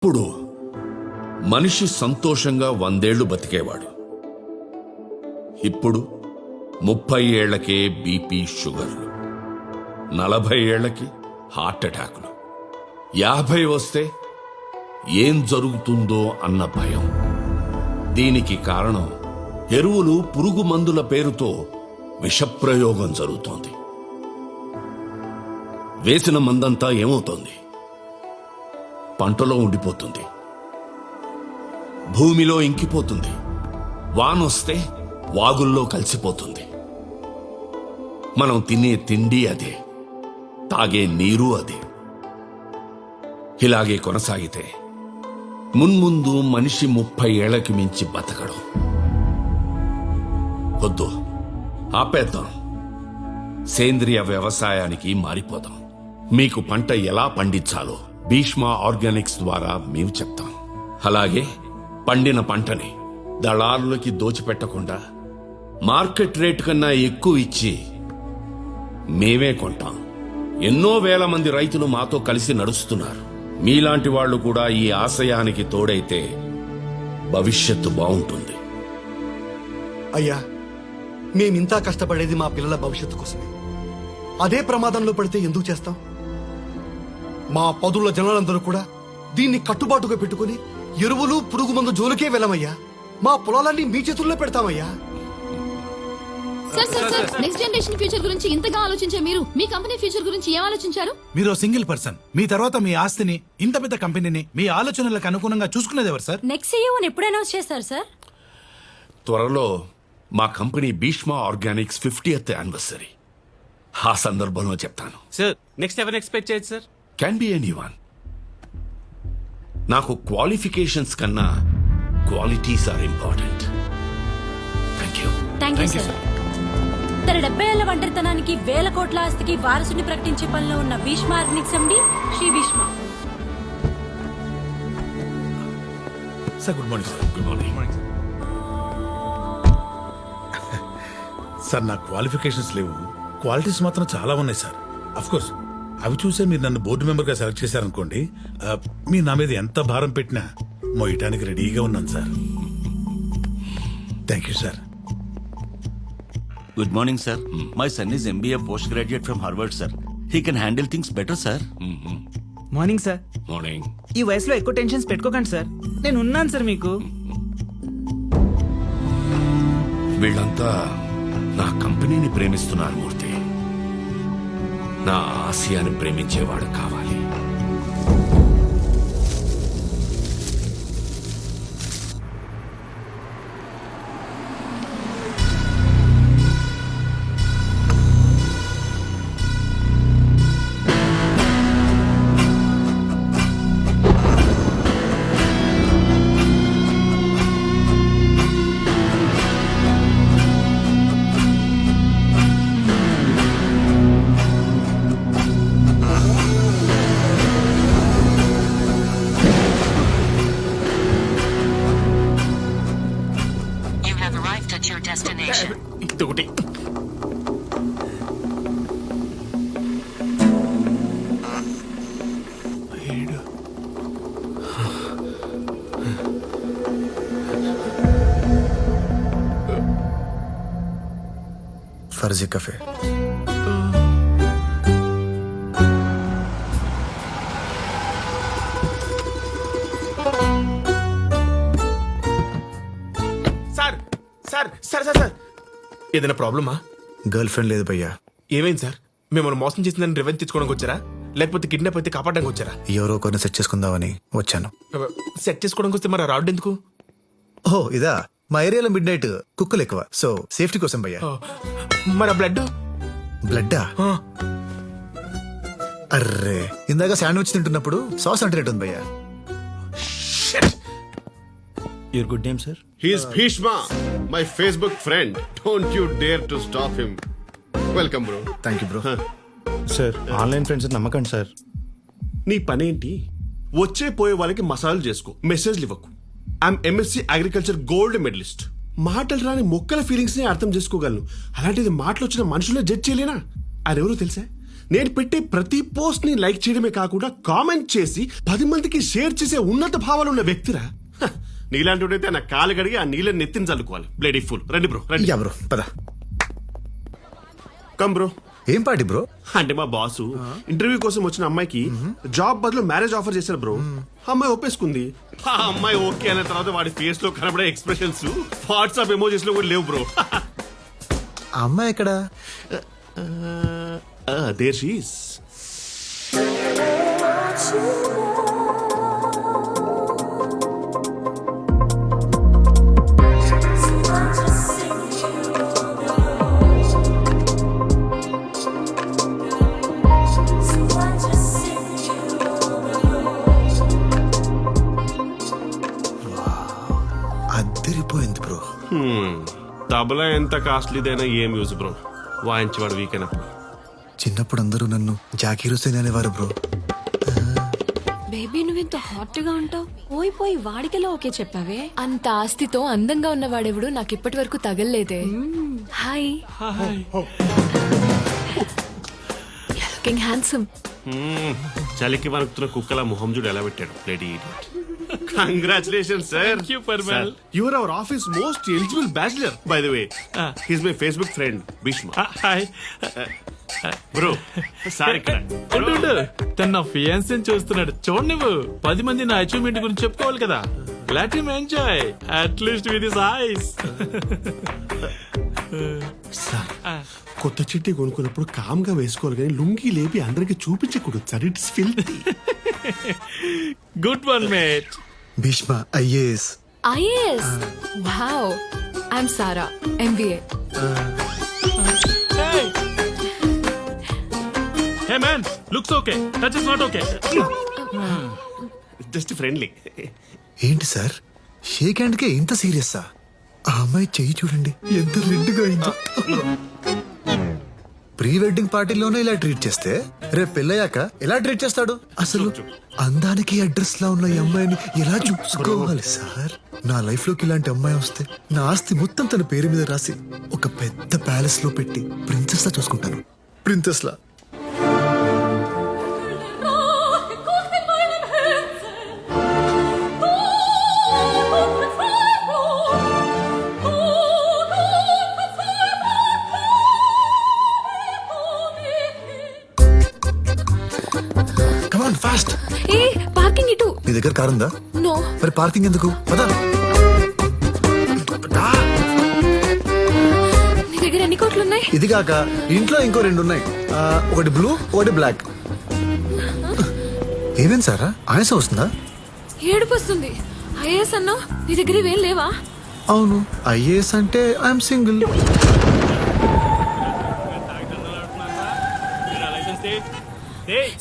ఇప్పుడు మనిషి సంతోషంగా 100 ఏళ్లు బతికేవాడు. ఇప్పుడు 30 ఏళ్లకే బీపీ, షుగర్లు, 40 ఏళ్లకి హార్ట్ అటాకులు, 50 వస్తే ఏం జరుగుతుందో అన్న భయం. దీనికి కారణం ఎరువులు, పురుగు మందుల పేరుతో విషప్రయోగం జరుగుతోంది. వేసిన మందంతా ఏమవుతోంది? పంటలో ఉండిపోతుంది, భూమిలో ఇంకిపోతుంది, వానొస్తే వాగుల్లో కలిసిపోతుంది. మనం తినే తిండి అదే, తాగే నీరు అదే. ఇలాగే కొనసాగితే మున్ముందు మనిషి 30 ఏళ్లకి మించి బతకడం. వద్దు, ఆపేద్దాం. సేంద్రియ వ్యవసాయానికి మారిపోదాం. మీకు పంట ఎలా పండించాలో భీష్మ ఆర్గానిక్స్ ద్వారా మేము చెప్తాం. అలాగే పండిన పంటని దళారులకి దోచిపెట్టకుండా మార్కెట్ రేటు కన్నా ఎక్కువ ఇచ్చి మేమే కొంటాం. ఎన్నో వేల మంది రైతులు మాతో కలిసి నడుస్తున్నారు. మీలాంటి వాళ్ళు కూడా ఈ ఆశయానికి తోడైతే భవిష్యత్తు బాగుంటుంది. అయ్యా, మేమింతా కష్టపడేది మా పిల్లల భవిష్యత్తు కోసమే. అదే ప్రమాదంలో పడితే ఎందుకు చేస్తాం? మా పదుల జనాలందరూ కూడా దీన్ని కట్టుబాటుగా పెట్టుకుని ఎరువులు, పురుగు మందు జోలికే వెళ్ళమయ్యా. మా పొలాలన్నీ మీ చేతుల్లో పెడతామయ్యా. సార్ నెక్స్ట్ జనరేషన్ ఫ్యూచర్ గురించి ఇంతగా ఆలోచించే మీరు మీ కంపెనీ ఫ్యూచర్ గురించి ఏం ఆలోచించారు? మీరు సింగిల్ పర్సన్. మీ తర్వాత మీ ఆస్తిని, ఇంత పెద్ద కంపెనీని మీ ఆలోచనలకు అనుగుణంగా చూసుకునేది ఎవరు సార్? నెక్స్ట్ సీఈఓని ఎప్పుడు అనౌన్స్ చేస్తారు సార్? త్వరలో మా company Bhishma Organics 50th anniversary. ఆ సందర్భంలో చెప్తాను. సార్ నెక్స్ట్ ఎవరిని ఎక్స్పెక్ట్ చేయొచ్చు సార్? Can be anyone. నాకు క్వాలిఫికేషన్స్ కన్నా qualities are important. Thank you. Thank you sir. తన 70 ఏళ్ల ఒంటరితనానికి 1000 కోట్ల ఆస్తికి వారసుని ప్రకటించే పనిలో ఉన్న Bheeshma organics MD Shri Bheeshma. Sir good morning sir. Good morning. Sir నా క్వాలిఫికేషన్స్ లేవు, క్వాలిటీస్ మాత్రం చాలా ఉన్నాయి సార్. అఫ్ కోర్స్ అవి చూసే మీరు నన్ను బోర్డు మెంబర్గా సెలెక్ట్ చేశారనుకోండి, మీరు నా మీద ఎంత భారం పెట్టినా మోయటానికి రెడీగా ఉన్నాను sir. Thank you sir. Good morning, sir. My son is MBA postgraduate from Harvard, sir. He can handle things better, sir. Morning sir. Morning. ఈ వయసులో ఎక్కువ టెన్షన్స్ పెట్టుకోకండి సార్, నేను ఉన్నాను సార్ మీకు. వీళ్ళంతా నా కంపెనీని ప్రేమిస్తున్నారు మూర్తి. నా ఆశయాన్ని ప్రేమించేవాడు కావాలి. You have arrived at your destination. ఇంకొకటి Farzi cafe. Sir sir sir sir sir ఏదైనా ప్రాబ్లమా? గర్ల్ ఫ్రెండ్ లేదు భయ్యా. ఏమైంది సార్? మిమ్మల్ని మోసం చేసిందని రివెంజ్ తెచ్చుకోవడానికి వచ్చారా, లేకపోతే కిడ్నాప్ అయితే కాపాడడానికి వచ్చారా? ఎవరో కొన్ని సెట్ చేసుకుందామని వచ్చాను. సెట్ చేసుకోవడానికి వస్తే మరి రావడం ఎందుకు? ఓ ఇదా, మా ఏరియాలో మిడ్ నైట్ కుక్కలు ఎక్కువ, సో సేఫ్టీ కోసం భయ్యా. మరి ఆ బ్లడ్ బ్లడ్డా? అర్రే, ఇందాక శాండ్విచ్ తింటున్నప్పుడు సాస్ అంటున్నట్టుంది భయ్యా. Your good name, sir? He is Bhishma, my Facebook friend. Don't you dare to stop him. Welcome, bro. Thank you bro. Sir online friends నమ్మకండి సార్. నీ పనేంటి? వచ్చే పోయే వాళ్ళకి మసాలు చేసుకో, మెసేజ్లు ఇవ్వకు. I'm MSc agriculture gold medallist. మాటలు రాని మొక్కల ఫీలింగ్స్ ని అర్థం చేసుకోగలను. అలాంటిది మాటలు వచ్చిన మనుషులే జడ్జ్ చేయలేనా? అదెవరో తెలుసా? నేను పెట్టే ప్రతి పోస్ట్ ని లైక్ చేయడమే కాకుండా కామెంట్ చేసి 10 మందికి షేర్ చేసే ఉన్నత భావాలు ఉన్న వ్యక్తిరా. హ, నీలాంటి నా కాలు గడిగి ఆ నీళ్ళని నెత్తిని చల్లుకోవాలి. Bloody full. రండి బ్రో, రండి. యా బ్రో పద. Come bro. ఏం పార్టీ బ్రో? అంటే మా బాసు ఇంటర్వ్యూ కోసం వచ్చిన అమ్మాయికి జాబ్ బదులు మ్యారేజ్ ఆఫర్ చేశారు బ్రో. అమ్మాయి ఒప్పేసుకుంది. ఆ అమ్మాయి ఓకే అన్న తర్వాత వాడి ఫేస్ లో కనబడే ఎక్స్ప్రెషన్స్ వాట్సాప్ ఎమోజీస్ లో కూడా లేవు బ్రో. ఆ అమ్మాయి ఎక్కడ? There she is. అద్దరిపోయింది బ్రో. తబలా ఎంత కాస్ట్లీదైనా ఏం యూజ్ బ్రో, వాయించేవాడు వీక్ అయినప్పుడు. చిన్నప్పుడు అందరూ నన్ను జాకీ హుసేన్ అనేవారు బ్రో. బేబీ నువ్వు ఇంత హాట్ గా ఉంటావు, పోయి వాడికెలా ఓకే చెప్పావే? అంత ఆస్తితో అందంగా ఉన్నవాడెవడు నాకు ఇప్పటి వరకు తగలలేదే. Hi, looking handsome. చలికి వణుకుతున్న కుక్కల మొహం చూడు ఎలా పెట్టాడు. Lady congratulation sir. You are our office most eligible bachelor by the way. He's my Facebook friend Bheeshma. Hi bro sir ఇక్కడ తన ఫియాన్సీ చూస్తున్నాడు. చూడు నువ్వు 10 మంది నా అచీవ్మెంట్ గురించి చెప్పుకోవాలి కదా. Let him enjoy at least with his eyes. Sir కొత్త చిట్టి కొనుక్కున్నప్పుడు కామ్ గా వేసుకోవాలి కానీ లుంగి లేపి అందరికి చూపించకూడదు sir. It's filthy. Good one mate. Bheeshma IAS. IAS. Wow. I'm Sara, MBA. Hey man, looks okay, touch is not okay. Just friendly. ఏంటి సార్ షేక్ హ్యాండ్ కే ఇంత సీరియస్సా? ఆ అమ్మాయి చెయ్యి చూడండి ఎంత రెడ్గా అయిందో. ప్రీ వెడ్డింగ్ పార్టీలోనే ఇలా ట్రీట్ చేస్తే రేపు పెళ్ళయ్యాక ఎలా ట్రీట్ చేస్తాడు? అసలు అందానికి అడ్రస్ లా ఉన్న ఈ అమ్మాయిని ఎలా చూసుకోవాలి సార్? నా లైఫ్ లోకి ఇలాంటి అమ్మాయి వస్తే నా ఆస్తి మొత్తం తన పేరు మీద రాసి ఒక పెద్ద ప్యాలెస్ లో పెట్టి ప్రిన్సెస్ లా చూసుకుంటాను. ప్రిన్సెస్ లా. ఫాస్ట్. ఏ పార్కింగ్ ఇటు. నీ దగ్గర కారు ఉందా? నో. మరి పార్కింగ్ ఎందుకు? పదా. నీ దగ్గర ఎన్ని కోట్లు ఉన్నాయి? ఇది కాక ఇంట్లో ఇంకో 2 ఉన్నాయి. ఒకటి బ్లూ, ఒకటి బ్లాక్. ఏమేం సారా ఆయాసం వస్తుందా? ఏడుపు వస్తుంది. ఐఏఎస్ అన్నావు, నీ దగ్గర ఇవేం లేవా? అవును, ఐఏఎస్ అంటే ఐఎమ్ సింగిల్.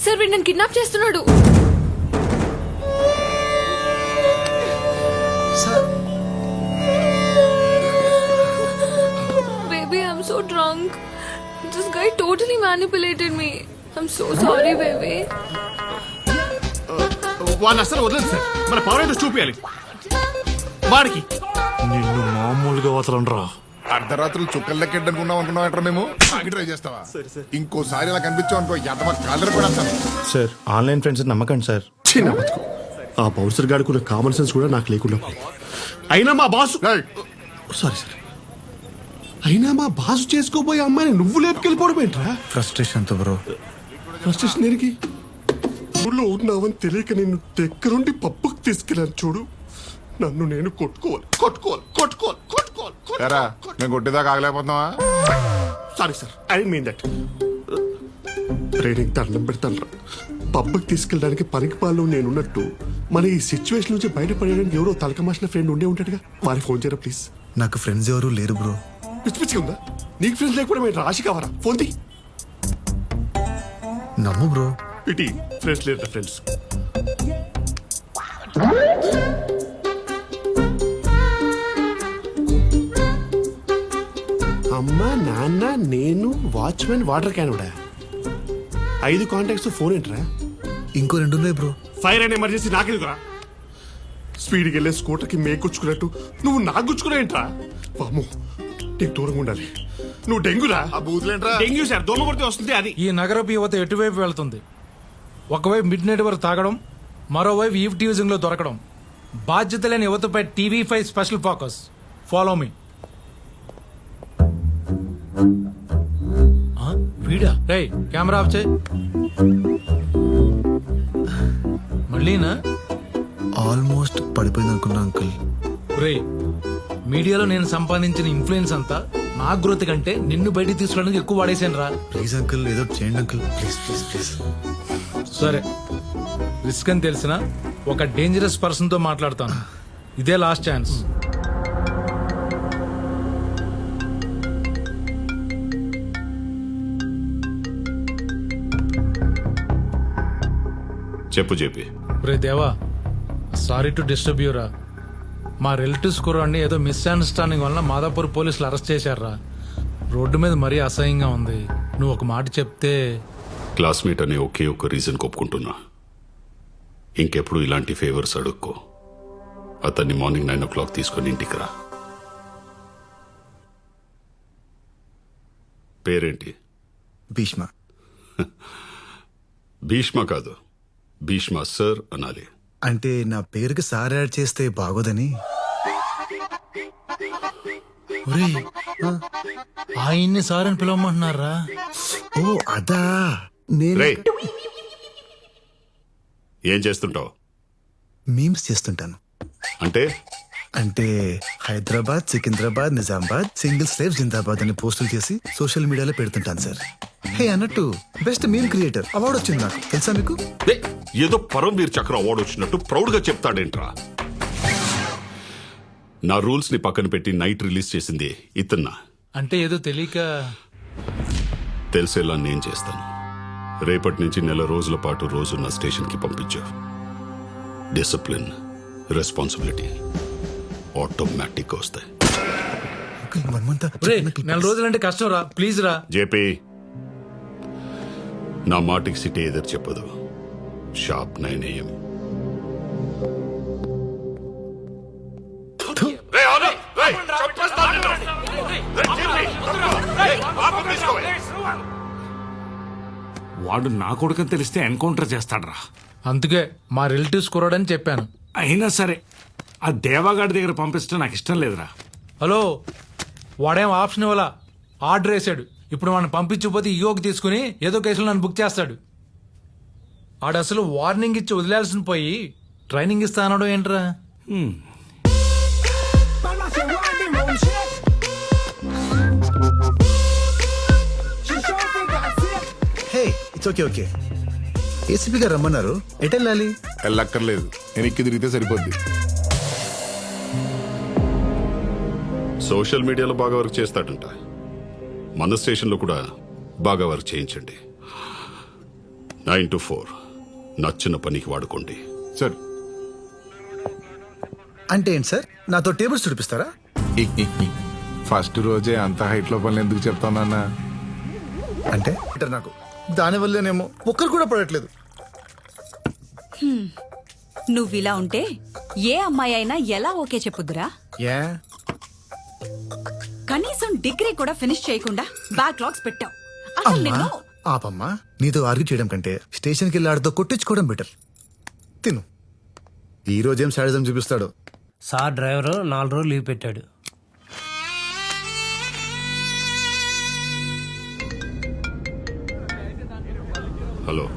సార్ వీడు నన్ను కిడ్నాప్ చేస్తున్నాడు. Baby, I'm so drunk. This guy totally manipulated me. I'm so sorry, baby. వాళ్ళని అసలు వదలేదు సార్. మన పవర్ ఏంటో చూపించాలి వాడికి. నిన్ను మామూలుగా వదలండ్రా. అర్ధరాత్రులు చుక్కలు లెక్కెట్టనుకున్నాం అనుకున్నాం. మేము ట్రై చేస్తావా? ఇంకోసారి ఇలా కనిపించావు అనుకో ఎంత కాలర్ కూడా సార్ ఆన్లైన్ ఫ్రెండ్స్ నమ్మకండి సార్. చిన్న బతుకు. ఆ బౌన్సర్ గాడుకున్న కామన్ సెన్స్ కూడా నాకు లేకుండా పోయింది. అయినా మా బాసు సారీ సార్ అయినా మా బాసు చేసుకోబోయే అమ్మాయిని నువ్వు లేపుకెళ్ళిపోవడం ఏంట్రా? ఫ్రస్ట్రేషన్ తో బ్రో. ఫ్రస్ట్రేషన్ దేనికి? ఊళ్ళో ఉన్నావని తెలియక నేను దగ్గరుండి పప్పుకు తీసుకెళ్ళాను చూడు. నన్ను నేను కొట్టుకోవాలి. మేము కొట్టేదాకా ఆగలేకపోతున్నావా? Sorry sir, I mean that. Training దండం పెడతాను. పబ్బకి తీసుకెళ్ళడానికి పనికి పాలు నేనున్నట్టు మన ఈ సిచ్యువేషన్ నుంచి బయటపడడానికి ఎవరో తలకమాసిన ఫ్రెండ్ ఉండే ఉంటాడుగా. వారికి ఫోన్ చేయరా ప్లీజ్. నాకు ఫ్రెండ్స్ ఎవరు లేరు బ్రో. పిచ్చి పిచ్చిగా ఉందా? నీకు ఫ్రెండ్స్ లేకపోతే మేము రాశి కావరా? ఫోన్ తీ. నమ్ము బ్రో. ఇటీ ఫ్రెండ్స్ లేరు. ఫ్రెండ్స్ అమ్మ, నాన్న, నేను, వాచ్మెన్, వాటర్ క్యాన్ కూడా 5 కాంటాక్ట్స్. ఫోన్ ఏంట్రా? ఇంకో 2 ఉన్నాయి బ్రో. ఫైర్ అండ్ ఎమర్జెన్సీ నాకెందుకురా? స్పీడ్కి వెళ్ళే స్కూటర్కి మేకొచ్చుకున్నట్టు నువ్వు నాకు గుచ్చుకున్నావేంట్రా? పాము నీకు దూరంగా ఉండాలి. నువ్వు డెంగ్యూరా? ఆ బూతులేంట్రా? డెంగ్యూ సార్, దోమ కొడితే వస్తుంది అది. ఈ నగరపు యువత ఎటువైపు వెళ్తుంది? ఒకవైపు మిడ్ నైట్ వరకు తాగడం, మరోవైపు ఈవ్ టీజింగ్ లో దొరకడం. బాధ్యత లేని యువతపై TV5 special focus. Follow me. వీడా? రేయ్, కెమెరా ఆఫ్ చేయి. మళ్ళీనా? ఆల్మోస్ట్ పడిపోయింది అనుకున్నా అంకుల్. రేయ్, మీడియాలో నేను సంపాదించిన ఇన్ఫ్లుయెన్స్ అంతా నా గ్రోత్ కంటే నిన్ను బయటికి తీసుకోవడానికి ఎక్కువ వాడేసాను రా. ప్లీజ్ అంకుల్, ఏదో చేయండి అంకుల్, ప్లీజ్ ప్లీజ్ ప్లీజ్. సరే, రిస్క్ అని తెలిసిన ఒక డేంజరస్ పర్సన్ తో మాట్లాడతాను. ఇదే లాస్ట్ ఛాన్స్. చెప్పు చెప్పి. రే దేవా, సారీ టు డిస్టర్బ్ యూరా. మా రిలేటివ్స్ కుర్రాడిని ఏదో మిస్అండర్స్టాండింగ్ వల్ల మాదాపూర్ పోలీసులు అరెస్ట్ చేశారా. రోడ్డు మీద మరీ అసహ్యంగా ఉంది. నువ్వు ఒక మాట చెప్తే. క్లాస్మేట్ అనే ఒకే ఒక రీజన్ ఒప్పుకుంటున్నా. ఇంకెప్పుడు ఇలాంటి ఫేవర్స్ అడుక్కో. అతన్ని మార్నింగ్ 9 o'clock తీసుకొని ఇంటికి రా. పేరేంటి? భీష్మ. భీష్మ కాదు, భీష్మ సర్ అనాలి. అంటే నా పేరుకి సార్ యాడ్ చేస్తే బాగోదని. ఒరేయ్, ఆయన్ని సార్ అని పిలవమంటున్నారా? ఓ అదా. నేను రేయ్, ఏం చేస్తుంటావు? మీమ్స్ చేస్తుంటాను. అంటే అంటే హైదరాబాద్, సికింద్రాబాద్, నిజామాబాద్, సింగిల్ స్లేవ్ జిందాబాద్ అని పోస్టులు చేసి సోషల్ మీడియాలో పెడుతుంటాను సార్. హే, అన్నట్టు బెస్ట్ మీమ్ క్రియేటర్ అవార్డు వచ్చింది నాకు, తెలుసా మీకు? ఏదో పరమవీర్ చక్ర అవార్డు వచ్చినట్టు ప్రౌడ్ గా చెప్తాడేంట్రా? నా రూల్స్ ని పక్కన పెట్టి నైట్ రిలీజ్ చేసింది ఇతన్నా. అంటే ఏదో తెలియక. తెలిసేలా నేను చేస్తాను. రేపటి నుంచి 1 రోజుల పాటు రోజు నా స్టేషన్ కి పంపించు. డిసిప్లిన్, రెస్పాన్సిబిలిటీ ఆటోమేటిక్ వస్తాయి. అంకుల్, మనమంతా ఒరేయ్, 4 రోజులంటే కష్టం రా, ప్లీజ్ రా. జేపీ, నా మాటికి సిటీ ఎదురు చెప్పదు. Sharp 9 AM. వాడు నా కొడుకని తెలిస్తే ఎన్కౌంటర్ చేస్తాడ్రా. అందుకే మా రిలేటివ్స్ కుర్రాడని చెప్పాను. అయినా సరే ఆ దేవాగాడి దగ్గర పంపించడం నాకు ఇష్టం లేదురా. హలో, వాడేం ఆప్షన్ ఇవ్వాలా, ఆర్డర్ వేసాడు. ఇప్పుడు మనం పంపించకపోతే ఈగోకి తీసుకుని ఏదో కేసులో నన్ను బుక్ చేస్తాడు. ఆడు అసలు వార్నింగ్ ఇచ్చి వదిలేయాల్సిన పోయి ట్రైనింగ్ ఇస్తా అనడం ఏంట్రా? హే, ఇట్స్ ఓకే ఓకే. ఏసీపీ గారు రమ్మన్నారు, ఎటు వెళ్ళాలి? వెళ్ళక్కర్లేదు, వెనక్కి తిరిగితే సరిపోద్ది. సోషల్ మీడియాలో బాగా వర్క్ చేస్తాడంట. మన స్టేషన్లో కూడా బాగా వర్క్ చేయించండి. 9 to 4 నచ్చిన పనికి వాడుకోండి. సార్, అంటే ఏంటి సార్, నాతో టేబుల్స్ చూపిస్తారా? ఫస్ట్ రోజే అంత హైట్ లో పనులు ఎందుకు చెప్తానన్నా? అంటే నాకు దానివల్లేనేమో ఒక్కరు కూడా పడట్లేదు. నువ్విలా ఉంటే ఏ అమ్మాయి అయినా ఎలా ఓకే చెప్పుద్దురా? ఏ కనీసం డిగ్రీ కూడా ఫినిష్ చేయకుండా బ్యాక్లాగ్స్ పెట్టావు. అసలు అమ్మా, నిన్ను ఆపమ్మా. నీతో ఆర్గ్యూ చేయడం కంటే స్టేషన్కి వెళ్ళి ఆడితో కొట్టించుకోవడం బెటర్. తిను. ఈ రోజేం శాడిజం చూపిస్తాడు. సార్ డ్రైవరు 4 రోజులు లీవ్ పెట్టాడు. హలో,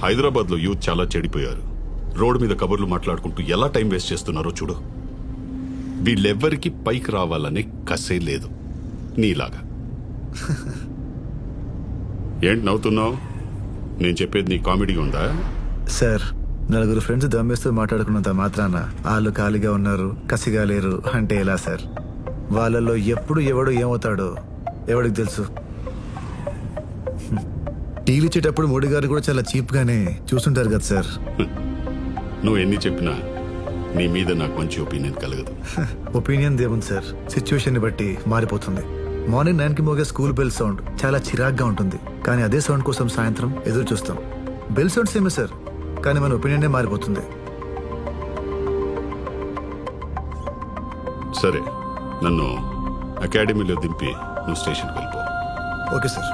హైదరాబాద్ లో యూత్ చాలా చెడిపోయారు. రోడ్డు మీద కబుర్లు మాట్లాడుకుంటూ ఎలా టైం వేస్ట్ చేస్తున్నారో చూడు. వీళ్ళెవ్వరికి పైకి రావాలనే కసే లేదు నీలాగా. ఏంటి నవ్వుతున్నావు? నేను చెప్పేది నీ కామెడీ ఉందా? సార్, 4 ఫ్రెండ్స్ దమ్మేస్తూ మాట్లాడుకున్నంత మాత్రాన వాళ్ళు ఖాళీగా ఉన్నారు, కసిగా లేరు అంటే ఎలా సార్? వాళ్ళల్లో ఎప్పుడు ఎవడు ఏమవుతాడో ఎవడికి తెలుసు. టీవీ ఇచ్చేటప్పుడు మోడీ గారు కూడా చాలా చీప్ గానే చూస్తుంటారు కదా సార్. నువ్వు ఎన్ని చెప్పినా నీ మీద నాకు మంచి ఒపీనియన్ కలగదు. ఒపీనియన్ దేవుంది సార్, సిచ్యువేషన్ ని బట్టి మారిపోతుంది. మార్నింగ్ 9కి మోగే స్కూల్ బెల్ సౌండ్ చాలా చిరాగ్గా ఉంటుంది, కానీ అదే సౌండ్ కోసం సాయంత్రం ఎదురు చూస్తాం. బెల్ సౌండ్ సేమే సార్, కానీ మన ఒపీనియన్ మారిపోతుంది. సరే, నన్ను అకాడమీలో దింపి నువ్వు స్టేషన్కి వెళ్ళిపో. Okay sir.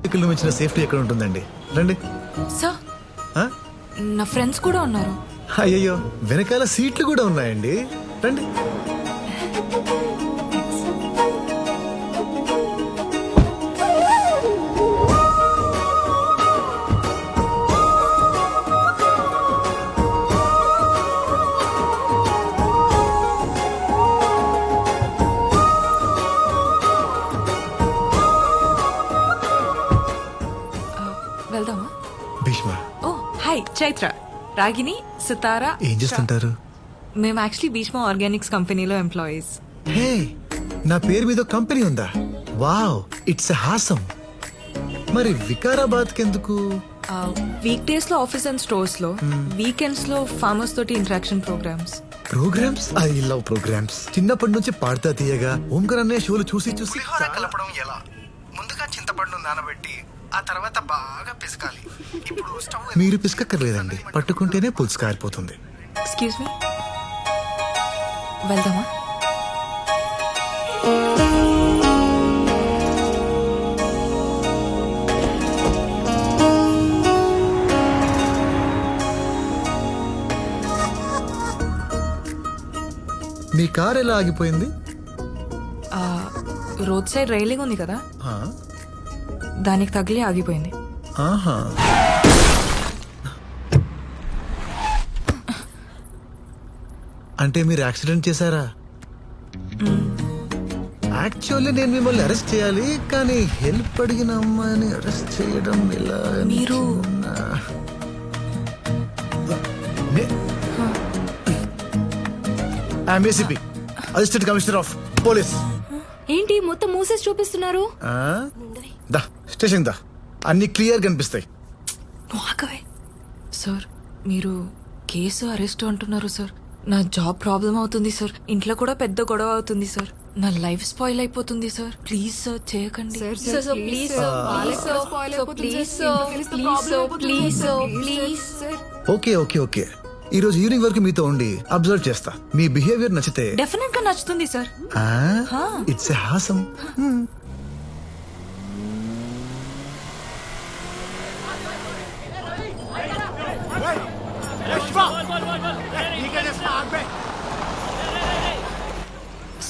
వెహికల్ మించిన సేఫ్టీ ఎక్కడ ఉంటుందండి? రండి. సార్ ఆ? నా ఫ్రెండ్స్ కూడా ఉన్నారు. అయ్యయ్యో, వెనకాల సీట్లు కూడా ఉన్నాయండి. రండి. వెళ్దామా? Bheeshma, oh hi, Chaitra, Ragini, Sitara. ఏం చేస్తుంటారు? మేము యాక్చువల్లీ భీష్మ ఆర్గానిక్స్ కంపెనీలో ఎంప్లాయీస్. హే, నా పేరు మీద కంపెనీ ఉందా? Wow, it's awesome. మరి వికారాబాద్ కెందుకు? వీక్ డేస్ లో ఆఫీస్ అండ్ స్టోర్స్ లో, వీకెండ్స్ లో ఫార్మర్స్ తోటి interaction programmes. Programmes? I love programmes. చిన్నప్పటి నుంచి పాడతా తీయగా ఓంకర్ అనే షోలు చూసి చూసి కలపడం ఎలా? ముందుగా చింతపండు నానబెట్టి ఆ తర్వాత బాగా పిసకాలి. ఇప్పుడు స్టవ్ మీరు పిసకక్కర్లేదండి, పట్టుకుంటేనే పులుసు కారిపోతుంది. ఎక్స్క్యూజ్ మీ, వెళ్దామా? మీ కార్ ఎలా ఆగిపోయింది? రోడ్ సైడ్ రైలింగ్ ఉంది కదా, ఆ, దానికి తగిలి ఆగిపోయింది. ఆహా. అంటే మీరు యాక్సిడెంట్ చేశారా? యాక్చువల్లీ నేను మిమ్మల్ని అరెస్ట్ చేయాలి, కానీ హెల్ప్ అడిగిన అమ్మాయిని అరెస్ట్ చేయడం ఎలా? మీరు ACP, assistant commissioner of police. ఏంటి మొత్తం మూసేసి చూపిస్తున్నారు? దా స్టేషన్ దా, అన్ని క్లియర్ కనిపిస్తాయి. సార్, మీరు కేసు అరెస్ట్ అంటున్నారు సార్. నా జాబ్ ప్రాబ్లం అవుతుంది సార్. ఇంట్లో కూడా పెద్ద గొడవ అవుతుంది సార్. నా లైఫ్ స్పాయిల్ అయిపోతుంది సార్. ప్లీజ్ సార్, చేయకండి. ఓకే ఓకే ఓకే, ఈ రోజు ఈవినింగ్ వరకు మీతో ఉండి అబ్జర్వ్ చేస్తా. మీ బిహేవియర్ నచ్చితే డెఫినెట్ గా నచ్చుతుంది sir. It's a awesome.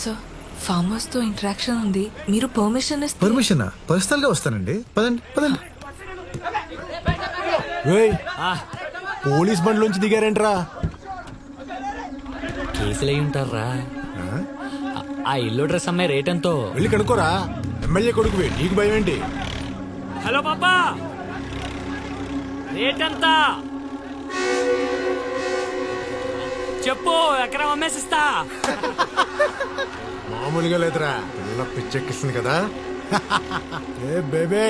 Sir, farmers తో ఇంటరాక్షన్ ఉంది. మీరు పర్మిషన్ ఇస్తే. పర్మిషనా? పర్సనల్ గా వస్తానండి. పదండి పదండి. పోలీస్ బండ్లోంచి దిగారేంట్రా? కేసులు అయి ఉంటారా? ఆ ఇల్లు డ్రెస్ అమ్మాయి రేట్ ఎంతో వెళ్ళి కనుక్కోరా. ఎమ్మెల్యే కొడుకువి, నీకు భయం ఏంటి? హలో పాపా, రేట్ ఎంత చెప్పు, ఎకరం అమ్మేసిస్తా. మామూలుగా లేదురా, పిల్ల పిచ్చెక్కిస్తుంది కదా. ఏ బేబే,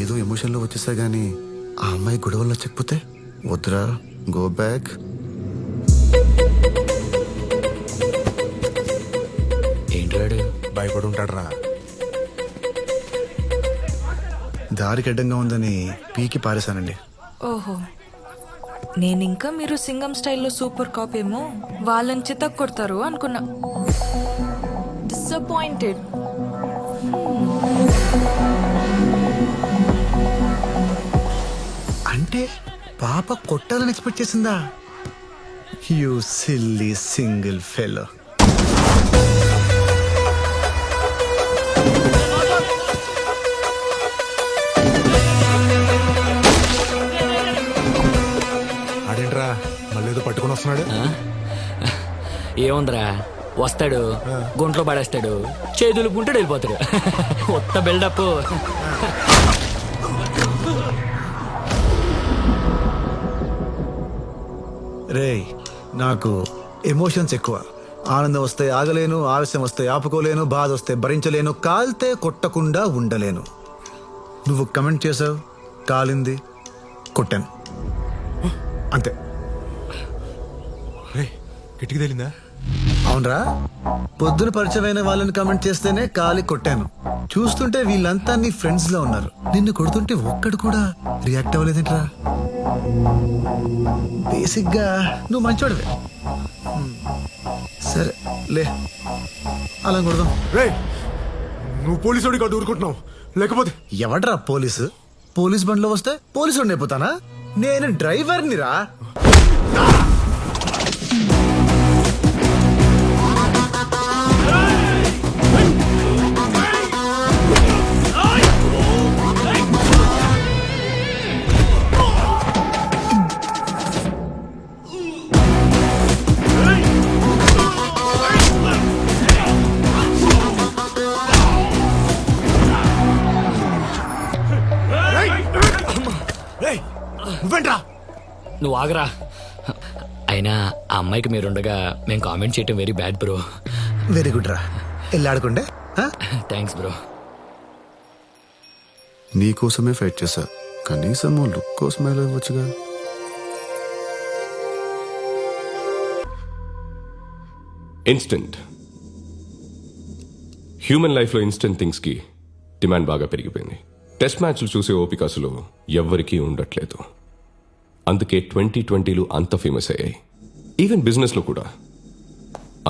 ఏదో ఎమోషన్ లో వచ్చేసా గానీ ఆ అమ్మాయి గొడవల్లో చెప్పితే వద్దురా. Go back. ఏంటాడు? భయపడి ఉంటాడురా. దారికి అడ్డంగా ఉందని పీకి పారేశానండి. ఓహో, నేనింకా మీరు సింగం స్టైల్లో సూపర్ కాప్ ఏమో వాళ్ళని చితక్ కొడతారు అనుకున్నా. డిసప్పాయింటెడ్. అంటే పాప కొట్టాలని ఎక్స్పెక్ట్ చేసిందా? You silly single fellow. ఆడేంట్రా మళ్ళీ ఏదో పట్టుకొని వస్తున్నాడు? ఏముందిరా, వస్తాడు, గుంట్లో పడేస్తాడు, చేతులు పుంటాడు, వెళ్ళిపోతాడు. కొత్త బిల్డప్. రేయ్, నాకు ఎమోషన్స్ ఎక్కువ. ఆనందం వస్తే ఆగలేను, ఆలస్యం వస్తే ఆపుకోలేను, బాధ వస్తే భరించలేను, కాల్తే కొట్టకుండా ఉండలేను. నువ్వు కమెంట్ చేసావు, కాలింది, కొట్టాను, అంతే. కిటికీ తేలిందా? అవునరా, పొద్దున పరిచయమైన వాళ్ళని కమెంట్ చేస్తేనే కాలి కొట్టాను. చూస్తుంటే వీళ్ళంతా నీ ఫ్రెండ్స్ లో ఉన్నారు. నిన్ను కొడుతుంటే ఒక్కడు కూడా రియాక్ట్ అవ్వలేదేంట్రా? బేసిక్ గా నువ్వు మంచోడివే. సరే లే, అలా కొడదాం. నువ్వు పోలీసు కాదు ఊరుకుంటున్నావు, లేకపోతే ఎవడ్రా పోలీసు? పోలీస్ బండ్లో వస్తే పోలీసు అయిపోతానా? నేను డ్రైవర్ని రా. నువ్వేంట్రా? నువ్వు ఆగరా. అయినా ఆ అమ్మాయికి మీరుండగా మేము కామెంట్ చేయటం very bad bro. Very good రా, వెళ్ళాడుకుంటే. Thanks bro. నీ కోసమే ఫైట్ చేశా, కనీసం లుక్ కోసమే ఇవ్వచ్చుగా. ఇన్స్టెంట్ హ్యూమన్ లైఫ్లో ఇన్స్టెంట్ థింగ్స్కి డిమాండ్ బాగా పెరిగిపోయింది. టెస్ట్ మ్యాచ్లు చూసే ఓపిక అసలు ఎవ్వరికీ ఉండట్లేదు. అందుకే 2020లు అంత ఫేమస్ అయ్యాయి. ఈవెన్ బిజినెస్లో కూడా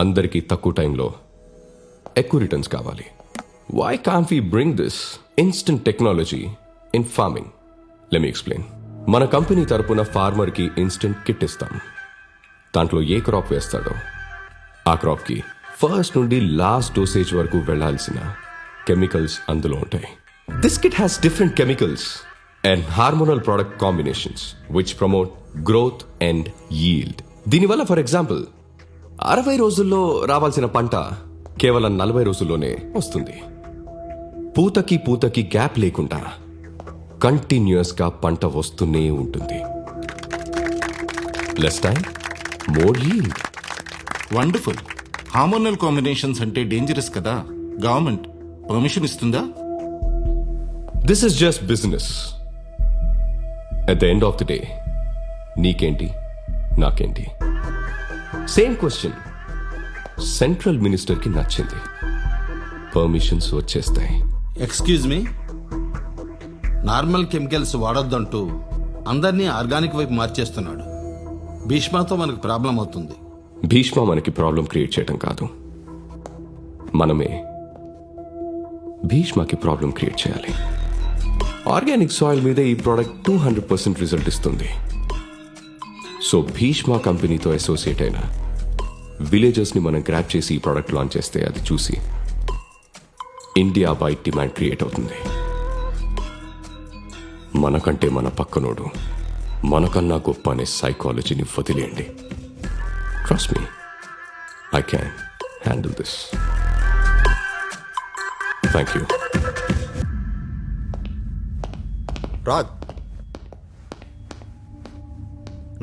అందరికీ తక్కువ టైంలో ఎక్కువ రిటర్న్స్ కావాలి. Why can't we bring this instant technology in farming? Let me explain. మన కంపెనీ తరపున ఫార్మర్కి ఇన్స్టెంట్ కిట్ ఇస్తాం. దాంట్లో ఏ క్రాప్ వేస్తాడో ఆ క్రాప్కి ఫస్ట్ నుండి లాస్ట్ డోసేజ్ వరకు వెళ్లాల్సిన కెమికల్స్ అందులో ఉంటాయి. This kit has different chemicals and hormonal product combinations which promote growth and yield. దీనివల్ల ఫర్ ఎగ్జాంపుల్ 60 రోజుల్లో రావాల్సిన పంట కేవలం 40 రోజుల్లోనే వస్తుంది. పూతకి గ్యాప్ లేకుండా కంటిన్యూస్ గా పంట వస్తూనే ఉంటుంది. Less time, more yield. Wonderful. Hormonal combinations అంటే డేంజరస్ కదా, గవర్నమెంట్ పర్మిషన్ ఇస్తుందా? This is just business. At the end of the day, నీకేంటి నాకేంటి? సేమ్ క్వశ్చన్ సెంట్రల్ మినిస్టర్ కి నచ్చింది, పర్మిషన్స్ వచ్చేస్తాయి. ఎక్స్క్యూజ్ మీ, నార్మల్ కెమికల్స్ వాడొద్దంటూ అందరినీ ఆర్గానిక్ వైపు మార్చేస్తున్నాడు. భీష్మాతో మనకు ప్రాబ్లం అవుతుంది. భీష్మ మనకి ప్రాబ్లం క్రియేట్ చేయడం కాదు, మనమే భీష్మకి ప్రాబ్లం క్రియేట్ చేయాలి. ఆర్గానిక్ సాయిల్ మీద ఈ ప్రోడక్ట్ 200% రిజల్ట్ ఇస్తుంది. సో భీష్మ కంపెనీతో అసోసియేట్ అయిన విలేజర్స్ ని మనం గ్రాప్ చేసి ఈ ప్రోడక్ట్ లాంచ్ చేస్తే అది చూసి ఇండియా వైడ్ డిమాండ్ క్రియేట్ అవుతుంది. మనకంటే మన పక్కనోడు మనకన్నా గొప్ప అనే సైకాలజీని వదిలేయండి. Trust me, I can handle this. Thank you. Raj,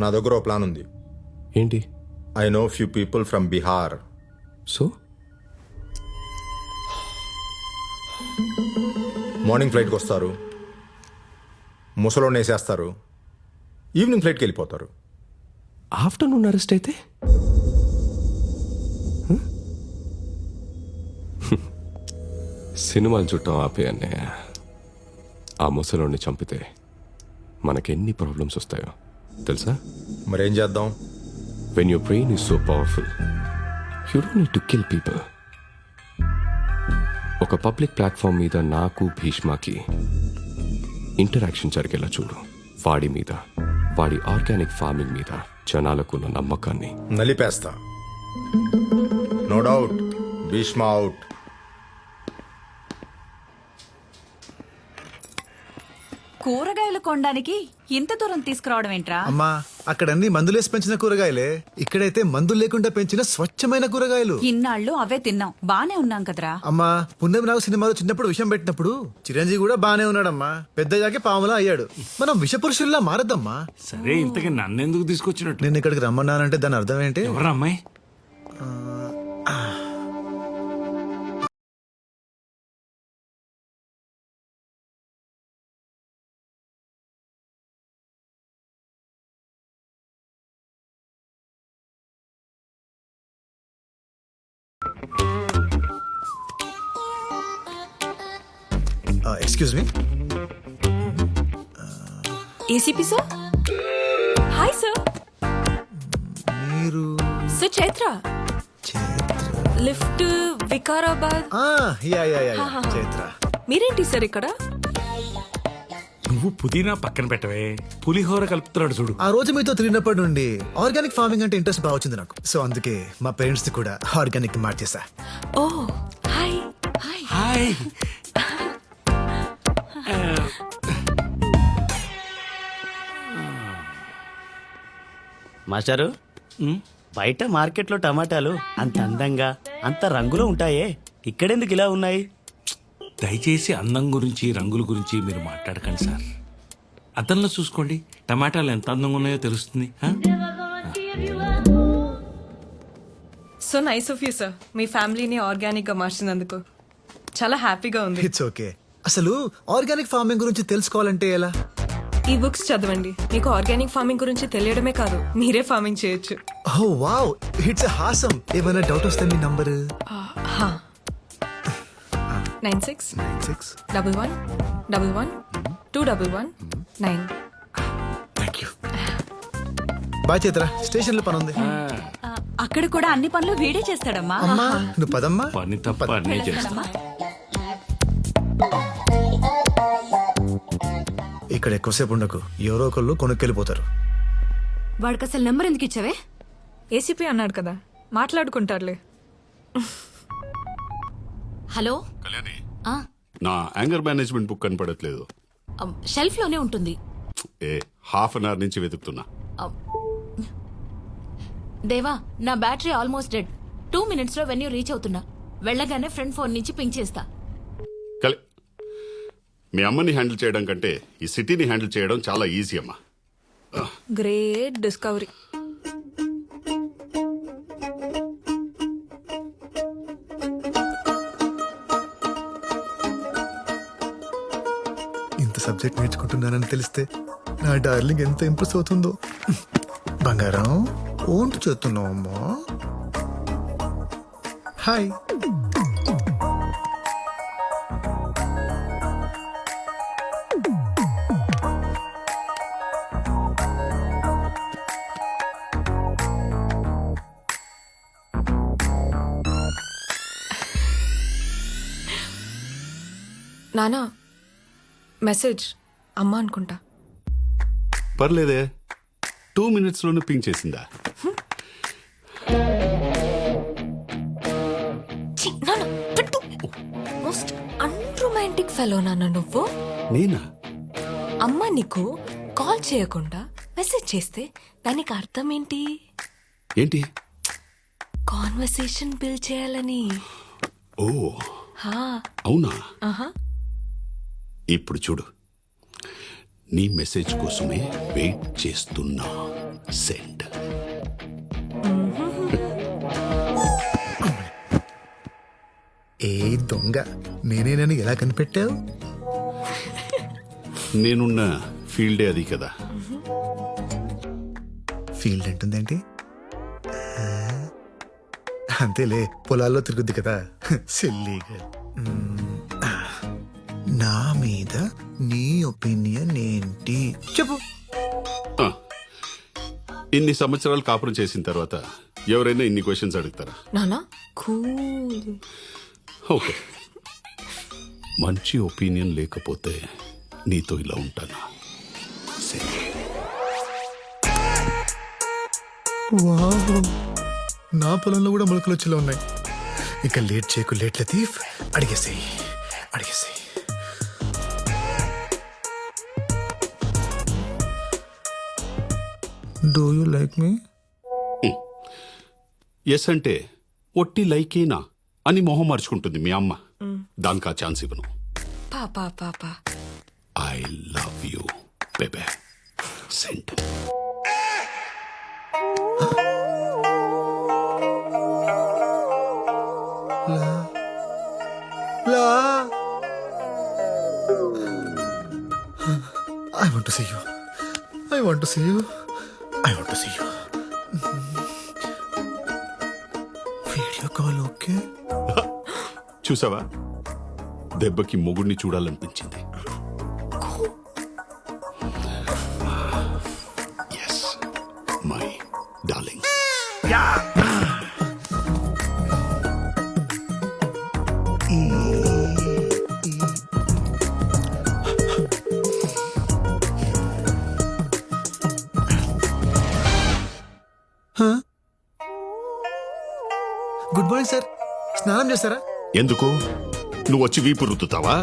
నా దగ్గర ఓ ప్లాన్ ఉంది. ఏంటి? I know few people from Bihar. So morning ఫ్లైట్కి వస్తారు, ముసలోని వేసేస్తారు, ఈవినింగ్ ఫ్లైట్కి వెళ్ళిపోతారు. ఆఫ్టర్నూన్ అరెస్ట్ అయితే సినిమాలు చుట్టం ఆపేయన్నే. ఆ ముసలోని చంపితే మనకెన్ని ప్రాబ్లమ్స్ వస్తాయో తెలుసా? మరేం చేద్దాం? When your brain is so powerful, you don't need to kill people. ఒక పబ్లిక్ ప్లాట్ఫామ్ మీద నాకు భీష్మకి ఇంటరాక్షన్ జరిగేలా చూడు. వాడి మీద, వాడి ఆర్గానిక్ ఫార్మింగ్ మీద జనాలకున్న నమ్మకాన్ని నలిపేస్తా. No doubt, Bheeshma out. కూరగాయలు కొనడానికి ఇంత దూరం తీసుకురావడం ఏంట్రా? అమ్మా, అక్కడ అన్ని మందులేసి పెంచిన కూరగాయలే, ఇక్కడైతే మందులు లేకుండా పెంచిన స్వచ్ఛమైన కూరగాయలు. ఇన్నాళ్ళు అవే తిన్నాం, బానే ఉన్నాం కదరా. అమ్మా, పున్నమి నాగు సినిమాలో చిన్నప్పుడు విషం పెట్టినప్పుడు చిరంజీవి కూడా బానే ఉన్నాడమ్మా. పెద్దయ్యాకే పాములా అయ్యాడు. మనం విషపురుషుల్లా మారద్దమ్మా. సరే, ఇంతకీ నన్నెందుకు తీసుకొచ్చినట్టు? నేను ఇక్కడికి రమ్మన్నానంటే దాని అర్థం ఏంటి? ఎవరు అమ్మాయి? Excuse me. ACP sir. Hi sir. మీరు sir Chaitra. Lift Vikarabad. Ya ya ya Chaitra. మీరేంటి సార్ ఇక్కడ? నువ్వు పుదీనా పక్కన పెట్టవే, పులిహోర కలుపుతున్నాడు చూడు. ఆ రోజు మీతో తిరిగినప్పటి నుండి ఆర్గానిక్ ఫార్మింగ్ అంటే ఇంట్రెస్ట్ బాగా వచ్చింది నాకు. సో అందుకే మా పేరెంట్స్ ని కూడా ఆర్గానిక్ మార్చేసా. ఓ హాయ్. హాయ్. హాయ్. మాస్టారు, బయట మార్కెట్లో టమాటాలు అంత అందంగా అంత రంగులో ఉంటాయే, ఇక్కడెందుకు ఇలా ఉన్నాయి? దయచేసి అందం గురించి రంగుల గురించి మీరు మాట్లాడకండి సార్. అద్దంలో చూసుకోండి, టమాటాలు ఎంత అందంగా ఉన్నాయో తెలుస్తుంది. So nice of you sir, మీ ఫ్యామిలీని ఆర్గానిక్ గా మార్చినందుకు చాలా హ్యాపీగా ఉంది. It's okay. అసలు ఆర్గానిక్ ఫార్మింగ్ గురించి తెలుసుకోవాలంటే ఎలా? ఈ బుక్స్ చదవండి, మీకు ఆర్గానిక్ ఫార్మింగ్ గురించి తెలియడమే కాదు, మీరే ఫార్మింగ్ చేయొచ్చు. Oh wow, it's awesome. ఏమైనా డౌట్ వస్తే మీ number 9611112119. Thank you. Bye Chaitra, station లో పని ఉంది. అక్కడ కూడా అన్ని పనులు వీడే చేస్తాడమ్మా. అమ్మా నువ్వు పదమ్మా. పని తప్ప అన్నీ చేస్తా. ఇక్కడ ఎక్కువసేపు ఉండకు, ఎవరో ఒకళ్ళు కొనుక్కెళ్ళిపోతారు. వాడికి అసలు నెంబర్ ఎందుకు ఇచ్చావే? ఏసీపీ అన్నాడు కదా, మాట్లాడుకుంటారులే. హలో, కళ్యాణి, నా యాంగర్ మేనేజ్మెంట్ బుక్ కనపడట్లేదు. షెల్ఫ్ లోనే ఉంటుంది. హాఫ్ అన్ అవర్ నుంచి వెతుకుతున్నా. దేవా, నా బ్యాటరీ ఆల్మోస్ట్ డెడ్. 2 minutes లో వెన్యూ రీచ్ అవుతున్నా. వెళ్ళగానే ఫ్రెండ్ ఫోన్ నుంచి పింక్ చేస్తా. మీ అమ్మని హ్యాండిల్ చేయడం కంటే ఈ సిటీని హ్యాండిల్ చేయడం చాలా ఈజీ అమ్మా. Great discovery. ఇంత సబ్జెక్ట్ నేర్చుకుంటున్నానని తెలిస్తే నా డార్లింగ్ ఎంత ఇంప్రెస్ అవుతుందో. బంగారం ఓంటు చేస్తున్నావు అమ్మా. హాయ్. నానా, మెసేజ్ అమ్మ అనుకుంటా. పర్లేదే, 2 minutes లోనే పింక్ చేసిందా? మోస్ట్ అన్రొమాంటిక్ ఫెలో నాన్న నువ్వు. నేనా? అమ్మ నీకు కాల్ చేయకుండా మెసేజ్ చేస్తే దానికి అర్థం ఏంటి? ఏంటి? కాన్వర్సేషన్ బిల్డ్ చేయాలని. ఓ హా. అవునా? ఆహా. ఇప్పుడు చూడు, నీ మెసేజ్ కోసమే వెయిట్ చేస్తున్నా. సెండ్. ఏ దొంగ, నేనేనని ఎలా కనిపెట్టావు? నేనున్న ఫీల్డే అది కదా. ఫీల్డ్ అంటుందేంటి? అంతేలే, పొలాల్లో తిరుగుద్ది కదా సిల్లీగా. నా మీద నీ ఒపీనియన్ ఏంటి చెప్పు. ఇన్ని సంవత్సరాలు కాపురం చేసిన తర్వాత ఎవరైనా ఇన్ని క్వశ్చన్స్ అడుగుతారా? నానా కూల్. ఓకే, మంచి ఒపీనియన్ లేకపోతే నీతో ఇలా ఉంటానా? వావ్, నా పొలంలో కూడా మొలకలు వచ్చేలా ఉన్నాయి. ఇక లేట్ చేయకు, లేట్ లతీఫ్, అడిగేసేయి అడిగేసేయి. Do you like me? Yes అంటే ఒట్టి లైకేనా అని మొహం మార్చుకుంటుంది మీ అమ్మ. దానికి ఆ ఛాన్స్ ఇవ్వను. పాపా పాపా. I love you babe. Send. I want to see you. I want to see you. I want to see you. Video call okay. చూసావా, దెబ్బకి మొగుడిని చూడాలనిపించింది. Yes my darling. Good morning sir. స్నానం చేస్తారా? ఎందుకు? నువ్వు వచ్చి వీపు రుద్దుతావా?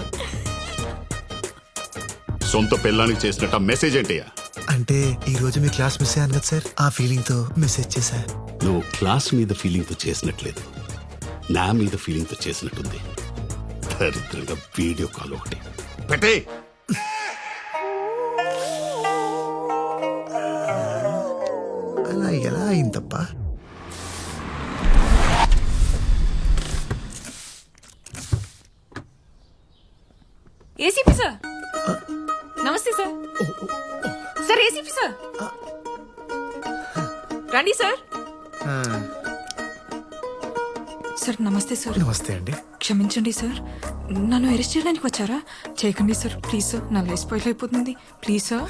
సొంత పిల్లానికి చేసినట్ట మెసేజ్ ఏంటయ్యా? అంటే ఈ రోజు మీ క్లాస్ మిస్ అయ్యాను కదా సార్, ఆ ఫీలింగ్ తో మెసేజ్ చేశా. నువ్వు క్లాస్ మీద ఫీలింగ్ తో చేసినట్లేదు, నా మీద ఫీలింగ్ తో చేసినట్టుంది. దరిద్రంగా వీడియో కాల్ ఒకటి పెట్టే. అలా ఎలా అయిందప్పా? ఏసీపీ సార్, నమస్తే సార్. సార్ ఏసీపీ సార్, రండి సార్. సార్ నమస్తే సార్. నమస్తే అండి. క్షమించండి సార్, నన్ను అరెస్ట్ చేయడానికి వచ్చారా? చేయకండి సార్, ప్లీజ్ సార్. నా లైఫ్ స్పాయిల్ అయిపోతుంది, ప్లీజ్ సార్.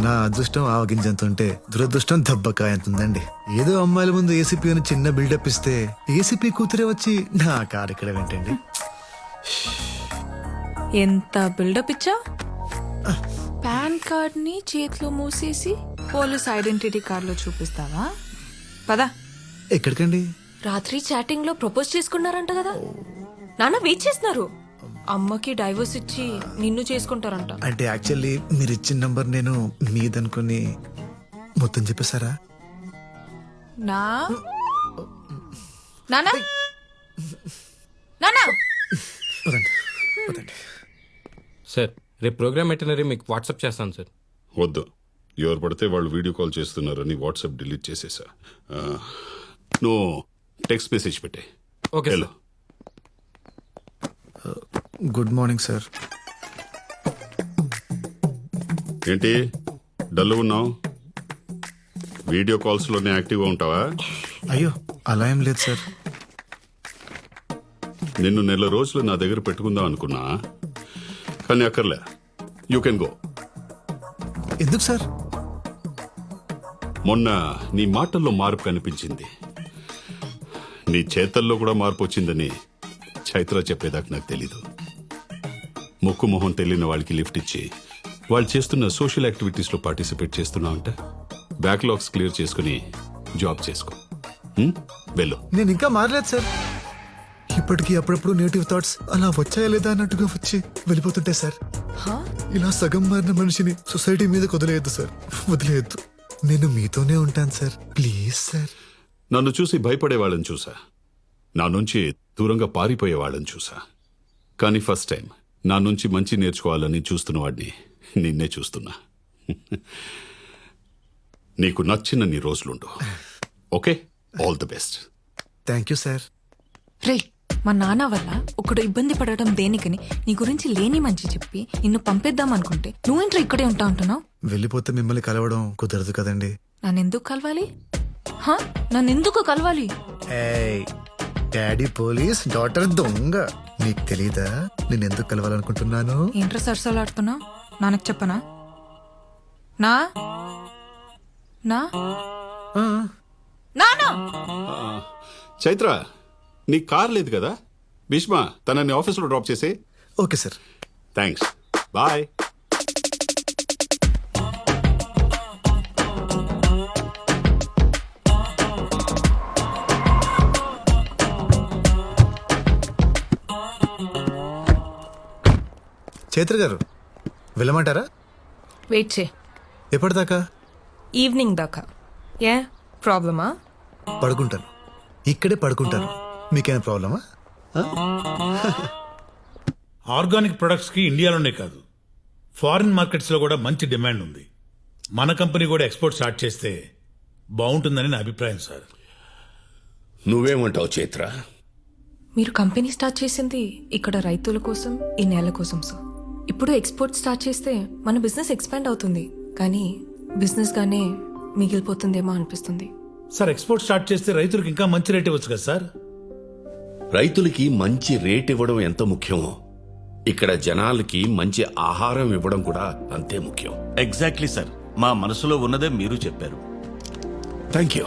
నా అదృష్టం ఆవగింజంత ఉంటే దురదృష్టం దెబ్బకాయ ఎంత ఉందండి. ఏదో అమ్మాయిల ముందు ఏసీపీ అని చిన్న బిల్డప్ ఇస్తే ఏసీపీ కూతురే వచ్చి నా కారు ఇక్కడ వెంటండి. ఎంత బిల్డప్ ఇచ్చా? పాన్ కార్డ్ ని చేతిలో మూసేసి పోలీస్ ఐడెంటిటీ కార్డ్ లో చూపిస్తావా? పదా. ఎక్కడికండి? రాత్రి చాటింగ్ లో ప్రపోజ్ చేసుకున్నారంట కదా, నాన్న వెయిట్ చేస్తున్నారు. అమ్మకి డైవర్స్ ఇచ్చి నిన్ను చేసుకుంటారంట. అంటే యాక్చువల్లీ మీరు ఇచ్చిన నంబర్ నేను మీదనుకుని మొత్తం చెప్పేశారా? నా నానా నానా వదండి వదండి. సార్ రేపు ప్రోగ్రామ్ ఎటనరీ మీకు వాట్సాప్ చేస్తాను సార్. వద్దు, ఎవరు పడితే వాళ్ళు వీడియో కాల్ చేస్తున్నారని వాట్సాప్ డిలీట్ చేసేసా. నువ్వు టెక్స్ట్ మెసేజ్ పెట్టే. Okay hello. Good morning sir. ఏంటి డల్ ఉన్నావు? వీడియో కాల్స్ లోనే యాక్టివ్గా ఉంటావా? అయ్యో అలా ఏం లేదు సార్. నిన్ను నెల రోజులు నా దగ్గర పెట్టుకుందాం అనుకున్నా, కానీ అక్కర్లే. You can go. ఎందుకు సార్? మొన్న నీ మాటల్లో మార్పు కనిపించింది, నీ చేతల్లో కూడా మార్పు వచ్చిందని చైత్ర చెప్పేదాకా నాకు తెలీదు. ముక్కు మొహం తెలియని వాళ్ళకి లిఫ్ట్ ఇచ్చి వాళ్ళు చేస్తున్న సోషల్ యాక్టివిటీస్ లో పార్టిసిపేట్ చేస్తున్నావు అంటే బ్యాక్లాగ్స్ క్లియర్ చేసుకుని జాబ్ చేసుకో. వెళ్ళు. నేను ఇంకా మారలేదు సార్. ఇప్పటికీ అప్పుడప్పుడు నెగిటివ్ థాట్స్ అలా వచ్చాయా లేదా అన్నట్టుగా వచ్చి వెళ్ళిపోతుంటాయి సార్. ఇలా సగం మారిన మనిషిని సొసైటీ మీద వదిలేయద్దు సార్, వదిలేయద్దు. నేను మీతోనే ఉంటాను సార్, ప్లీజ్ సార్. నన్ను చూసి భయపడే వాళ్ళని చూసా, నా నుంచి దూరంగా పారిపోయే వాళ్ళని చూసా, కానీ ఫస్ట్ టైం నా నుంచి మంచి నేర్చుకోవాలని చూస్తున్న వాడిని నిన్నే చూస్తున్నా. నీకు నచ్చిన నీ రోజులుండు. Okay, all the best. Thank you sir. రే, మా నాన్న వల్ల ఒకడు ఇబ్బంది పడటం దేనికని నీ గురించి లేని మంచి చెప్పి నిన్ను పంపేద్దాం అనుకుంటే నువ్వేంట్రా ఇక్కడే ఉంటా ఉంటున్నావు? వెళ్ళిపోతే మిమ్మల్ని కలవడం కుదరదు కదండి. నన్నెందుకు కలవాలి? నన్నెందుకు కలవాలి? డాడీ పోలీస్, డాటర్ దొంగ. నీకు తెలీదా నేను ఎందుకు కలవాలనుకుంటున్నాను? ఏంట్రా సరసాలాడుతున్నావు? నాన్నకు చెప్పనా? నా నా నానా చైత్ర, నీ కార్ లేదు కదా? భీష్మ తనని ఆఫీస్లో డ్రాప్ చేసే. Okay sir. Thanks, bye. Chaitra garu వెళ్ళమంటారా? వెయిట్ చే. ఎప్పటిదాకా? ఈవినింగ్ దాకా. ఏ ప్రాబ్లమా? పడుకుంటాను, ఇక్కడే పడుకుంటాను. మీకేమైనా ప్రాబ్లమా? ఆర్గానిక్ ప్రొడక్ట్స్ కి ఇండియాలోనే కాదు, ఫారిన్ మార్కెట్స్ లో కూడా మంచి డిమాండ్ ఉంది. మన కంపెనీ కూడా ఎక్స్పోర్ట్ స్టార్ట్ చేస్తే బాగుంటుందని నా అభిప్రాయం సార్. నువ్వేమంటావు చైత్ర? మీరు కంపెనీ స్టార్ట్ చేసింది ఇక్కడ రైతుల కోసం, ఈ నేల కోసం సార్. ఇప్పుడు ఎక్స్పోర్ట్ స్టార్ట్ చేస్తే మన బిజినెస్ ఎక్స్పాండ్ అవుతుంది, కానీ బిజినెస్ గానే మిగిలిపోతుందేమో అనిపిస్తుంది సార్. ఎక్స్పోర్ట్ స్టార్ట్ చేస్తే రైతులకు ఇంకా మంచి రేట్ ఇవ్వచ్చు కదా సార్. రైతులకి మంచి రేట్ ఇవ్వడం ఎంత ముఖ్యమో ఇక్కడ జనాలకి మంచి ఆహారం ఇవ్వడం కూడా అంతే ముఖ్యం. ఎగ్జాక్ట్లీ సార్, మా మనసులో ఉన్నదే మీరు చెప్పారు. Thank you.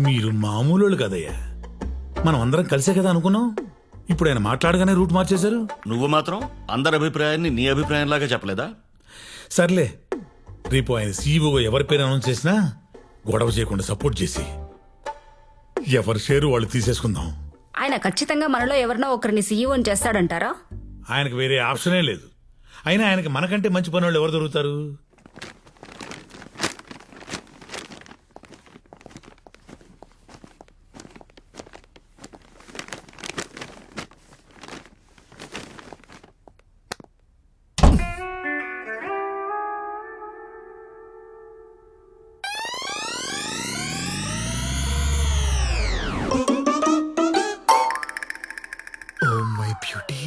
మీరు మామూలు కదయ్యా, మనం అందరం కలిసే కదా అనుకున్నాం. ఇప్పుడు ఆయన మాట్లాడగానే రూట్ మార్చేశారు. నువ్వు మాత్రం అందరి అభిప్రాయాన్ని నీ అభిప్రాయంలాగా చెప్పలేదా? సర్లే, రేపు ఆయన సీఈఓ ఎవరి పేరు అనౌన్స్ చేసినా గొడవ చేయకుండా సపోర్ట్ చేసి ఎవరి షేరు వాళ్ళు తీసేసుకుందాం. ఆయన ఖచ్చితంగా మనలో ఎవరినో ఒకరిని సీఈఓని చేస్తాడంటారా? ఆయనకు వేరే ఆప్షనే లేదు. అయినా ఆయనకి మనకంటే మంచి పని వాళ్ళు ఎవరు దొరుకుతారు? Oh my beauty.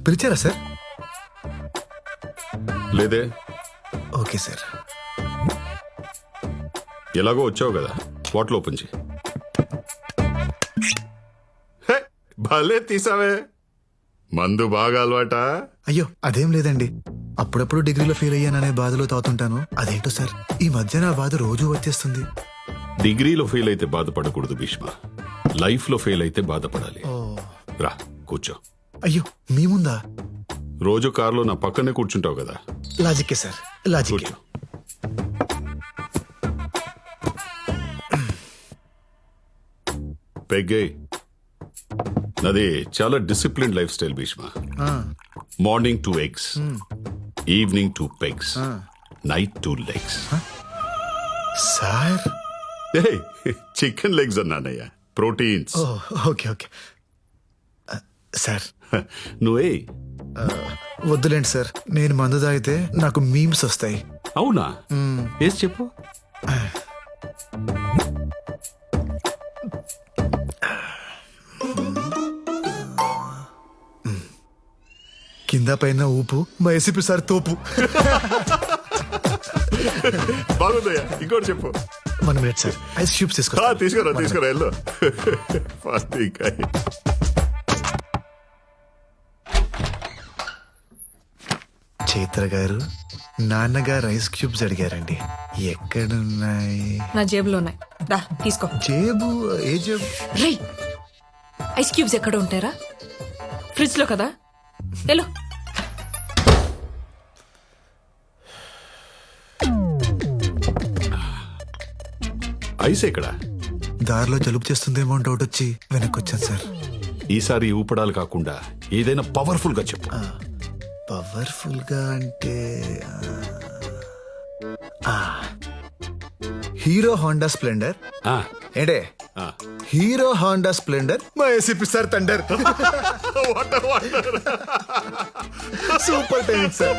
పిలిచారా సార్? లేదే. Okay sir. ఎలాగో వచ్చావు కదా, బాటిల్ ఓపెన్ చేయి. భలే తీసావే. మందు బాగా అలవాటా? అయ్యో అదేం లేదండి, అప్పుడప్పుడు డిగ్రీలో ఫెయిల్ అయ్యాననే బాధలో తాగుతుంటాను. అదేంటో సార్, ఈ మధ్య నా బాధ రోజు వచ్చేస్తుంది. డిగ్రీలో ఫెయిల్ అయితే బాధపడకూడదు భీష్మ, లైఫ్ లో ఫెయిల్ అయితే బాధపడాలి. రా కూర్చో. అయ్యో మీ ముందా? రోజు కారులో నా పక్కనే కూర్చుంటావు కదా. లాజిక్కే సార్, లాజిక్. పెగ్గే, నాది చాలా discipline life style Bheeshma. Morning 2 eggs, evening 2 pegs, night 2 legs. Sir chicken legs అన్నానయ్యా, ప్రోటీన్స్. Okay okay sir. నువ్వే వద్దులేండి సార్, నేను మందు తాగితే నాకు మీమ్స్ వస్తాయి. అవునా? వేసి చెప్పు. కింద పైన ఊపు, మా ఎసిపి సార్ తోపు. బాగుందయ్యా, ఇంకోటి చెప్పు. 1 minute సార్, ఐస్ క్యూబ్స్ తీసుకురా తీసుకురా వెళ్ళు. చైత్ర గారు, నాన్నగారు ఐస్ క్యూబ్స్ అడిగారండి. ఎక్కడున్నాయి? నా జేబులో ఉన్నాయి, దా తీసుకో. జేబు? ఏ జేబు? రై, ఐస్ క్యూబ్స్ ఎక్కడ ఉంటారా? ఫ్రిడ్జ్ లో కదా. హలో, ఐస్ ఎక్కడ? దారిలో జలుబు చేస్తుందేమో అని డౌట్ వచ్చి వెనక్కి వచ్చాను సార్. ఈసారి ఊపడాలు కాకుండా ఏదైనా పవర్ఫుల్ గా చెప్పు. పవర్ఫుల్ గా అంటే హీరో హోండా స్ప్లెండర్. ఏంటే హీరో హోండా స్ప్లెండర్, మా ACP sir thunder. Super timing sir.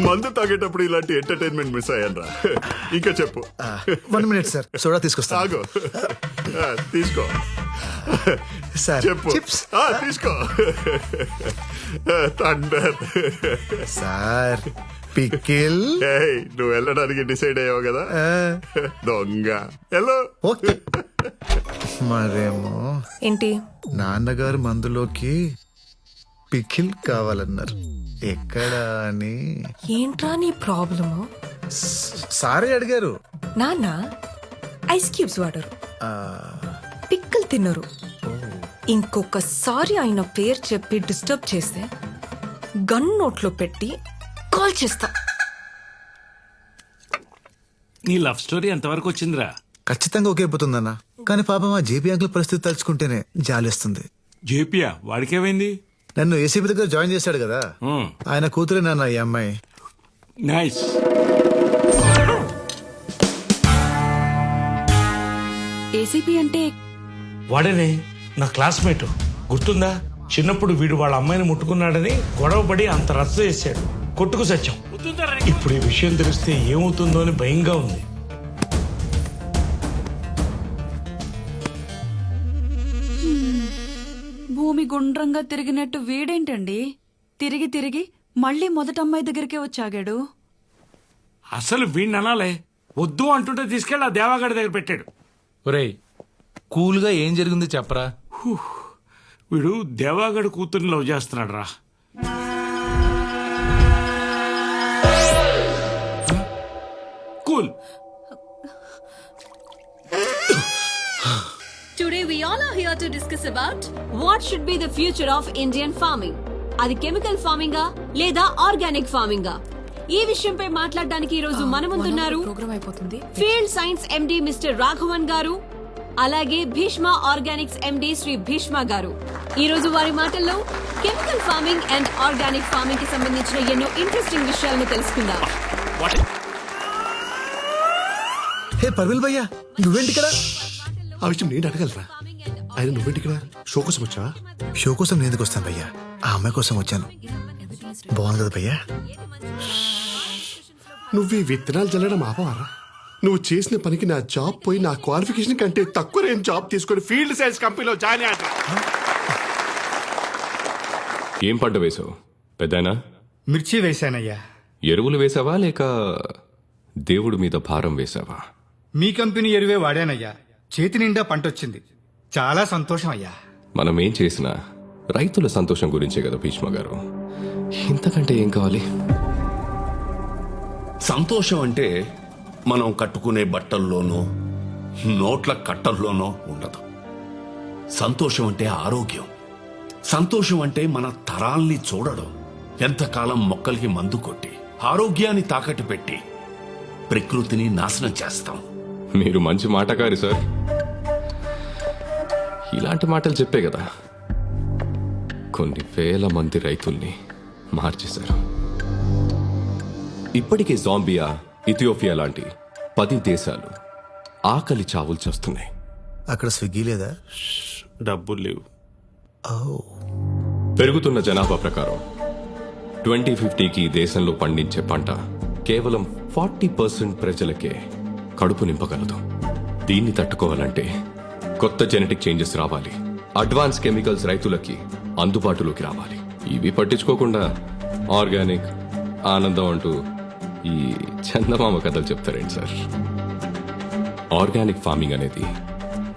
మందు తాగేటప్పుడు ఇలాంటి ఎంటర్టైన్మెంట్ మిస్ అయ్యానరా. ఇంకా చెప్పు. 1 minute సార్, సోడా తీసుకొస్తా. ఆగు, తీసుకో సార్. చెప్పు. చిప్స్ తీసుకో. Thunder sir. పికిల్. నువ్వు వెళ్ళడానికి డిసైడ్ అయ్యావు కదా, దొంగ. హలో. ఓకే. మరేమో ఏంటి? నాన్నగారు మందులోకి పికిల్ కావాలన్నారు. ఎక్కడా అని. ఏంట్రా నీ ప్రాబ్లము? సారే అడిగారు. నాన్న ఐస్ క్యూబ్స్ వాడరు, పిక్కలు తినరు. ఇంకొకసారి ఆయన పేరు చెప్పి డిస్టర్బ్ చేస్తే గన్ నోట్లో పెట్టి కాల్ చేస్తా. నీ లవ్ స్టోరీ ఎంతవరకు వచ్చిందిరా? ఖచ్చితంగా ఒకేపోతుందన్న, కానీ పాపం ఆ జేపీ అంకుల్ పరిస్థితి తలుచుకుంటేనే జాలేస్తుంది. జేపీయా? వాడికేమైంది? నన్ను ఏసీపీ దగ్గర జాయిన్ చేశాడు కదా, ఆయన కూతురే నాన్న ఈ అమ్మాయి. నైస్. ఏసీపీ అంటే వాడేనే నా క్లాస్మేట్, గుర్తుందా? చిన్నప్పుడు వీడు వాళ్ళ అమ్మాయిని ముట్టుకున్నాడని గొడవపడి అంత రచ్చ చేశాడు, కొట్టుకు సత్యం. ఇప్పుడు ఈ విషయం తెలిస్తే ఏమవుతుందో అని భయంగా ఉంది. భూమి గుండ్రంగా తిరిగినట్టు వీడేంటండి తిరిగి తిరిగి మళ్ళీ మొదట అమ్మాయి దగ్గరికే వచ్చాగాడు. అసలు వీడిని అనాలే, వద్దు అంటుంటే తీసుకెళ్ళి ఆ దేవాగడి దగ్గర పెట్టాడు. ఒరేయ్ కూల్గా ఏం జరిగిందో చెప్పరా. వీడు దేవాగడి కూతుర్ని లవ్ చేస్తున్నాడు రా. Cool. Today we all are here to discuss about what should be the future of Indian farming. అది కెమికల్ ఫార్మింగా లేదా ఆర్గానిక్ ఫార్మింగా? ఈ విషయంపై మాట్లాడడానికి ఈ రోజు మన ముందున్నారు field science MD mister Raghavan గారు, అలాగే భీష్మ ఆర్గానిక్స్ ఎండి శ్రీ భీష్మ గారు. ఈ రోజు వారి మాటల్లో chemical farming and organic farming కి సంబంధించిన ఎన్నో ఇంట్రెస్టింగ్ విషయాలను తెలుసుకుందాం. హే పర్విల్ భయ్యా, నువ్వేంటి ఇక్కడ? ఆ విషయం నేను అడగలరా? ఆయన నువ్వేంటి ఇక్కడ? షో కోసం వచ్చా? షో కోసం నేను ఎందుకు వస్తాను భయ్యా? ఆ అమ్మాయి కోసం వచ్చాను. బాగుంది కదా భయ్యా? నువ్వు ఈ విత్తనాలు చల్లడం ఆపవారా? నువ్వు చేసిన పనికి నా జాబ్ పోయి నా క్వాలిఫికేషన్ కంటే తక్కువ నేను జాబ్ తీసుకొని ఫీల్డ్ సైన్స్ కంపెనీలో జాయిన్ అయ్యా. ఏం పంట వేసావు పెద్దనా? మిర్చి వేశానయ్యా. ఎరువులు వేసావా లేక దేవుడి మీద భారం వేసావా? మీ కంపెనీ ఎరువే వాడానయ్యా. చేతి నిండా పంట వచ్చింది. చాలా సంతోషం అయ్యా. మనం ఏం చేసినా రైతుల సంతోషం గురించే కదా భీష్మ గారు. ఇంతకంటే ఏం కావాలి? సంతోషం అంటే మనం కట్టుకునే బట్టల్లోనో నోట్ల కట్టల్లోనో ఉండదు. సంతోషం అంటే ఆరోగ్యం. సంతోషం అంటే మన తరాల్ని చూడడం. ఎంతకాలం మొక్కలకి మందు కొట్టి ఆరోగ్యాన్ని తాకట్టు పెట్టి ప్రకృతిని నాశనం చేస్తాం. మీరు మంచి మాటకారి సార్. ఇలాంటి మాటలు చెప్పే కదా కొన్ని వేల మంది రైతుల్ని మార్చేశారు. ఇప్పటికే జాంబియా, ఇథియోపియా లాంటి 10 దేశాలు ఆకలి చావులు చేస్తున్నాయి. అక్కడ స్విగ్గీ లేదా? డబ్బులు లేవు. పెరుగుతున్న జనాభా ప్రకారం 2050కి దేశంలో పండించే పంట కేవలం 40% ప్రజలకే కడుపు నింపగలదు. దీన్ని తట్టుకోవాలంటే కొత్త జెనెటిక్ చేంజెస్ రావాలి. అడ్వాన్స్ కెమికల్స్ రైతులకి అందుబాటులోకి రావాలి. ఇవి పట్టించుకోకుండా ఆర్గానిక్, ఆనందం అంటూ ఈ చందమామ కథలు చెప్తారేంటి సార్? ఆర్గానిక్ ఫార్మింగ్ అనేది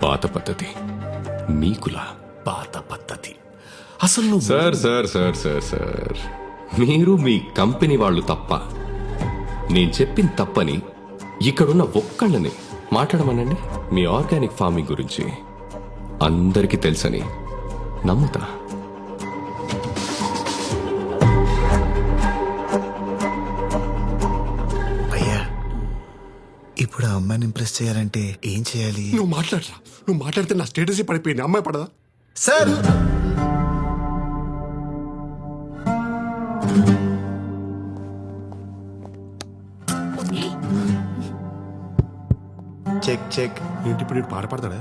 పాత పద్ధతి, మీకులా పాత పద్ధతి. అసలు sir sir sir sir sir మీరు మీ కంపెనీ వాళ్ళు తప్ప, నేను చెప్పింది తప్పని ఇక్కడున్న ఒక్కళ్ళని మాట్లాడమనండి. మీ ఆర్గానిక్ ఫార్మింగ్ గురించి అందరికీ తెలుసని నమ్ముతా. భయ్యా ఇప్పుడు ఆ అమ్మాయిని ఇంప్రెస్ చేయాలంటే ఏం చేయాలి? నువ్వు మాట్లాడరా. నువ్వు మాట్లాడితే నా స్టేటస్ పడిపోయింది. అమ్మాయి పడదా? Sir check check. ఏంటి ఇప్పుడు పాట పాడతాడా?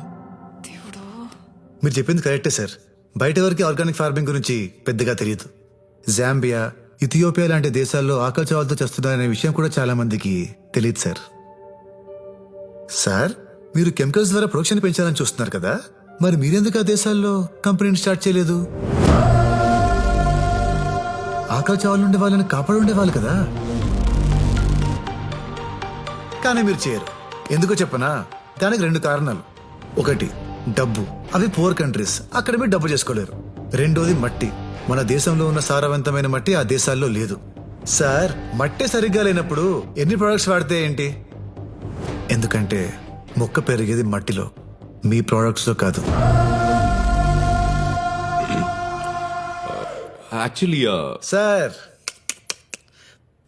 మీరు చెప్పింది కరెక్టే సార్. బయట వరకు ఆర్గానిక్ ఫార్మింగ్ గురించి పెద్దగా తెలియదు. జాంబియా, ఇథియోపియా లాంటి దేశాల్లో ఆకలి చావులతో చేస్తున్నారనే విషయం కూడా చాలా మందికి తెలియదు సార్. సార్ మీరు కెమికల్స్ ద్వారా ప్రొడక్షన్ పెంచాలని చూస్తున్నారు కదా, మరి మీరెందుకు ఆ దేశాల్లో కంపెనీని స్టార్ట్ చేయలేదు? ఆకలి చావులు ఉండే వాళ్ళని కాపాడు ఉండేవాళ్ళు కదా. కానీ మీరు చేయరు. ఎందుకో చెప్పనా? దానికి 2 కారణాలు. ఒకటి డబ్బు. అవి పూర్ కంట్రీస్, అక్కడ మీరు డబ్బు చేసుకోలేరు. రెండోది మట్టి. మన దేశంలో ఉన్న సారవంతమైన మట్టి ఆ దేశాల్లో లేదు. సార్ మట్టి సరిగ్గా లేనప్పుడు ఎన్ని ప్రొడక్ట్స్ వాడితే ఏంటి? ఎందుకంటే మొక్క పెరిగేది మట్టిలో, మీ ప్రొడక్ట్స్ లో కాదు. యాక్చువల్లీ సార్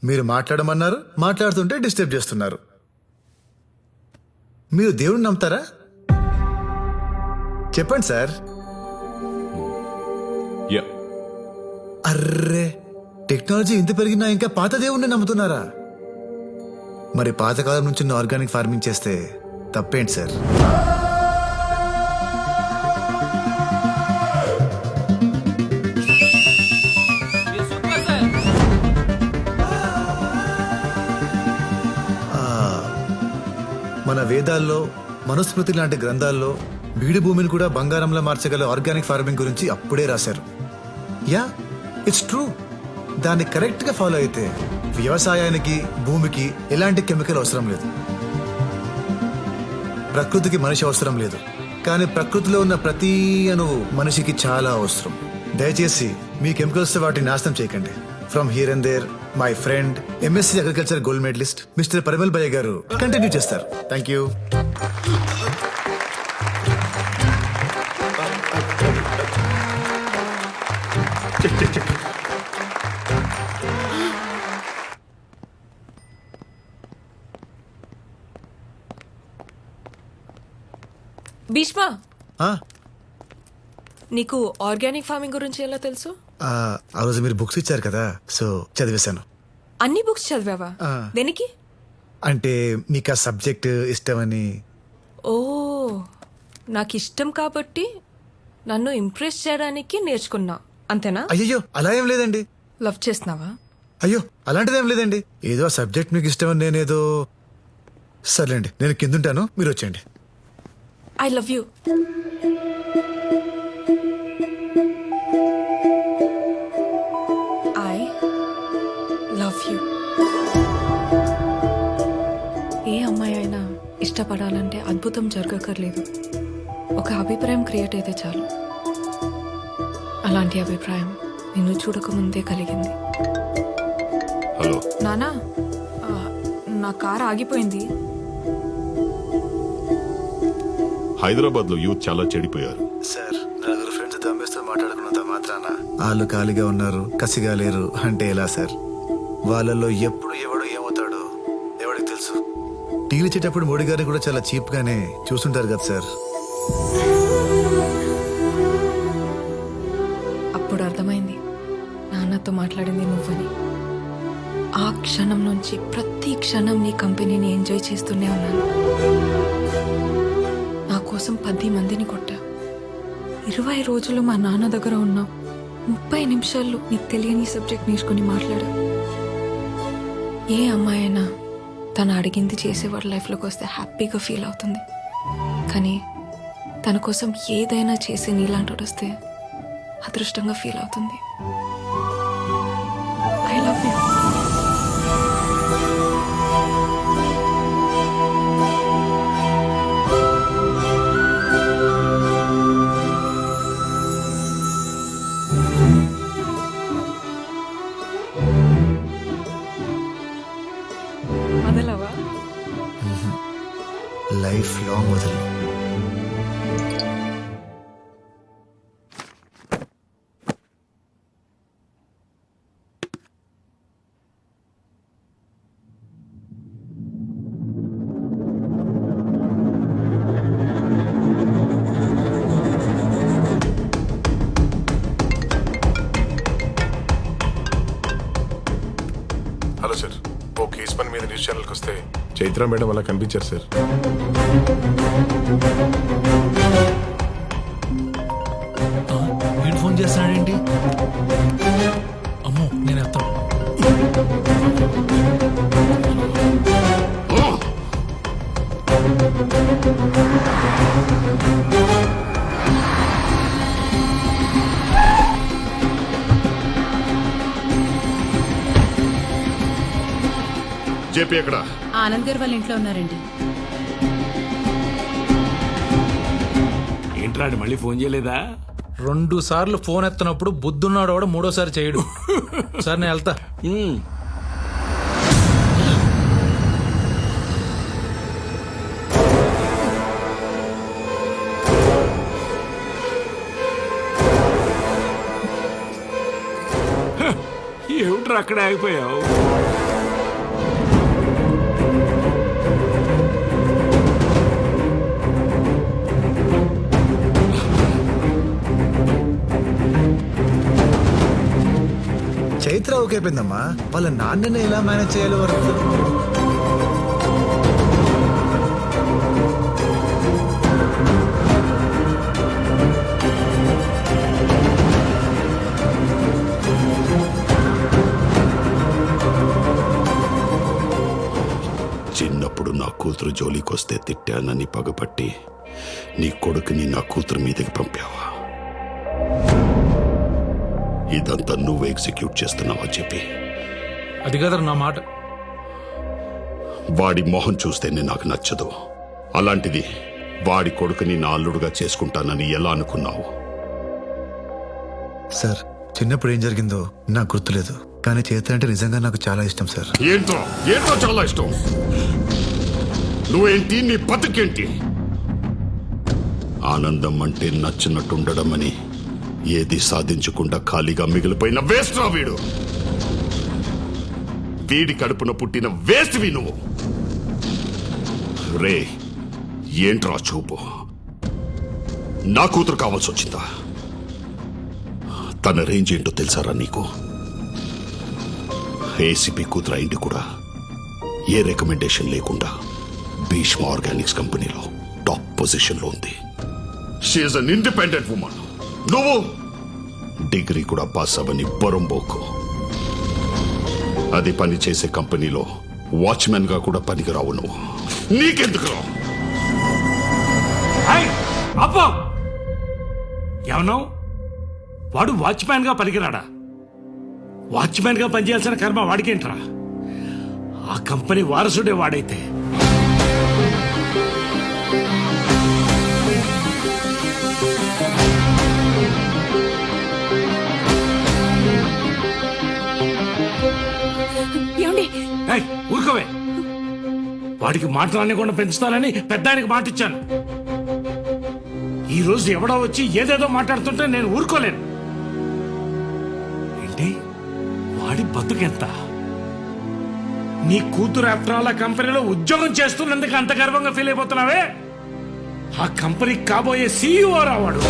మీరు మాట్లాడమన్నారు, మాట్లాడుతుంటే డిస్టర్బ్ చేస్తున్నారు. మీరు దేవుడిని నమ్ముతారా? చెప్పండి సార్. అర్రే టెక్నాలజీ ఇంత పెరిగినా ఇంకా పాత దేవుణ్ణి నమ్ముతున్నారా? మరి పాతకాలం నుంచి ఆర్గానిక్ ఫార్మింగ్ చేస్తే తప్పేంటి సార్? మన వేదాల్లో, మనుస్మృతి లాంటి గ్రంథాల్లో బీడు భూమిని కూడా బంగారంలో మార్చగల ఆర్గానిక్ ఫార్మింగ్ గురించి అప్పుడే రాశారు. Yeah it's true. దాన్ని కరెక్ట్ గా ఫాలో అయితే వ్యవసాయానికి భూమికి ఎలాంటి కెమికల్ అవసరం లేదు, ప్రకృతికి మనిషి అవసరం లేదు. కానీ ప్రకృతిలో ఉన్న ప్రతి అణువు మనిషికి చాలా అవసరం. దయచేసి మీ కెమికల్స్ వాటిని నాశనం చేయకండి. From here and there my friend MSc agriculture gold medalist mister Parimal bhaiya garu continue చేస్తారు. Thank you. భీష్మ, ఆ, నీకు ఆర్గానిక్ ఫార్మింగ్ గురించి ఎలా తెలుసు? ఆ రోజు మీరు బుక్స్ ఇచ్చారు కదా, సో చదివేశాను. అన్ని బుక్స్ చదివావా? ఆ. దేనికి? అంటే మీకు ఆ సబ్జెక్ట్ ఇష్టమని. ఓ, నాకు ఇష్టం కాబట్టి నన్ను ఇంప్రెస్ చేయడానికి నేర్చుకున్నా, అంతేనా? అయ్యో అలా ఏం లేదండి. లవ్ చేస్తున్నావా? అయ్యో అలాంటిదేం లేదండి. ఏదో ఆ సబ్జెక్ట్ మీకు ఇష్టమని నేనేదో. సర్లేండి, నేను కిందుంటాను, మీరు వచ్చేయండి. I love you. I love you. ఏ అమ్మాయి అయినా ఇష్టపడాలంటే అద్భుతం జరగక్కర్లేదు, ఒక అభిప్రాయం క్రియేట్ అయితే చాలు. అలాంటి అభిప్రాయం నిన్ను చూడకముందే కలిగింది. హలో నానా, నా కార్ ఆగిపోయింది. హైదరాబాద్ లో యూత్ చాలా చెడిపోయారు సార్, నలుగురు ఫ్రెండ్స్ దమ్మేస్తూ మాట్లాడుకున్నంత మాత్రాన వాళ్ళు ఖాళీగా ఉన్నారు, కసిగా లేరు అంటే ఎలా సార్? వాళ్ళల్లో ఎప్పుడు ఎవడు ఏమవుతాడో ఎవడికి తెలుసు. టీలు ఇచ్చేటప్పుడు మోడీ గారిని కూడా చాలా చీప్ గానే చూస్తుంటారు కదా సార్. అప్పుడు అర్థమైంది నాన్నతో మాట్లాడింది నువ్వని. ఆ క్షణం నుంచి ప్రతి క్షణం నీ కంపెనీని ఎంజాయ్ చేస్తూనే ఉన్నాను. నా కోసం 10 మందిని కొట్టా. 20 రోజులు మా నాన్న దగ్గర ఉన్నావు. 30 నిమిషాల్లో నీకు తెలియని సబ్జెక్ట్ నేర్చుకుని మాట్లాడా. ఏ అమ్మాయి అయినా తను అడిగింది చేసేవాడి లైఫ్లోకి వస్తే హ్యాపీగా ఫీల్ అవుతుంది. కానీ తన కోసం ఏదైనా చేసి నీలాంటి వస్తే అదృష్టంగా ఫీల్ అవుతుంది. I love you. వదలవా? లైఫ్ లాంగ్ వదలు. హలో సార్, ఓ కేసు పని మీద న్యూస్ ఛానల్కి వస్తే చైత్ర మేడం అలా కనిపించారు సార్. వీడు ఫోన్ చేస్తున్నాడేంటి? అమ్మో, నేను ఎత్తాను. జేపీ ఎక్కడ? ఆనంద్ గారు వాళ్ళ ఇంట్లో ఉన్నారండి. ఏంట్రాడు మళ్ళీ ఫోన్ చేయలేదా? 2 సార్లు ఫోన్ ఎత్తనప్పుడు బుద్ధున్నాడు కూడా 3వసారి చేయడు. సార్ నేను వెళ్తా. ఏమిట్రా అక్కడే ఆగిపోయావు? చైత్ర ఓకే అయిపోయిందమ్మా. వాళ్ళ నాన్నని ఎలా మేనేజ్ చేయాలో వరకు. చిన్నప్పుడు నా కూతురు జోలికొస్తే తిట్టానని పగపట్టి నీ కొడుకుని నా కూతురు మీదకి పంపావా? ఇదంతా నువ్వు ఎగ్జిక్యూట్ చేస్తున్నావా చెప్పి. అది కదరా నా మాట. వాడి మొహం చూస్తేనే నాకు నచ్చదు. అలాంటిది వాడి కొడుకుని నా అల్లుడుగా చేసుకుంటానని ఎలా అనుకున్నావు? సార్ చిన్నప్పుడు ఏం జరిగిందో నాకు గుర్తులేదు, కానీ చైత్ర అంటే నిజంగా నాకు చాలా ఇష్టం సార్. ఏంటో ఏంటో చాలా ఇష్టం. నువ్వేంటి, నీ బతుకేంటి? ఆనందం అంటే నచ్చినట్టుండడం అని, ఏది సాధించకుండా ఖాళీగా మిగిలిపోయిన వేస్ట్ రా వీడు. వీడి కడుపున పుట్టిన వేస్ట్వి నువ్వు. రే ఏంట్రా చూపు? నా కూతురు కావాల్సి వచ్చిందా? తన రేంజ్ ఏంటో తెలుసారా నీకు? ఏసీపీ కూతురు అయింది కూడా ఏ రికమెండేషన్ లేకుండా భీష్మ ఆర్గానిక్స్ కంపెనీలో టాప్ పొజిషన్ లో ఉంది. She's an independent woman. నువ్వు డిగ్రీ కూడా పాస్ అవ్వని బొరంబోకు. అది పని చేసే కంపెనీలో వాచ్మెన్ గా కూడా పనికిరావు నువ్వు. నీకెందుకు రా? అబ్బో ఏమన్నావు? వాడు వాచ్మ్యాన్ గా పనికిరాడా? వాచ్మ్యాన్ గా పనిచేయాల్సిన కర్మ వాడికేంట్రా? ఆ కంపెనీ వారసుడే వాడైతే. ఊరుకోవే. వాడికి మాట్లాడకుండా పెంచుతానని పెద్ద ఆయనకి మాట ఇచ్చాను. ఈ రోజు ఎవడో వచ్చి ఏదేదో మాట్లాడుతుంటే నేను ఊరుకోలేను. ఏంటి వాడి బతుకెంత? నీ కూతురు ఆఫ్టర్ ఆల్ ఆ కంపెనీలో ఉద్యోగం చేస్తున్నందుకు అంత గర్వంగా ఫీల్ అయిపోతున్నావే? ఆ కంపెనీకి కాబోయే సీఈఓ రావాడు.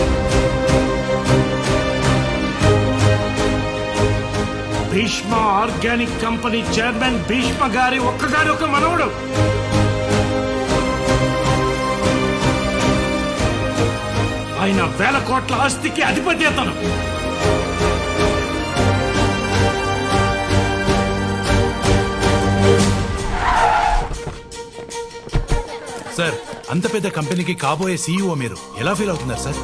Bheeshma organic company chairman Bheeshma గారి ఒక్కగారి ఒక మనవడు. ఆయన 1000 కోట్ల ఆస్తికి అధిపతి అతను. సార్ అంత పెద్ద కంపెనీకి కాబోయే సీఈఓ మీరు ఎలా ఫీల్ అవుతున్నారు సార్?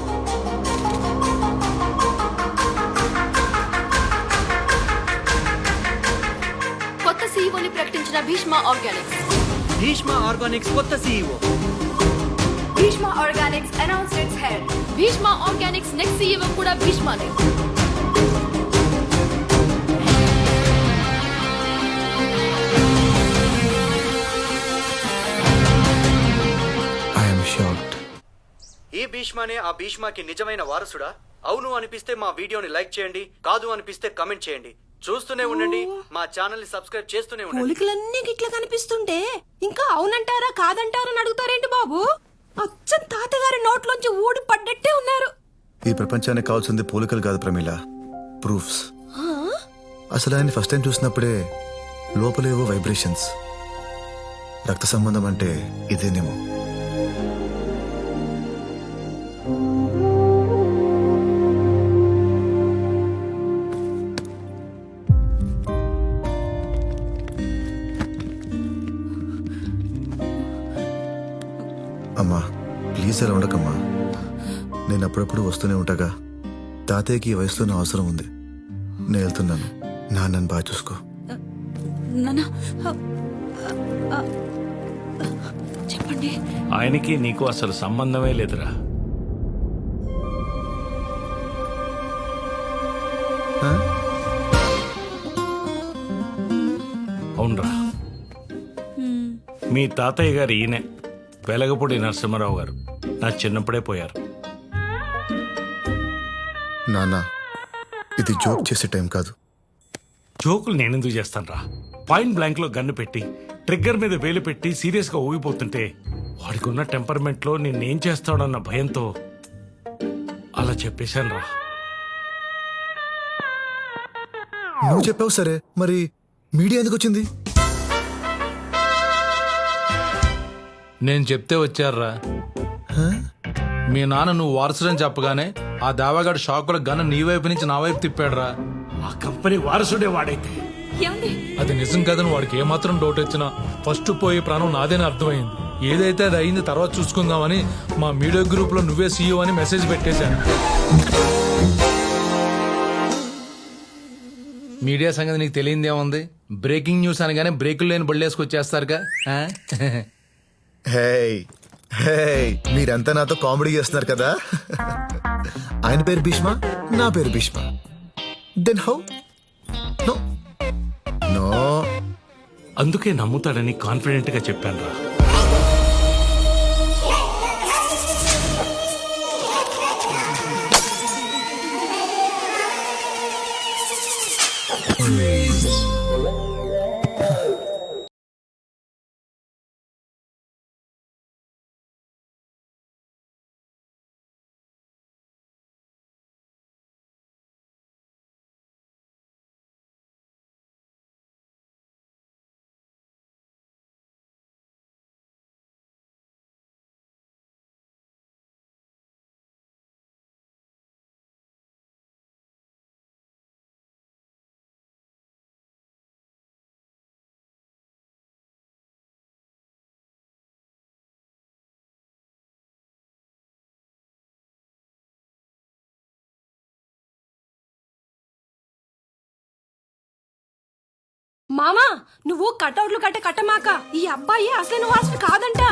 కొత్త సీఈఓని ప్రకటించిన భీష్మ ఆర్గానిక్స్. భీష్మ ఆర్గానిక్స్ కొత్త CEO. Bheeshma organics announced its head. Bheeshma organics next CEO కూడా భీష్మనే. I'm shocked. ఈ భీష్మనే ఆ భీష్మకి నిజమైన వారసుడా? అవును అనిపిస్తే మా వీడియోని లైక్ చేయండి, కాదు అనిపిస్తే కమెంట్ చేయండి. చూస్తూనే ఉండండి, మా ఛానల్ ని సబ్స్క్రైబ్ చేస్తూనే ఉండండి. పోలికలన్నీ గిట్ల కనిపిస్తుంటే ఇంకా అవునంటారా కాదంటారా అని అడుగుతారేంటి బాబు? అచ్చం తాతగారి నోట్లోంచి ఊడి పడ్డట్టే ఉన్నారు. ఈ ప్రపంచానికి కావాల్సింది పోలికలు కాదు ప్రమీల, ప్రూఫ్స్. అసలు ఆయన ఫస్ట్ టైం చూసినప్పుడే లోపలేవో వైబ్రేషన్స్. రక్త సంబంధం అంటే ఇదేనేమో. అమ్మా ప్లీజ్ అలా ఉండకమ్మా. నేను అప్పుడప్పుడు వస్తూనే ఉంటాగా. తాతయ్యకి ఈ వయసులో నా అవసరం ఉంది. నేను వెళ్తున్నాను. నన్ను బాగా చూసుకో. చెప్పండి. ఆయనకి నీకు అసలు సంబంధమే లేదురా. అవునరా, మీ తాతయ్య గారు ఈయనే వెలగపూడి నరసింహారావు గారు. నా చిన్నప్పుడే పోయారు. నాన్న ఇది జోక్ చేసే టైం కాదు. జోకులు నేనెందుకు చేస్తాను రా? పాయింట్ బ్లాంక్ లో గన్ను పెట్టి ట్రిగ్గర్ మీద వేలు పెట్టి సీరియస్ గా ఊగిపోతుంటే వాడికి ఉన్న టెంపర్మెంట్ లో నిన్నేం చేస్తాడన్న భయంతో అలా చెప్పేశాను రా. నువ్వు చెప్పావు సరే, మరి మీడియా ఎందుకు వచ్చింది? నేను చెప్తే వచ్చారా? మీ నాన్న నువ్వు వారసుడని చెప్పగానే ఆ దావాగాడు షాకుల గన్ను నీ వైపు నుంచి నా వైపు తిప్పాడురా. ఆ కంపెనీ వారసుడే వాడైతే అది నిజం కదని వాడికి ఏమాత్రం డౌట్ వచ్చినా ఫస్ట్ పోయే ప్రాణం నాదేని అర్థమైంది. ఏదైతే అది అయింది తర్వాత చూసుకుందామని మా మీడియా గ్రూప్ లో నువ్వే సీఈఓ అని మెసేజ్ పెట్టేశాను. మీడియా సంగతి నీకు తెలియందేముంది? బ్రేకింగ్ న్యూస్ అనగానే బ్రేకులు లేని బళ్ళేసుకొచ్చేస్తారుగా. ఆ? హే హే మీరంతా నాతో కామెడీ చేస్తున్నారు కదా. ఆయన పేరు భీష్మ, నా పేరు Bheeshma. Then how? No no. అందుకే నమ్ముతాడని కాన్ఫిడెంట్ గా చెప్పాను రా. మామా నువ్వు కటౌట్లు కట్టమాక. ఈ అబ్బాయి అసలు వాసుడు కాదంట.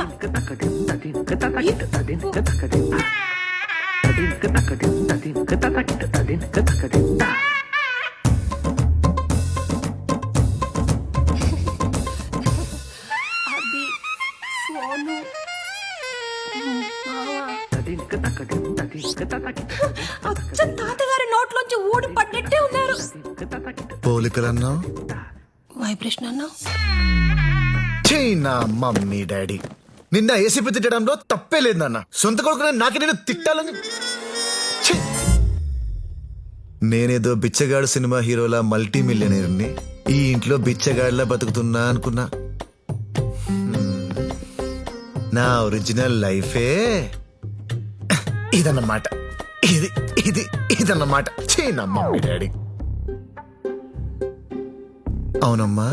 అది ఫోను. అచ్చం తాతగారి నోట్లోంచి ఊడి పడ్డట్టే ఉన్నారు. పోలికలన్నా వైబ్రేషన్ అన్నా. నా మమ్మీ డాడీ నిన్న ఏసీపీ తిట్టడంలో తప్పే లేదు నాన్న. సొంత కొడుకు నాకే నేను తిట్టాలని. ఛీ! నేనేదో బిచ్చగాడు సినిమా హీరోలా మల్టీ మిలియనీర్ని ఈ ఇంట్లో బిచ్చగాడిలా బతుకుతున్నా అనుకున్నా. నా ఒరిజినల్ లైఫే ఇదన్నమాట. ఇది ఇది ఇదన్నమాట. నా మమ్మీ డాడీ. అవునమ్మా,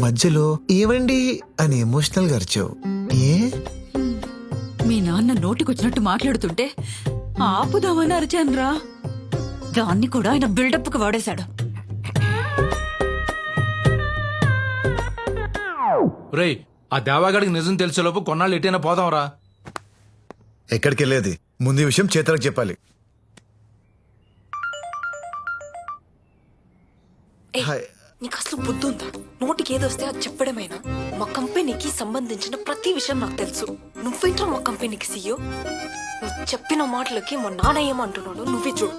మధ్యలో ఏవండి అని ఎమోషనల్ గా అరిచావు. ఏ మీ నాన్న నోటికొచ్చినట్టు మాట్లాడుతుంటే ఆపుదామని అరిచానురా. దాన్ని కూడా ఆయన బిల్డప్ కు వాడేశాడు. రేయ్, ఆ దేవాగాడికి నిజం తెలిసేలోపు కొన్నాళ్ళు ఎటైనా పోదాంరా. ఎక్కడికి వెళ్ళేది? ముందు ఈ విషయం చేతలకు చెప్పాలి. హాయ్. నీకు అసలు బుద్ధి ఉందా? నోటికి ఏదొస్తే అది చెప్పడమేనా? మా కంపెనీకి సంబంధించిన ప్రతి విషయం నాకు తెలుసు. నువ్వేంట్రా మా కంపెనీకి సీఈఓ? నువ్వు చెప్పిన మాటలకి మా నాన్న ఏమంటున్నాడు నువ్వే చూడు.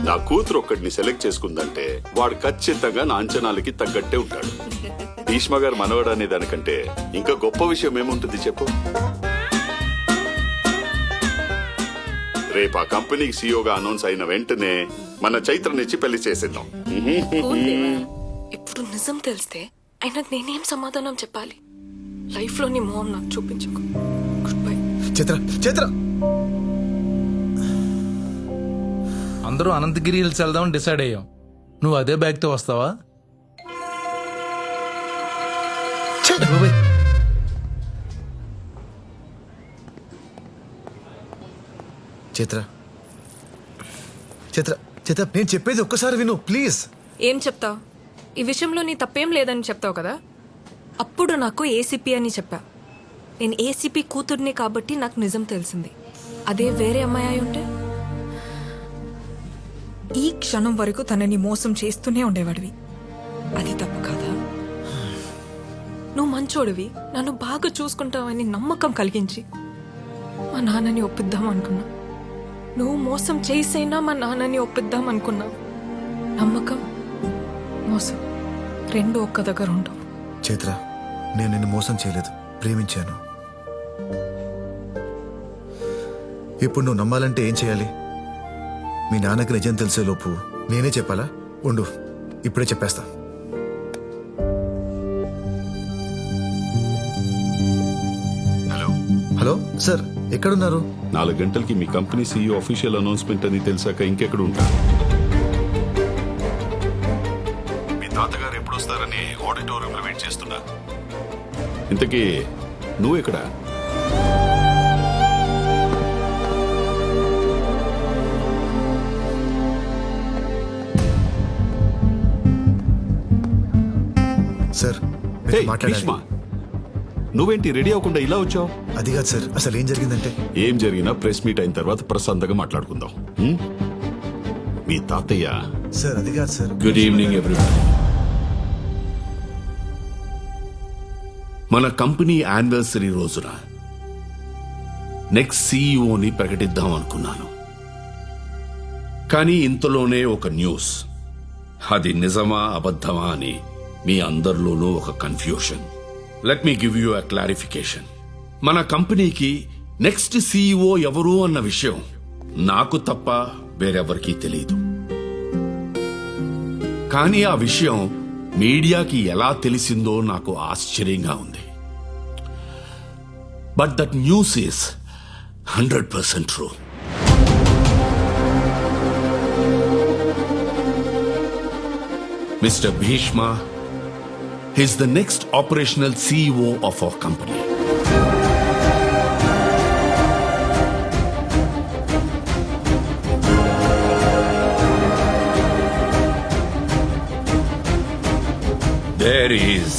నా కూతురు ఒక్కడిని సెలెక్ట్ చేసుకుందంటే వాడు ఖచ్చితంగా నా అంచనాలకి తగ్గట్టే ఉంటాడు. భీష్మ గారు మనవడు అనే దానికంటే ఇంకా గొప్ప విషయం ఏముంటుంది చెప్పు. రేపు ఆ కంపెనీకి సీఈఓగా అనౌన్స్ అయిన వెంటనే మన చైత్రనిచ్చి పెళ్లి చేసేద్దాం. ఇప్పుడు నిజం తెలిస్తే అయినా నేనేం సమాధానం చెప్పాలి? లైఫ్ లో నీ మొహం నాకు చూపించకు. Good bye. చిత్ర చిత్ర అందరూ అనంతగిరి హిల్స్ వెళ్దామని డిసైడ్ అయ్యాం. నువ్వు అదే బ్యాగ్ తో వస్తావా? చిత్ర చిత్ర చిత్ర నేను చెప్పేది ఒక్కసారి విను ప్లీజ్. ఏం చెప్తావు? ఈ విషయంలో నీ తప్పేం లేదని చెప్తావు కదా. అప్పుడు నాకు ఏసీపీ అని చెప్పా. నేను ఏసీపీ కూతుర్ని కాబట్టి నాకు నిజం తెలిసింది. అదే వేరే అమ్మాయి అయి ఉంటే ఈ క్షణం వరకు తనని మోసం చేస్తూనే ఉండేవాడివి. అది తప్పు కాదా? నువ్వు మంచోడివి, నన్ను బాగా చూసుకుంటావని నమ్మకం కలిగించి మా నాన్నని ఒప్పిద్దాం అనుకున్నా. నువ్వు మోసం చేసైనా మా నాన్నని ఒప్పిద్దాం అనుకున్నా. నమ్మకం, మోసం రెండు ఒక్క దగ్గర ఉండవు. చైత్ర, నేను నిన్ను మోసం చేయలేదు, ప్రేమించాను. ఇప్పుడు నువ్వు నమ్మాలంటే ఏం చేయాలి? మీ నాన్నకి నిజం తెలిసే లోపు నేనే చెప్పాలా? ఉండు, ఇప్పుడే చెప్పేస్తా. హలో సార్, ఎక్కడున్నారు? 4 గంటలకి మీ కంపెనీ సీఈఓ అఫీషియల్ అనౌన్స్మెంట్ అని తెలిసాక ఇంకెక్కడ ఉంటారు? మీ తాతగారు ఎప్పుడు వస్తారని ఆడిటోరియంలో వెయిట్ చేస్తున్నా. ఇంతకీ నువ్వు ఎక్కడ? సార్ హే, మాట్లాడాలి. భీష్మ, నువ్వేంటి రెడీ అవ్వకుండా ఇలా వచ్చావు? అది కాదు సార్, అసలు ఏం జరిగిందంటే ఏం జరిగినా ప్రెస్ మీట్ అయిన తర్వాత ప్రశాంతంగా మాట్లాడుకుందాం. మీ తాతయ్య. సార్ అది కాదు సార్. Good evening everyone. మన కంపెనీ యానివర్సరీ రోజున నెక్స్ట్ సీఈఓని ప్రకటిద్దాం అనుకున్నాను. కానీ ఇంతలోనే ఒక న్యూస్. అది నిజమా అబద్ధమా అని మీ అందరిలోనూ ఒక confusion. Let me give you a clarification. మన కంపెనీకి నెక్స్ట్ సీఈఓ ఎవరు అన్న విషయం నాకు తప్ప వేరెవరికీ తెలియదు. కానీ ఆ విషయం మీడియాకి ఎలా తెలిసిందో నాకు ఆశ్చర్యంగా ఉంది. But that news is 100% true. Mr. Bhishma is the next operational CEO of our company. There is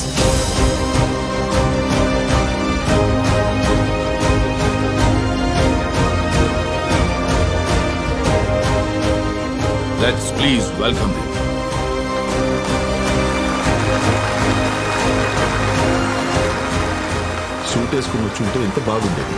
let's please welcome him. Suit వేసుకుని వచ్చి ఉంటే ఎంత బాగుండేది.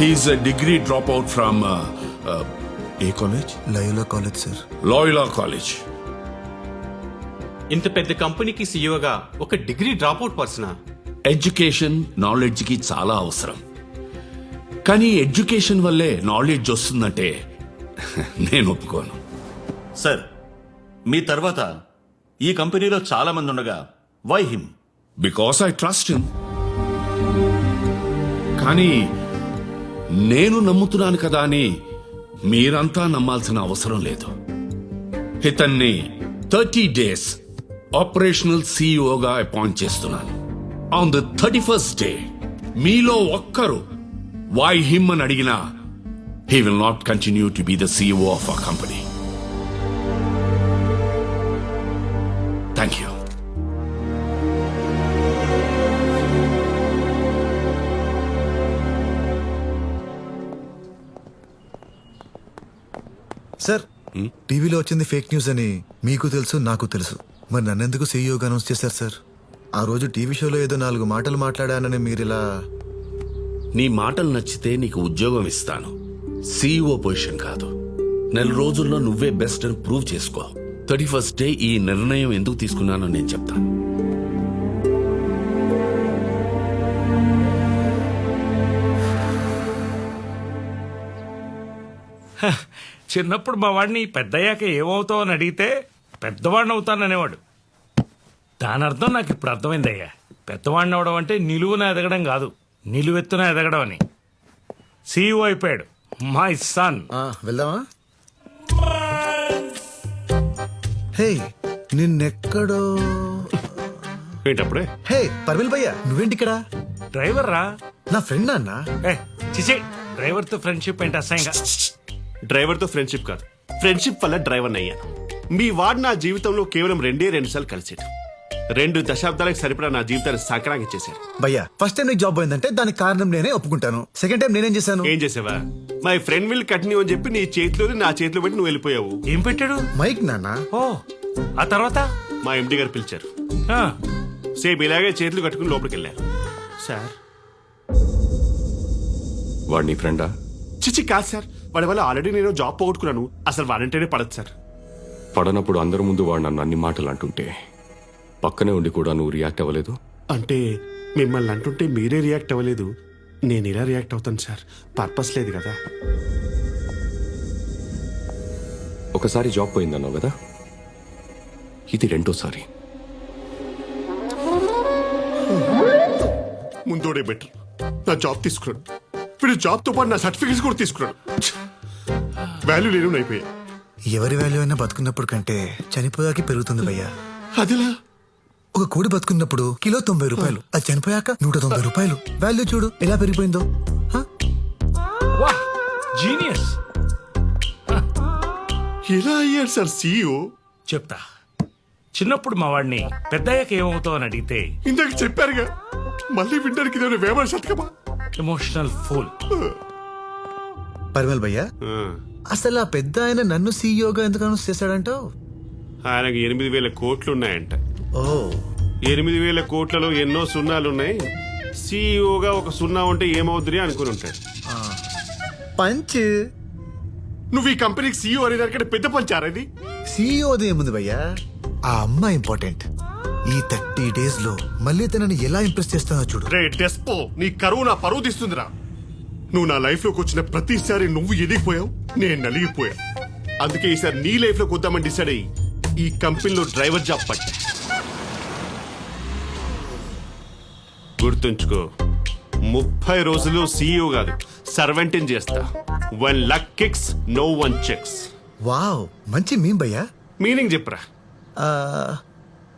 He's a degree dropout from a college? Loyola college sir. Loyola College. ఇంత పెద్ద కంపెనీకి సీఈఓగా ఒక degree dropout పర్సనా? Education నాలెడ్జ్కి చాలా అవసరం. కానీ ఎడ్యుకేషన్ వల్లే నాలెడ్జ్ వస్తుందంటే నేను ఒప్పుకోను. సార్, మీ తర్వాత ఈ కంపెనీలో చాలా మంది ఉండగా why him? Because I trust him. కానీ నేను నమ్ముతున్నాను కదా అని మీరంతా నమ్మాల్సిన అవసరం లేదు. ఇతన్ని 30 days ఆపరేషనల్ సీఈఓగా అపాయింట్ చేస్తున్నాను. ఆన్ ద 31st day మీలో ఒక్కరు వై హిమ్ అని అడిగినా he will not continue to be the CEO of our company. Thank you. Sir టీవీలో వచ్చింది ఫేక్ న్యూస్ అని మీకు తెలుసు, నాకు తెలుసు. మరి నన్నెందుకు సీఈఓగా అనౌన్స్ చేశారు సార్? ఆ రోజు టీవీ షోలో ఏదో 4 మాటలు మాట్లాడానని మీరు ఇలా. నీ మాటలు నచ్చితే నీకు ఉద్యోగం ఇస్తాను. సీఈఓ పొజిషన్ కాదు. 4 రోజుల్లో నువ్వే బెస్ట్ అని ప్రూవ్ చేసుకో. 31st day ఈ నిర్ణయం ఎందుకు తీసుకున్నానో నేను చెప్తాను. చిన్నప్పుడు మా వాడిని పెద్దయ్యాక ఏమవుతావు అని అడిగితే పెద్దవాడిని అవుతాననేవాడు. దాని అర్థం నాకు ఇప్పుడు అర్థమైందయ్యా. పెద్దవాడిని అవడం అంటే నిలువున ఎదగడం కాదు, నిలువెత్తున ఎదగడం అని. సీఈఓ అయిపోయాడు మై సన్. వెళ్దామా? హే నిన్నెక్కడో. ఏంటప్పుడే? హే పర్విల్ భయ్యా, నువ్వేంటి ఇక్కడ? డ్రైవర్ రా. నా ఫ్రెండ్ అన్నా. చిచే, డ్రైవర్తో ఫ్రెండ్షిప్ ఏంటి అసహ్యంగా. డ్రైవర్తో ఫ్రెండ్షిప్ కాదు, ఫ్రెండ్షిప్ వల్ల డ్రైవర్ అయ్యాను. మీ వాడు నా జీవితంలో కేవలం 2 సార్లు కలిసాడు. 2 దశాబ్దాలకు సరిపడా నా జీవితాన్ని సంక్రాంతి చేశాడు. భయ్యా ఫస్ట్ టైం నీకు జాబ్ పోయిందంటే దానికి కారణం నేనే ఒప్పుకుంటాను. సెకండ్ టైం నేనేం చేశాను? ఏం చేసావా? మై ఫ్రెండ్ విల్ కంటిన్యూ అని చెప్పి నీ చేతిలో నా చేతిలో పెట్టి నువ్వు వెళ్ళిపోయావు. ఏం పెట్టాడు? మైక్ నాన్న. ఓ ఆ తర్వాత మా ఎండి గారు పిలిచారు. సేమ్ ఇలాగే చేతులు కట్టుకుని లోపలికి వెళ్ళారు. సార్ వాడు నీ ఫ్రెండా? చిచి కాదు సార్, వాడి వల్ల ఆల్రెడీ నేను జాబ్ పోగొట్టుకున్నాను. అసలు వాడంటేనే పడదు సార్. పడనప్పుడు అందరి ముందు వాడు నన్ను అన్ని మాటలు అంటుంటే పక్కనే ఉండి కూడా నువ్వు రియాక్ట్ అవ్వలేదు. అంటే మిమ్మల్ని అంటుంటే మీరే రియాక్ట్ అవ్వలేదు, నేను ఇలా రియాక్ట్ అవుతాను సార్. పర్పస్ లేదు కదా. ఒకసారి జాబ్ పోయిందన్నావు కదా, ఇది 2వ సారి. ముందోడే బెటర్. నా జాబ్ తీసుకున్నాడు, వీడు జాబ్తో పాటు నా సర్టిఫికేట్స్ కూడా తీసుకున్నాడు. వాల్యూ లేని అయిపోయాయి. ఎవరి వాల్యూ అయినా బతుకున్నప్పుడు కంటే చనిపోయాక పెరుగుతుంది భయ్యా. అదిలా ఒక కోడి బతుకున్నప్పుడు కిలో 90 రూపాయలు, అది చనిపోయాక 190 రూపాయలు. వాల్యూ చూడు ఎలా పెరిగిపోయిందో. హ? జీనియస్. ఎలా అయ్యాడు సార్ సీఈఓ? చెప్తా. చిన్నప్పుడు మా వాడిని పెద్దయ్యాక ఏమవుతావు అని అడిగితే ఇందాక చెప్పారుగా, మళ్ళీ వినడానికి ఇదేమైనా వేమన శతకమా? Emotional fool. పరిమల్ భయ్యా, అసలు ఆ పెద్ద ఆయన నన్ను సీఈఓగా ఎందుకు అనౌన్స్ చేశాడంటావు? ఆయనకు 8,000 కోట్లు ఉన్నాయంట. ఓ 8,000 కోట్లలో ఎన్నో సున్నాలున్నాయి. సీఈఓగా ఒక సున్నా ఉంటే ఏమవుతుంది అనుకుని ఉంటాడు. పంచ్. నువ్వు ఈ కంపెనీకి సీఈఓ అనే దానికంటే పెద్ద పంచారది. సీఈఓది ఏముంది భయ్యా, ఆ అమ్మాయి ఇంపార్టెంట్. ఈ 30 days లో మళ్ళీ తనని ఎలా ఇంప్రెస్ చేస్తానో చూడు. రే డెస్పో, నీ కరువు నా పరువు తీస్తుందిరా. నువ్వు నా లైఫ్ లోకి వచ్చిన ప్రతిసారి నువ్వు ఎదిగిపోయావు, నేను నలిగిపోయా. అందుకే ఈసారి నీ లైఫ్ లోకి వద్దామని డిసైడ్ అయ్యి ఈ కంపెనీలో డ్రైవర్ జాబ్ పట్టా. గుర్తుంచుకో, 30 రోజులు సీఈఓ కాదు సర్వెంట్ చేస్తా. One luck kicks, no one checks. Wow, మంచి మీమ్ భయ్యా. మీనింగ్ చెప్పరా.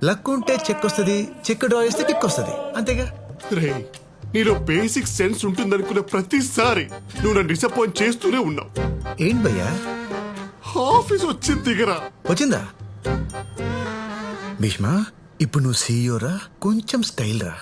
లక్ ఉంటే చెక్ వస్తుంది, చెక్ డ్రా చేస్తే కిక్ వస్తుంది, అంతేగా. రే, నీలో బేసిక్ సెన్స్ ఉంటుందనుకున్న ప్రతిసారి నువ్వు నన్ను డిసప్పాయింట్ చేస్తూనే ఉన్నావు. ఏంటి భయ్యా? ఆఫీస్ వచ్చింది దిగరా. వచ్చిందా? భీష్మా, ఇప్పుడు నువ్వు సీఈఓ రా, కొంచెం స్టైల్ రా.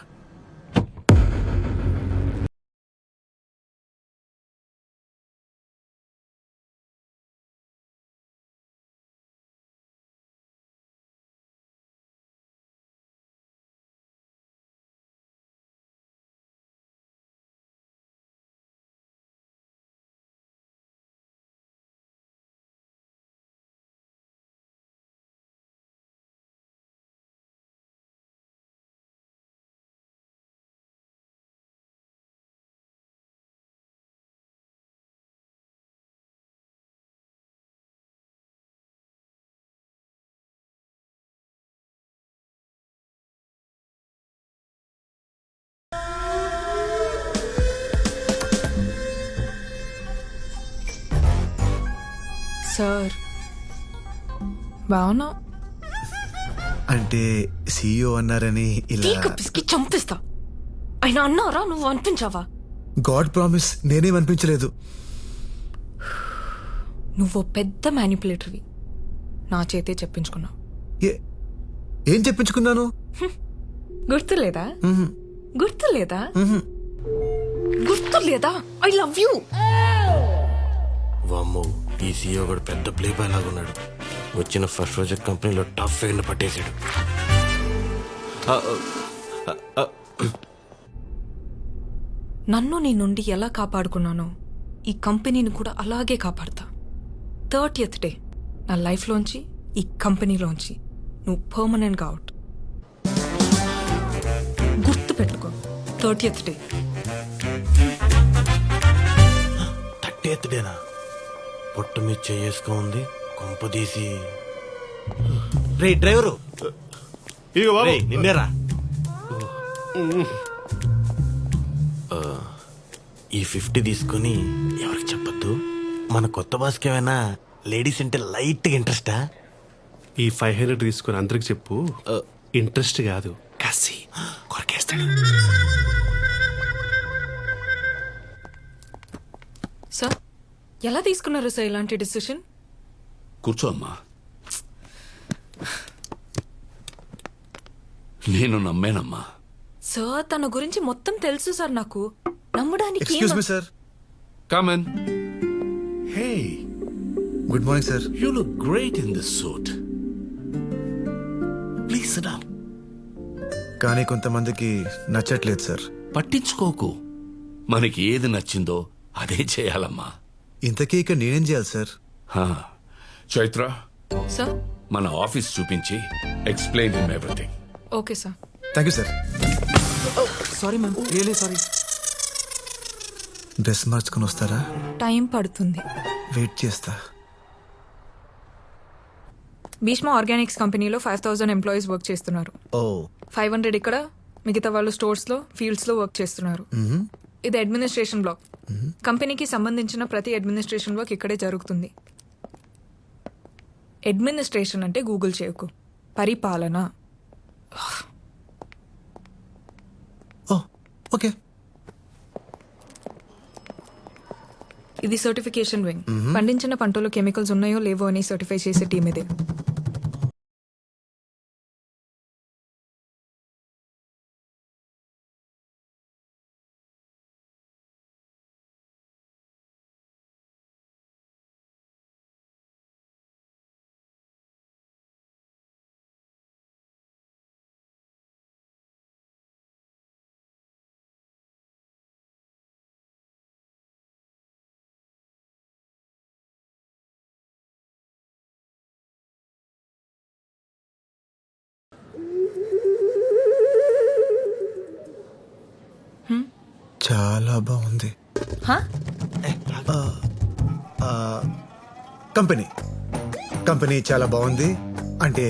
సార్ బావునా? అంటే సీఈఓ అన్నారని ఇలా పిసికి చంపిస్తా. ఆయన అన్నారా, నువ్వు అనిపించావా? God promise, నేనేమనిపించలేదు. నువ్వు పెద్ద మ్యానిపులేటర్వి. నా చేతే చెప్పించుకున్నావు. ఏం చెప్పించుకున్నాను? గుర్తులేదా? గుర్తులేదా? గుర్తులేదా? I love you. వామ్మో, ఈ సీఈఓ కూడా పెద్ద ప్లే బాయ్ లాగా ఉన్నాడు. వచ్చిన ఫస్ట్ రోజు కంపెనీలో టఫ్ ఫైర్ పట్టేశాడు. నన్ను నీ నుండి ఎలా కాపాడుకున్నానో ఈ కంపెనీని కూడా అలాగే కాపాడతా. 30th డే నా లైఫ్లోంచి, ఈ కంపెనీలోంచి నువ్వు పర్మనెంట్గా అవుట్. గుర్తు పెట్టుకో, 30th డే. 30th డేనా? పొట్టు మీద చేసుకు ఉంది కొంపదీసి. రే డ్రైవరు, నిన్నేరా. ఈ 50 తీసుకుని ఎవరికి చెప్పొద్దు. మన కొత్త బాస్కి ఏమైనా లేడీస్ అంటే లైట్గా ఇంట్రెస్టా? ఈ 500 తీసుకుని అందరికి చెప్పు. ఇంట్రెస్ట్ కాదు, కసి కొరకేస్తాడు. సార్, ఎలా తీసుకున్నారు సార్ ఇలాంటి డిసిషన్? కూర్చో అమ్మా. నేను నమ్మేనమ్మా. సార్, తన గురించి మొత్తం తెలుసు సార్ నాకు. నమ్మడానికి excuse me sir. Come in. Hey. Good morning sir. You look great in this suit. Please sit down. కానీ కొంతమందికి నచ్చట్లేదు సార్. పట్టించుకోకు. మనకి ఏది నచ్చిందో అదే చేయాలమ్మా. ఇంతకీ ఇక నేనేం చేయాలి సార్? చైత్ర, సార్, మన ఆఫీస్ చూపించి explain him everything. Okay sir. Thank you sir. Sorry ma'am, really sorry. Dress మార్చుకుని వస్తారా? టైం పడుతుంది. వెయిట్ చేస్తా. భీష్మా ఆర్గానిక్స్ కంపెనీలో 5,000 ఎంప్లాయీస్ వర్క్ చేస్తున్నారు. 500 ఇక్కడ, మిగతా వాళ్ళు స్టోర్స్లో, ఫీల్డ్స్లో వర్క్ చేస్తున్నారు. ఇది అడ్మినిస్ట్రేషన్ బ్లాక్. కంపెనీకి సంబంధించిన ప్రతి అడ్మినిస్ట్రేషన్ వర్క్ ఇక్కడే జరుగుతుంది. అడ్మినిస్ట్రేషన్ అంటే గూగుల్ చేయకు, పరిపాలన. ఓకే. ఇది సర్టిఫికేషన్ వింగ్. పండించిన పంటలో కెమికల్స్ ఉన్నాయో లేవో అని సర్టిఫై చేసే టీం ఇదే. చాలా బాగుంది. కంపెనీ చాలా బాగుంది. అంటే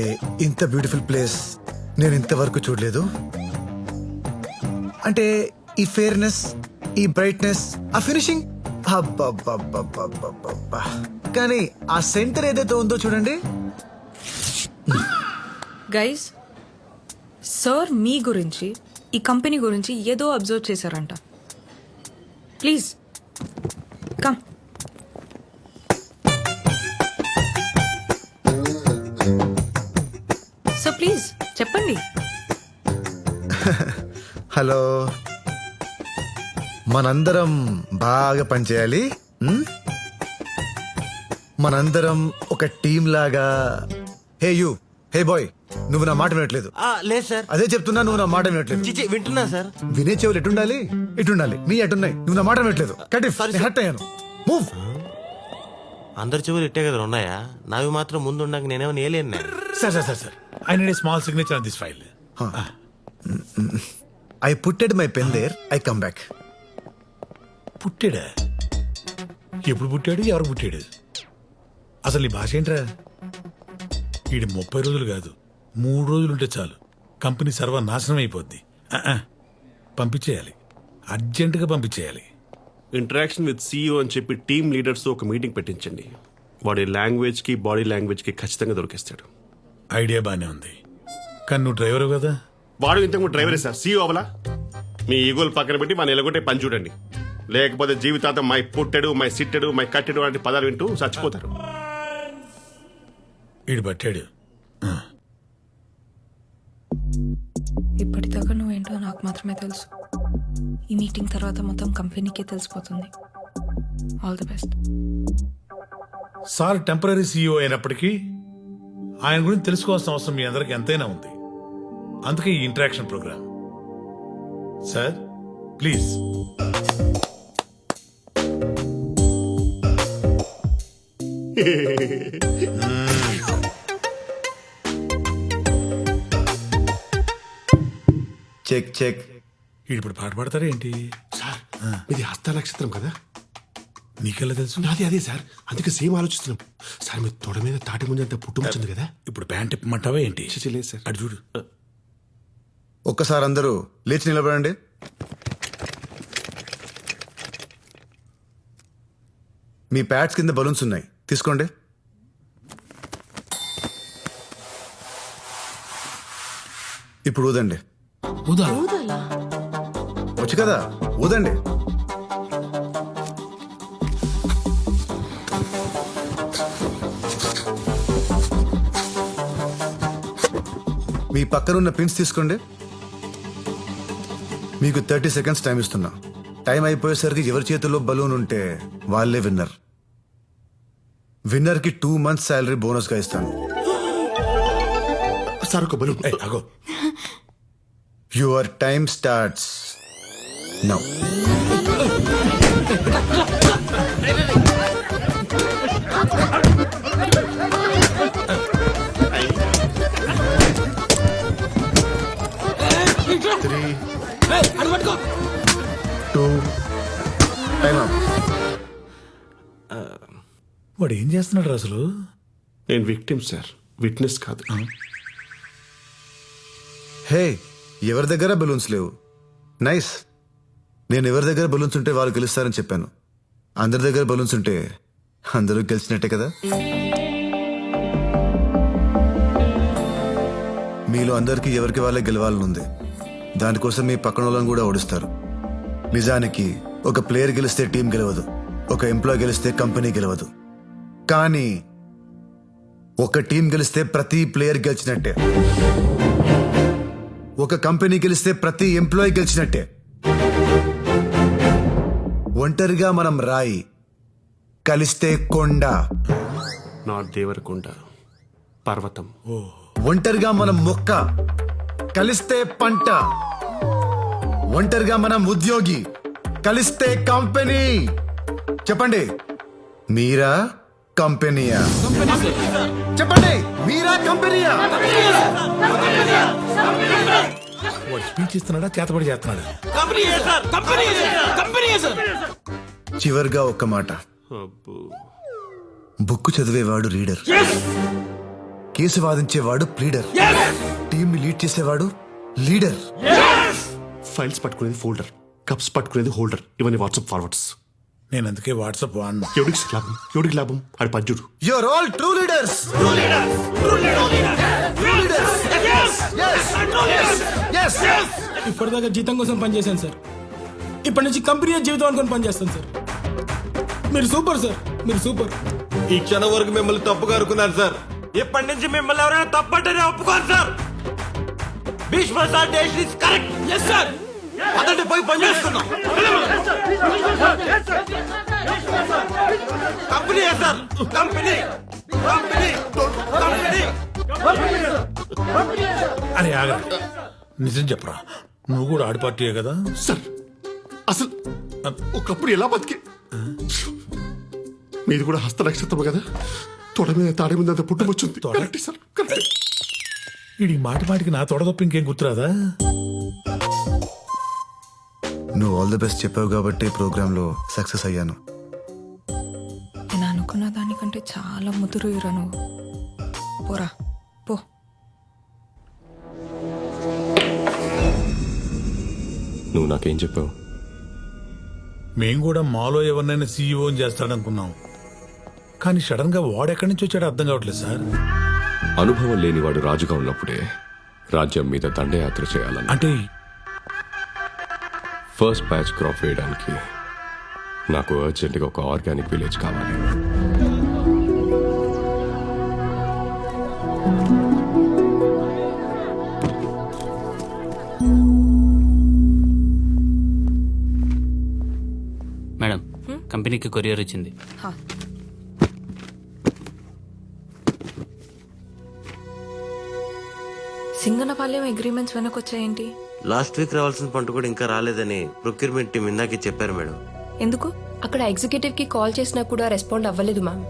ఇంత బ్యూటిఫుల్ ప్లేస్ నేను ఇంతవరకు చూడలేదు. అంటే ఈ ఫేర్నెస్, ఈ బ్రైట్నెస్, ఆ ఫినిషింగ్, కానీ ఆ సెంటర్ ఏదైతే ఉందో చూడండి. గైస్, సార్ మీ గురించి, ఈ కంపెనీ గురించి ఏదో అబ్జర్వ్ చేశారంట. Please come. సో ప్లీజ్ చెప్పండి. హలో, మనందరం బాగా పనిచేయాలి. మనందరం ఒక టీం లాగా. హే యూ, హే బాయ్, నువ్వు నా మాట వినట్లేదు. లేదు సార్. అదే చెప్తున్నా, నువ్వు నా మాట వినట్లేదు. వింటున్నా సార్. వినే చెవులు ఎటుండాలి? ఇటుండాలి. నీ ఎటున్నాయి? నువ్వు నా మాట వినట్లేదు. కటిఫ్, హర్ట్ అయ్యాను. మూవ్. అందరి చెవులు ఇట్టే కదా ఉన్నాయా? నావి మాత్రం ముందు ఉండక నేనేమో ఏలేను. Sir I need a small signature on this file. I putted my pen there, I come back. పుట్టాడా? ఎప్పుడు పుట్టాడు? ఎవరు పుట్టాడు? అసలు ఈ భాష ఏంట్రా? ఈడు 30 రోజులు కాదు, 3 రోజులు ఉంటే చాలు కంపెనీ సర్వనాశనం అయిపోద్ది. పంపించేయాలి, అర్జెంటుగా పంపించేయాలి. ఇంటరాక్షన్ విత్ CEO అని చెప్పి టీమ్ లీడర్స్తో ఒక మీటింగ్ పెట్టించండి. వాడి లాంగ్వేజ్కి బాడీ లాంగ్వేజ్కి ఖచ్చితంగా దొరికేస్తాడు. ఐడియా బానే ఉంది, కానీ నువ్వు డ్రైవరు కదా. వాడు ఇంతకు డ్రైవరే సార్, CEO అవలా. మీ ఈగోలు పక్కన పెట్టి మన ఎలగొట్టే పని చూడండి. లేకపోతే జీవితాంతం మై పుట్టెడు, మై సిట్టెడు, మై కట్టెడు లాంటి పదాలు వింటూ చచ్చిపోతారు. ఈడు పట్టాడు. ఇప్పటిదాకా నువ్వేంటో నాకు మాత్రమే తెలుసు. ఈ మీటింగ్ తర్వాత మొత్తం కంపెనీకే తెలిసిపోతుంది. All the best. Sir temporary CEO అయినప్పటికీ ఆయన గురించి తెలుసుకోవాల్సిన అవసరం మీ అందరికి ఎంతైనా ఉంది. అందుకే ఈ interaction programme. Sir please. Check check. ఇప్పుడు పాట పాడతారా ఏంటి? సార్ ఇది హస్త నక్షత్రం కదా. నీకెలా తెలుసు? అదే సార్, అందుకే సేమ్ ఆలోచిస్తున్నాం. సార్ మీ తొడ మీద తాటి ముంజంత పుట్టుమొచ్చింది కదా. ఇప్పుడు ప్యాంట్ ఇప్పమంటావా ఏంటి? లేదు సార్. అటు చూడు. ఒక్కసారి అందరూ లేచి నిలబడండి. మీ ప్యాడ్స్ కింద బలూన్స్ ఉన్నాయి, తీసుకోండి. ఇప్పుడు ఊదండి. వచ్చు కదా, ఊదండి. మీ పక్కనున్న పిన్స్ తీసుకోండి. మీకు 30 seconds టైం ఇస్తున్నా. టైం అయిపోయేసరికి ఎవరి చేతిలో బలూన్ ఉంటే వాళ్ళే విన్నర్. విన్నర్ కి 2 months శాలరీ బోనస్ గా ఇస్తాను. సార్ ఒక బలూన్. అగో, యువర్ టైం స్టార్ట్స్ నౌ. వాడు ఏం చేస్తున్నాడు అసలు? నేను విక్టిమ్ సార్, విట్నెస్ కాదు. హే, ఎవరి దగ్గర బలూన్స్ లేవు. నైస్. నేను ఎవరి దగ్గర బలూన్స్ ఉంటే వాళ్ళు గెలుస్తారని చెప్పాను. అందరి దగ్గర బలూన్స్ ఉంటే అందరూ గెలిచినట్టే కదా. మీలో అందరికీ ఎవరికి వాళ్ళే గెలవాలనుంది. దానికోసం మీ పక్కన వాళ్ళని కూడా ఓడిస్తారు. నిజానికి ఒక ప్లేయర్ గెలిస్తే టీం గెలవదు, ఒక ఎంప్లాయ్ గెలిస్తే కంపెనీ గెలవదు. కానీ ఒక టీం గెలిస్తే ప్రతి ప్లేయర్ గెలిచినట్టే, ఒక కంపెనీ గెలిస్తే ప్రతి ఎంప్లాయీ గెలిచినట్టే. ఒంటరిగా మనం రాయి, కలిస్తే కొండ. నాట్ దేవరకొండ, పర్వతం. ఒంటరిగా మనం మొక్క, కలిస్తే పంట. ఒంటరిగా మనం ఉద్యోగి, కలిస్తే కంపెనీ. చెప్పండి, మీరా కంపెనీయా? చెప్పండి, మీరా కంపెనీయా? వాడు స్పీచ్ ఇస్తున్నాడా, చేతబడి చేస్తున్నాడా? చివరిగా ఒక్క మాట, బుక్ చదివేవాడు రీడర్, కేసు వాదించేవాడు ప్లీడర్, టీమ్ ని లీడ్ చేసేవాడు లీడర్. ఫైల్స్ పట్టుకునేది ఫోల్డర్, కప్స్ పట్టుకునేది హోల్డర్. ఇవన్నీ వాట్సాప్ ఫార్వర్డ్స్. నేను అందుకే వాట్సాప్ వాడినా. ఎవడికి లాభం ఆడి పంచుడు. You are all true leaders. ఇప్పటిదాకా జీతం కోసం పనిచేశాను సార్. ఇప్పటి నుంచి కంపెనీ జీవితం అనుకుని పనిచేస్తాను సార్. మీరు సూపర్ సార్, మీరు సూపర్. ఈ క్షణం వరకు మిమ్మల్ని తప్పుగా అనుకున్నాను సార్. ఇప్పటి నుంచి మిమ్మల్ని ఎవరైనా తప్పంటేనే ఒప్పుకోను sir. Bheeshma sir decision is correct. Yes sir. అదంటే పోయి పని చేసుకున్నాం. Company sir, company company company. అరే ఆగరా, నిజం చెప్పరా, నువ్వు కూడా ఆడి పార్టీయే కదా? సార్ అసలు ఒకప్పుడు ఎలా బతికి, మీది కూడా హస్త నక్షత్రం కదా, తొడ మీద తాడే మీద అంత పుట్టుమొచ్చింది. Correct sir, correct. ఇది మాటి మాటికి నా తొడ తప్ప ఇంకేం గుర్తురాదా? నువ్వు ఆల్ ది బెస్ట్ చెప్పావు కాబట్టి ప్రోగ్రాంలో సక్సెస్ అయ్యాను. నేను అనుకున్న దానికంటే చాలా ముదురు ఇరా నువ్వు. పోరా పో. నువ్వు నాకేం చెప్పావు? మేం కూడా మాలో ఎవరినైనా సీఈఓ చేస్తాడనుకున్నాం, కానీ సడన్ గా వాడెక్కడి నుంచి వచ్చాడో అర్థం కావట్లేదు సార్. అనుభవం లేనివాడు రాజుగా ఉన్నప్పుడే రాజ్యం మీద దండయాత్ర చేయాలని. అంటే ఫస్ట్ బ్యాచ్ క్రాప్ వేయడానికి నాకు అర్జెంటుగా ఒక ఆర్గానిక్ విలేజ్ కావాలి. మేడం, కంపెనీకి కొరియర్ వచ్చింది. సింగనపాలెం అగ్రిమెంట్స్ వెనకొచ్చాయేంటి? లాస్ట్ వీక్ రావాల్సిన పంట కూడా ఇంకా రాలేదని ప్రొక్యూర్మెంట్ టీం ఇందాకే చెప్పారు మేడం. ఎందుకు? అక్కడ ఎగ్జిక్యూటివ్ కి కాల్ చేసినా కూడా రెస్పాండ్ అవ్వలేదు మ్యామ్.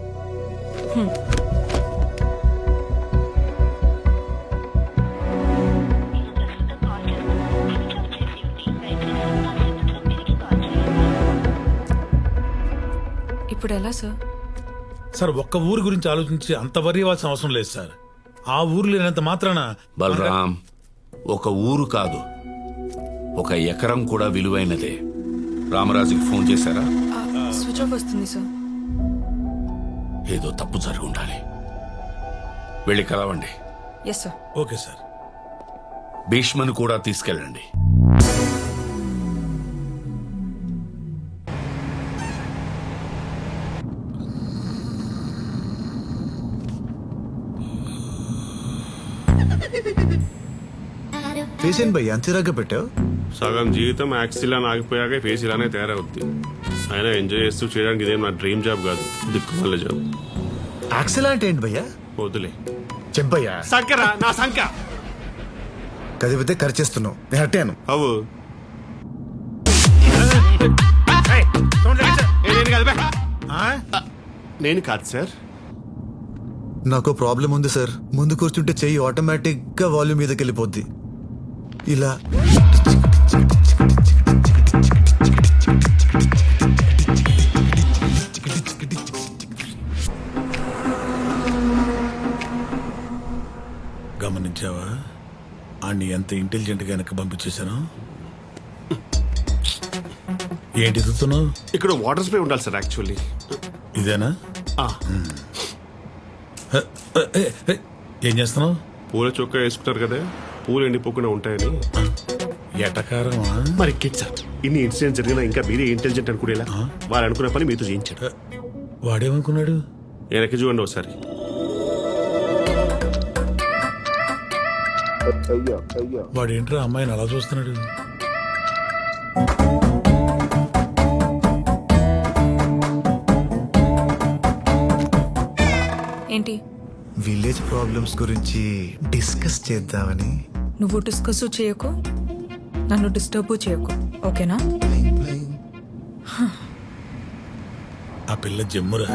ఇప్పుడు ఎలా సార్? సార్ ఒక్క ఊరి గురించి ఆలోచించి అంత వరి ఇవ్వాల్సిన అవసరం లేదు సార్. ఆ ఊరు లేనంత మాత్రాన. బలరాం, ఒక ఊరు కాదు, ఒక ఎకరం కూడా విలువైనదే. రామరాజుకి ఫోన్ చేశారా? స్విచ్ ఆఫ్ వస్తుంది సార్. ఏదో తప్పు జరిగి ఉండాలి. వెళ్ళి కలవండి. Yes sir. Okay sir. భీష్మను కూడా తీసుకెళ్ళండి. ఫేస్ ఏం భయ్యా అంత చిరాగ్గా పెట్టావు? సగం జీవితం యాక్సిలా ఆగిపోయాక ఫేస్ ఇలానే తయారవుద్ది. అయినా ఎంజాయ్ చేస్తూ చేయడానికి ఇదేం నా డ్రీమ్ జాబ్ కాదు, దిక్కుమల్ల జాబ్. యాక్సిలా అంటే ఏంటి భయ్యా? వద్దులే చెప్పయ్యా. సంకరా నా సంక కదిపితే ఖర్చేస్తున్నావు, నేను హట్టాను. అవు నేను కాదు సార్. నాకు ప్రాబ్లం ఉంది సార్. ముందు కూర్చుంటే చెయ్యి ఆటోమేటిక్ గా వాల్యూమ్ మీదకి వెళ్ళిపోద్ది. ఇలా గమనించావా అన్ని ఎంత ఇంటెలిజెంట్ గా వెనక్కి పంపించేశాను? ఏంటి ఎదుగుతున్నావు? ఇక్కడ వాటర్ స్ప్రే ఉండాలి సార్. యాక్చువల్లీ ఇదేనా? ఏం చేస్తున్నావు? పూల చొక్కా వేసుకుంటారు కదా, పూలు ఎండిపోకుండా ఉంటాయని. ఎటకారమా? మరి కిడ్ సార్, ఇన్ని ఇన్సిడెంట్స్ జరిగినా ఇంకా మీరే ఇంటెలిజెంట్ అనుకునేలా వారు అనుకున్న పని మీతో చేయించాడు. వాడేమనుకున్నాడు? వెనక్కి చూడండి ఒకసారి. వాడేంట్రా అమ్మాయిని అలా చూస్తున్నాడు? ఏంటి? విలేజ్ ప్రాబ్లమ్స్ గురించి డిస్కస్ చేద్దామని. నువ్వు డిస్కస్ చేయకు, నన్ను డిస్టర్బ్ చేయకు, ఓకేనా? ఆ పిల్ల జమ్మురా.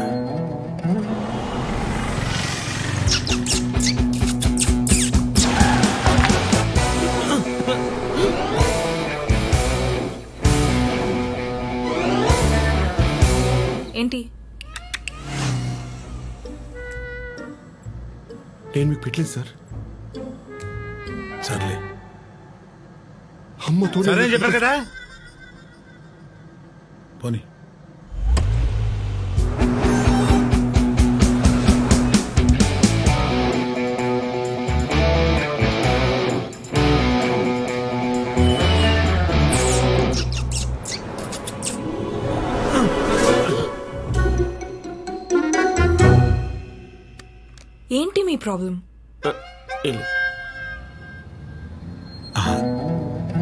ఏంటి? నేను మీకు పెట్టలేదు సార్. సర్లే అమ్మ సరే చెప్పారు కదా. పోనీ. ఏంటి మీ ప్రాబ్లం?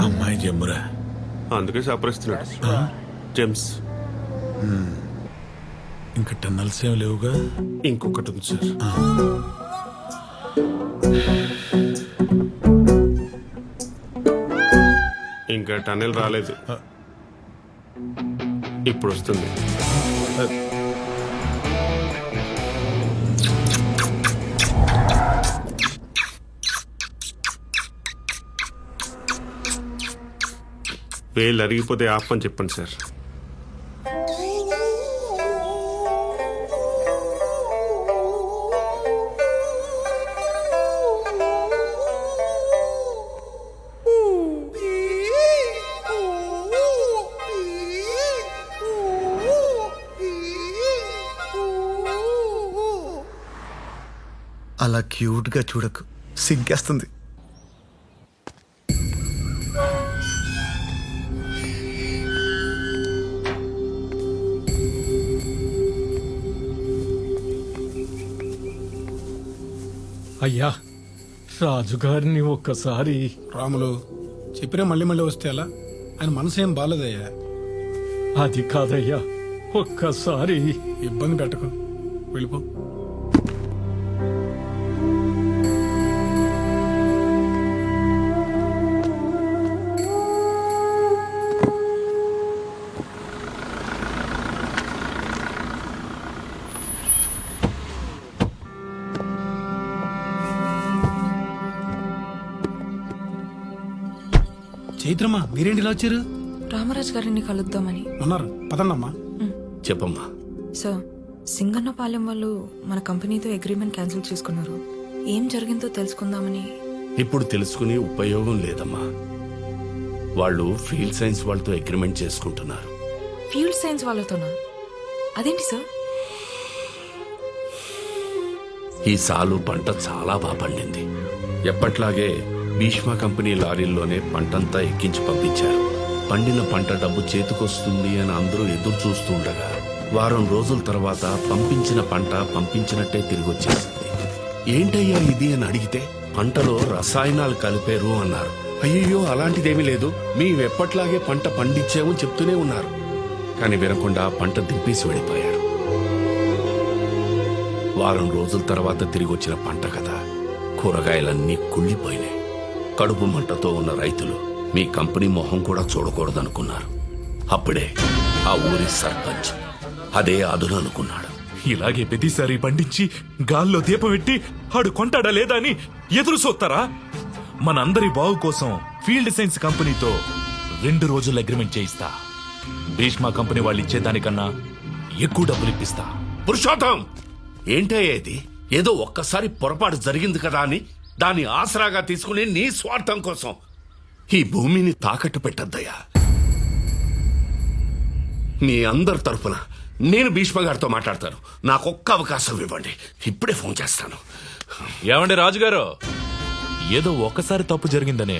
అమ్మాయి జమ్మురా. అందుకే సపరిస్తున్నాడు. జెమ్స్. ఇంకా టన్నల్స్ ఏం లేవుగా? ఇంకొకటి ఉంది సార్. ఇంకా టన్నెల్ రాలేదు, ఇప్పుడు వస్తుంది. వేలు అరిగిపోతే ఆపని చెప్పండి సార్. అలా క్యూట్ గా చూడకు, సిగ్గేస్తుంది. అయ్యా, రాజుగారిని ఒక్కసారి. రాములు చెప్పినా మళ్ళీ మళ్ళీ వస్తే అలా? ఆయన మనసేం బాలేదయ్యా. అది కాదయ్యా, ఒక్కసారి. ఇబ్బంది పెట్టకు, వెళ్ళిపో. చైత్రమ్మా, మీరేంటి ఇలా వచ్చారు? రామరాజ్ గారిని కలుద్దామని. ఉన్నారు, పదండమ్మా. చెప్పమ్మా. సార్, సింగన్నపాలెం వాళ్ళు మన కంపెనీతో అగ్రిమెంట్ క్యాన్సిల్ చేసుకున్నారు. ఏం జరిగిందో తెలుసుకుందామని. ఇప్పుడు తెలుసుకుని ఉపయోగం లేదమ్మా. వాళ్ళు ఫీల్డ్ సైన్స్ వాళ్ళతో అగ్రిమెంట్ చేసుకుంటున్నారు. ఫీల్డ్ సైన్స్ వాళ్ళతోనా? అదేంటి సార్? ఈ సాలు పంట చాలా బాగా పండింది. ఎప్పట్లాగే భీష్మ కంపెనీ లారీల్లోనే పంటంతా ఎక్కించి పంపించారు. పండిన పంట డబ్బు చేతికొస్తుంది అని అందరూ ఎదురు చూస్తూ ఉండగా వారం రోజుల తర్వాత పంపించిన పంట పంపించినట్టే తిరిగి వచ్చేసింది. ఏంటయ్యా ఇది అని అడిగితే పంటలో రసాయనాలు కలిపారు అన్నారు. అయ్యో, అలాంటిదేమీ లేదు, మేమెప్పట్లాగే పంట పండించామని చెప్తూనే ఉన్నారు. కానీ వినకుండా పంట దింపేసి వెళ్ళిపోయారు. వారం రోజుల తర్వాత తిరిగి వచ్చిన పంట కదా, కూరగాయలన్నీ కుళ్ళిపోయినాయి. కడుపు మంటతో ఉన్న రైతులు మీ కంపెనీ మొహం కూడా చూడకూడదనుకున్నారు. అప్పుడే ఆ ఊరి సర్పంచ్ అదే అదును అనుకున్నాడు. ఇలాగే ప్రతిసారి పండించి గాల్లో దీపం పెట్టి ఆడు కొంటాడా లేదా అని ఎదురు చూస్తారా? మనందరి బాగు కోసం ఫీల్డ్ సైన్స్ కంపెనీతో 2 రోజులు అగ్రిమెంట్ చేయిస్తా. భీష్మ కంపెనీ వాళ్ళు ఇచ్చేదానికన్నా ఎక్కువ డబ్బులు ఇప్పిస్తా. పురుషోత్తం, ఏంటయ్యా ఇది? ఏదో ఒక్కసారి పొరపాటు జరిగింది కదా అని దాన్ని ఆసరాగా తీసుకుని నీ స్వార్థం కోసం ఈ భూమిని తాకట్టు పెట్టద్దయ్యా. మీ అందరి తరఫున నేను భీష్మ గారితో మాట్లాడతాను. నాకొక్క అవకాశం ఇవ్వండి, ఇప్పుడే ఫోన్ చేస్తాను. ఏమండి రాజుగారు, ఏదో ఒక్కసారి తప్పు జరిగిందనే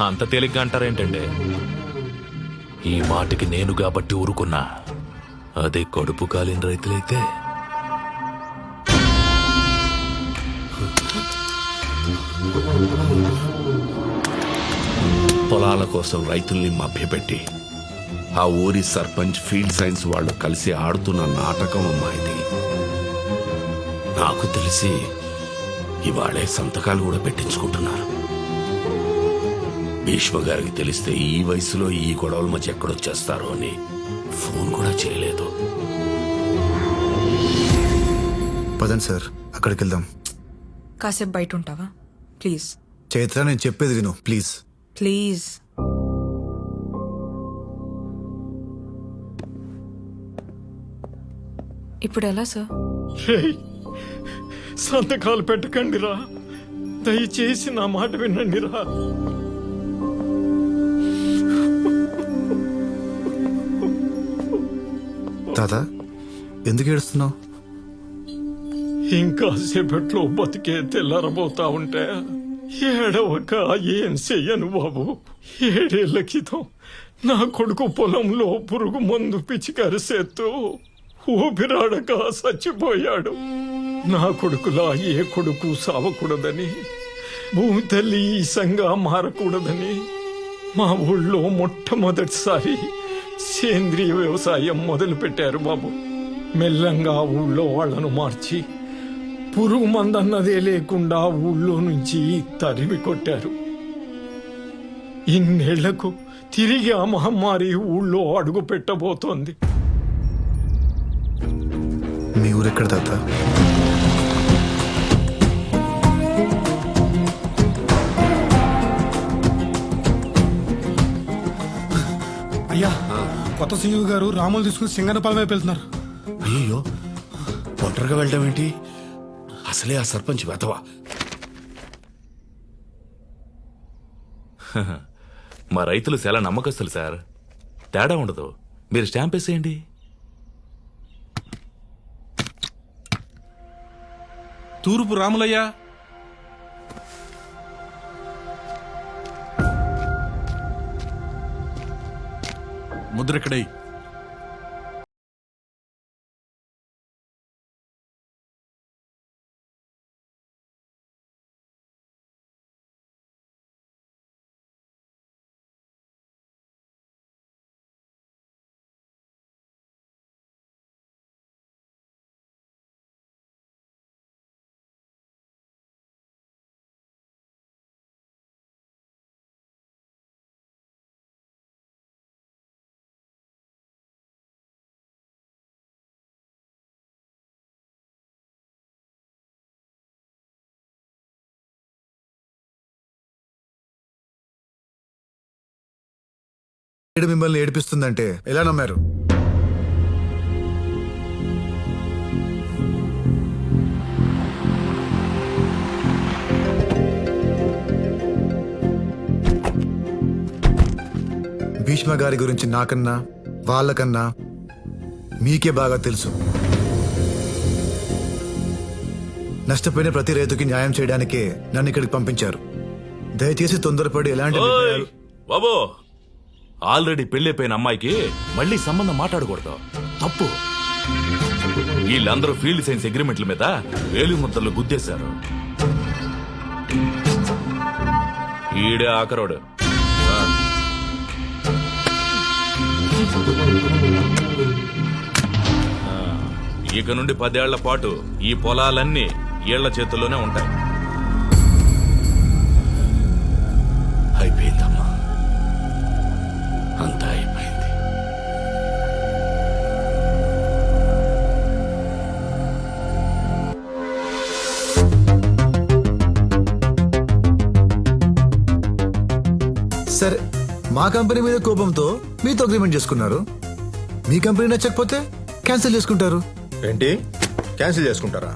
అంత తేలిగ్గా అంటారేంటండి? ఈ మాటకి నేను కాబట్టి ఊరుకున్నా. అదే కడుపు కాలిన రైతులైతే పొలాల కోసం రైతుల్ని మభ్యపెట్టి ఆ ఊరి సర్పంచ్ ఫీల్డ్ సైన్స్ వాళ్ళు కలిసి ఆడుతున్న నాటకం అమ్మా ఇది. నాకు తెలిసి ఇవాళే సంతకాలు కూడా పెట్టించుకుంటున్నారు. భీష్మ గారికి తెలిస్తే ఈ వయసులో ఈ గొడవల మధ్య ఎక్కడొచ్చేస్తారో అని ఫోన్ కూడా చేయలేదు. పదండి సార్, అక్కడికి వెళ్దాం. కాసేపు బయట ఉంటావా ప్లీజ్? చైత్ర, నేను చెప్పేది విను ప్లీజ్. ప్లీజ్. ఇప్పుడు ఎలా సార్? సంతకాలు పెట్టకండి రా, దయచేసి నా మాట వినండి రా. తాత, ఎందుకు ఏడుస్తున్నావు? ఇంకా సేపట్లో బతికే తెల్లారబోతా ఉంటే ఏడవక ఏం చెయ్యను బాబు. 7 ఏళ్ల క్రితం నా కొడుకు పొలంలో పురుగు మందు పిచికారి చేస్తూ ఊపిరాడక చచ్చిపోయాడు. నా కొడుకులా ఏ కొడుకు సావకూడదని, భూమి తల్లి ఈసంగా మారకూడదని మా ఊళ్ళో మొట్టమొదటిసారి సేంద్రియ వ్యవసాయం మొదలు పెట్టారు బాబు. మెల్లంగా ఊళ్ళో వాళ్లను మార్చి పురుగు మందన్నదే లేకుండా ఊళ్ళో నుంచి తరిమి కొట్టారు. ఇన్నేళ్లకు తిరిగి ఆ మహమ్మారి ఊళ్ళో అడుగు పెట్టబోతోంది. మీ ఊరెక్కడ తాత? అయ్యా, కొత్త సీఈఓ గారు రాములు తీసుకుని సింగనపాలెం వైపు వెళ్తున్నారు. అయ్యో, ఒంటరిగా వెళ్ళడం ఏంటి? అసలే ఆ సర్పంచ్ వెతవా. మా రైతులు చాలా నమ్మకస్తులు సార్, తేడా ఉండదు. మీరు స్టాంప్ వేసేయండి. తూర్పు రాములయ్య. ముద్రెక్కడై. మిమ్మల్ని ఏడిపిస్తుందంటే ఎలా నమ్మారు? భీష్మ గారి గురించి నాకన్నా వాళ్ళకన్నా మీకే బాగా తెలుసు. నష్టపోయిన ప్రతి రైతుకి న్యాయం చేయడానికే నన్ను ఇక్కడికి పంపించారు. దయచేసి తొందరపడి ఎలాంటి నిర్ణయాలు- బాబు, ఆల్రెడీ పెళ్లిపోయిన అమ్మాయికి మళ్ళీ సంబంధం మాట్లాడకూడదు, తప్పు. వీళ్ళందరూ ఫీల్డ్ సైన్స్ అగ్రిమెంట్ల మీద వేలి ముద్దలు గుద్దేశారు. ఈడే ఆఖరోడు. ఇక నుండి 10 ఏళ్ల పాటు ఈ పొలాలన్నీ ఏళ్ల చేతుల్లోనే ఉంటాయి. అయిపోయిందమ్మా, అంతా అయిపోయింది. సరే, మా కంపెనీ మీద కోపంతో మీతో అగ్రిమెంట్ చేసుకున్నారు. మీ కంపెనీ నచ్చకపోతే క్యాన్సిల్ చేసుకుంటారు. ఏంటి క్యాన్సిల్ చేసుకుంటారా?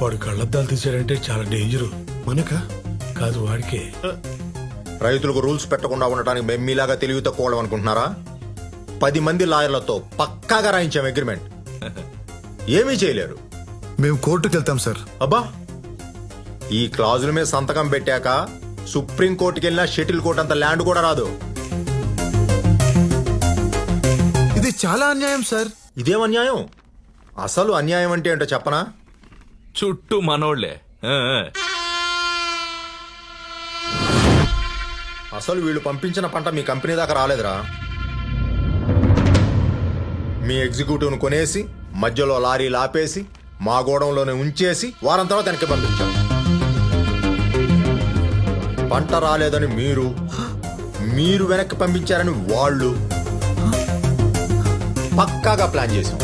వాడు కళ్ళద్దాలు తీశాడంటే చాలా డేంజరు. మనక కాదు, వాడికే. రైతులకు రూల్స్ పెట్టకుండా ఉండటానికి మేము మీలాగా తెలివి తక్కువ అనుకుంటున్నారా? 10 మంది లాయర్లతో పక్కాగా రాయించాం అగ్రిమెంట్. ఏమీ చేయలేరు. మేము కోర్టుకు వెళ్తాం సార్. అబ్బా, ఈ క్లాజుల మీద సంతకం పెట్టాక సుప్రీం కోర్టుకి వెళ్ళినా షటిల్ కోర్టు అంత ల్యాండ్ కూడా రాదు. ఇది చాలా అన్యాయం సార్. ఇదేం అన్యాయం? అసలు అన్యాయం అంటే ఏంటో చెప్పనా? చుట్టూ మనోళ్లే. అసలు వీళ్ళు పంపించిన పంట మీ కంపెనీ దాకా రాలేదురా. మీ ఎగ్జిక్యూటివ్ను కొనేసి మధ్యలో లారీలు ఆపేసి మా గోడంలోనే ఉంచేసి వారం తర్వాత వెనక్కి పంపించాం. పంట రాలేదని మీరు వెనక్కి పంపించారని వాళ్ళు పక్కాగా ప్లాన్ చేశాం.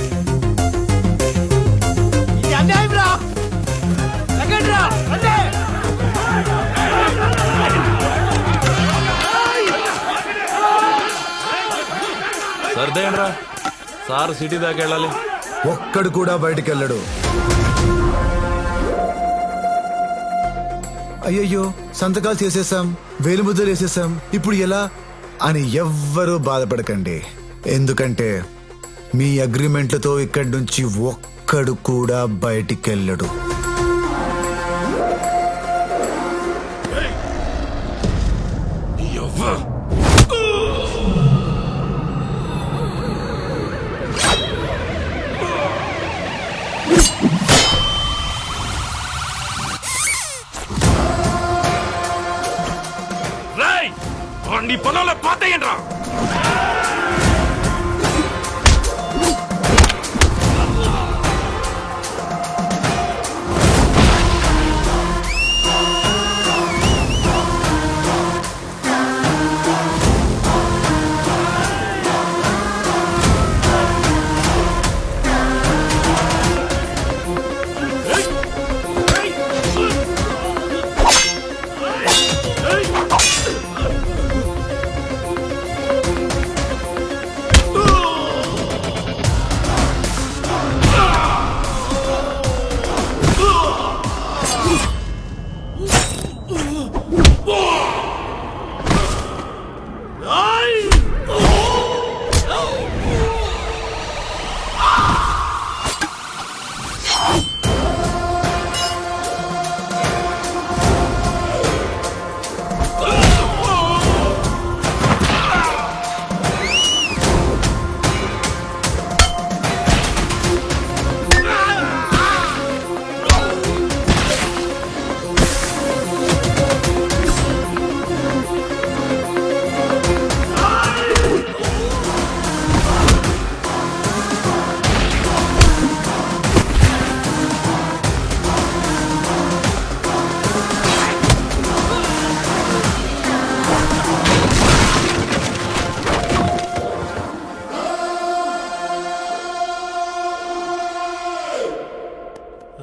సర్దేయండ్రా, సార్ సిటీ దాకా వెళ్ళాలి. ఒక్కడు కూడా బయటికి వెళ్ళడు. అయ్యయ్యో సంతకాలు చేసేసాం, వేలుముద్రలు వేసేసాం, ఇప్పుడు ఎలా అని ఎవ్వరూ బాధపడకండి. ఎందుకంటే మీ అగ్రిమెంట్లతో ఇక్కడి నుంచి ఒక్కడు కూడా బయటికి వెళ్ళడు. నీ పొలంలో పోతాయండ్రా.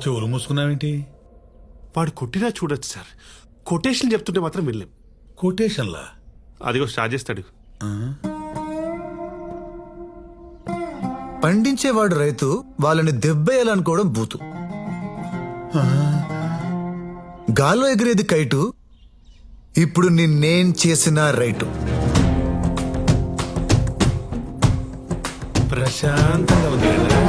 చెవులు మూసుకున్నావేంటి? వాడు కొట్టినా చూడొచ్చు సార్. కొటేషన్ చెప్తుంటే మాత్రం వెళ్ళాం. కొటేషన్లా? అదిగో స్టార్ట్ చేస్తాడు. పండించేవాడు రైతు, వాళ్ళని దెబ్బేయాలనుకోవడం బూతు. గాల్లో ఎగిరేది కైటు, ఇప్పుడు నిన్నేం చేసినా రైటు. ప్రశాంతంగా ఉంది కదా?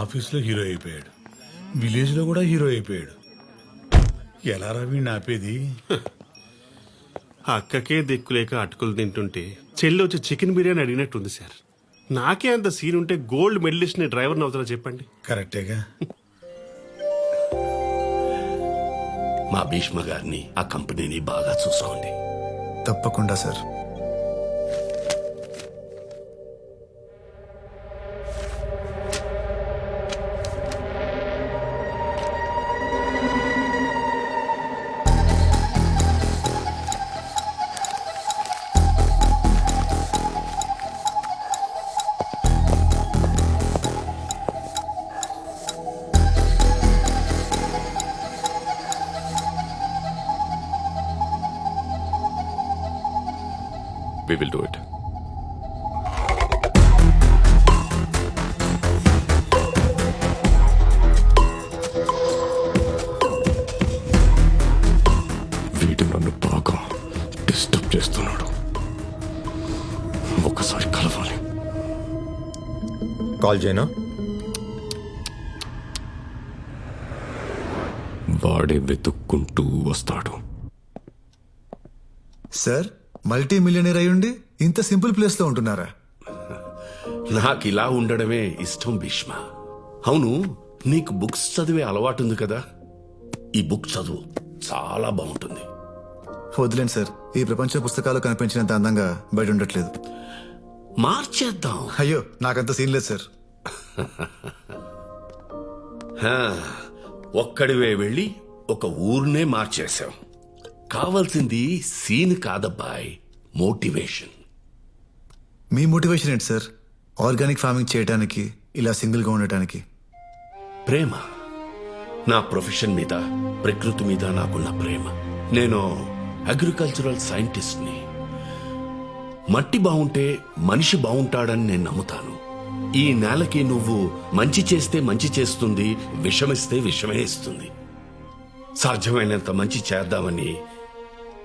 ఆఫీస్లో హీరో అయిపోయాడు, విలేజ్లో కూడా హీరో అయిపోయాడు. ఎలా రవి ఆపేది? అక్కకే దిక్కులేక అటుకులు తింటుంటే చెల్లి వచ్చి చికెన్ బిర్యానీ అడిగినట్టుంది సార్. నాకే అంత సీన్ ఉంటే గోల్డ్ మెడలిస్ట్ ని డ్రైవర్ని అవుతారా చెప్పండి? కరెక్టేగా. మా భీష్మ గారిని, ఆ కంపెనీని బాగా చూసుకోండి. తప్పకుండా sir. We will do it. Call చేయను. వాడే వెతుక్కుంటూ వస్తాడు. సార్, మల్టీ మిలియనర్ అయ్యుండి ఇంత సింపుల్ ప్లేస్ లో ఉంటున్నారా? నాకు ఇలా ఉండడమే ఇష్టం భీష్మ. అవును, నీకు బుక్స్ చదివే అలవాటు ఉంది కదా, ఈ బుక్ చదువు, చాలా బాగుంటుంది. వదిలేండి సార్, ఈ ప్రపంచ పుస్తకాలు కనిపించినంత అందంగా బయట ఉండట్లేదు. మార్చేద్దాం. అయ్యో, నాకంత సీన్ లేదు సార్. ఒక్కడివే వెళ్ళి ఒక ఊరినే మార్చేశాం. కావాల్సింది సీన్ కాదబ్బాయ్, మోటివేషన్. మీ మోటివేషన్ ఏంటి సార్? ఆర్గానిక్ ఫార్మింగ్ చేయడానికి, ఇలా సింగిల్ గా ఉండటానికి? ప్రేమ. నా ప్రొఫెషన్ మీద, ప్రకృతి మీద నాకున్న ప్రేమ. నేను అగ్రికల్చరల్ సైంటిస్ట్ని. మట్టి బాగుంటే మనిషి బాగుంటాడని నేను నమ్ముతాను. ఈ నేలకి నువ్వు మంచి చేస్తే మంచి చేస్తుంది, విషమిస్తే విషమే ఇస్తుంది. సాధ్యమైనంత మంచి చేద్దామని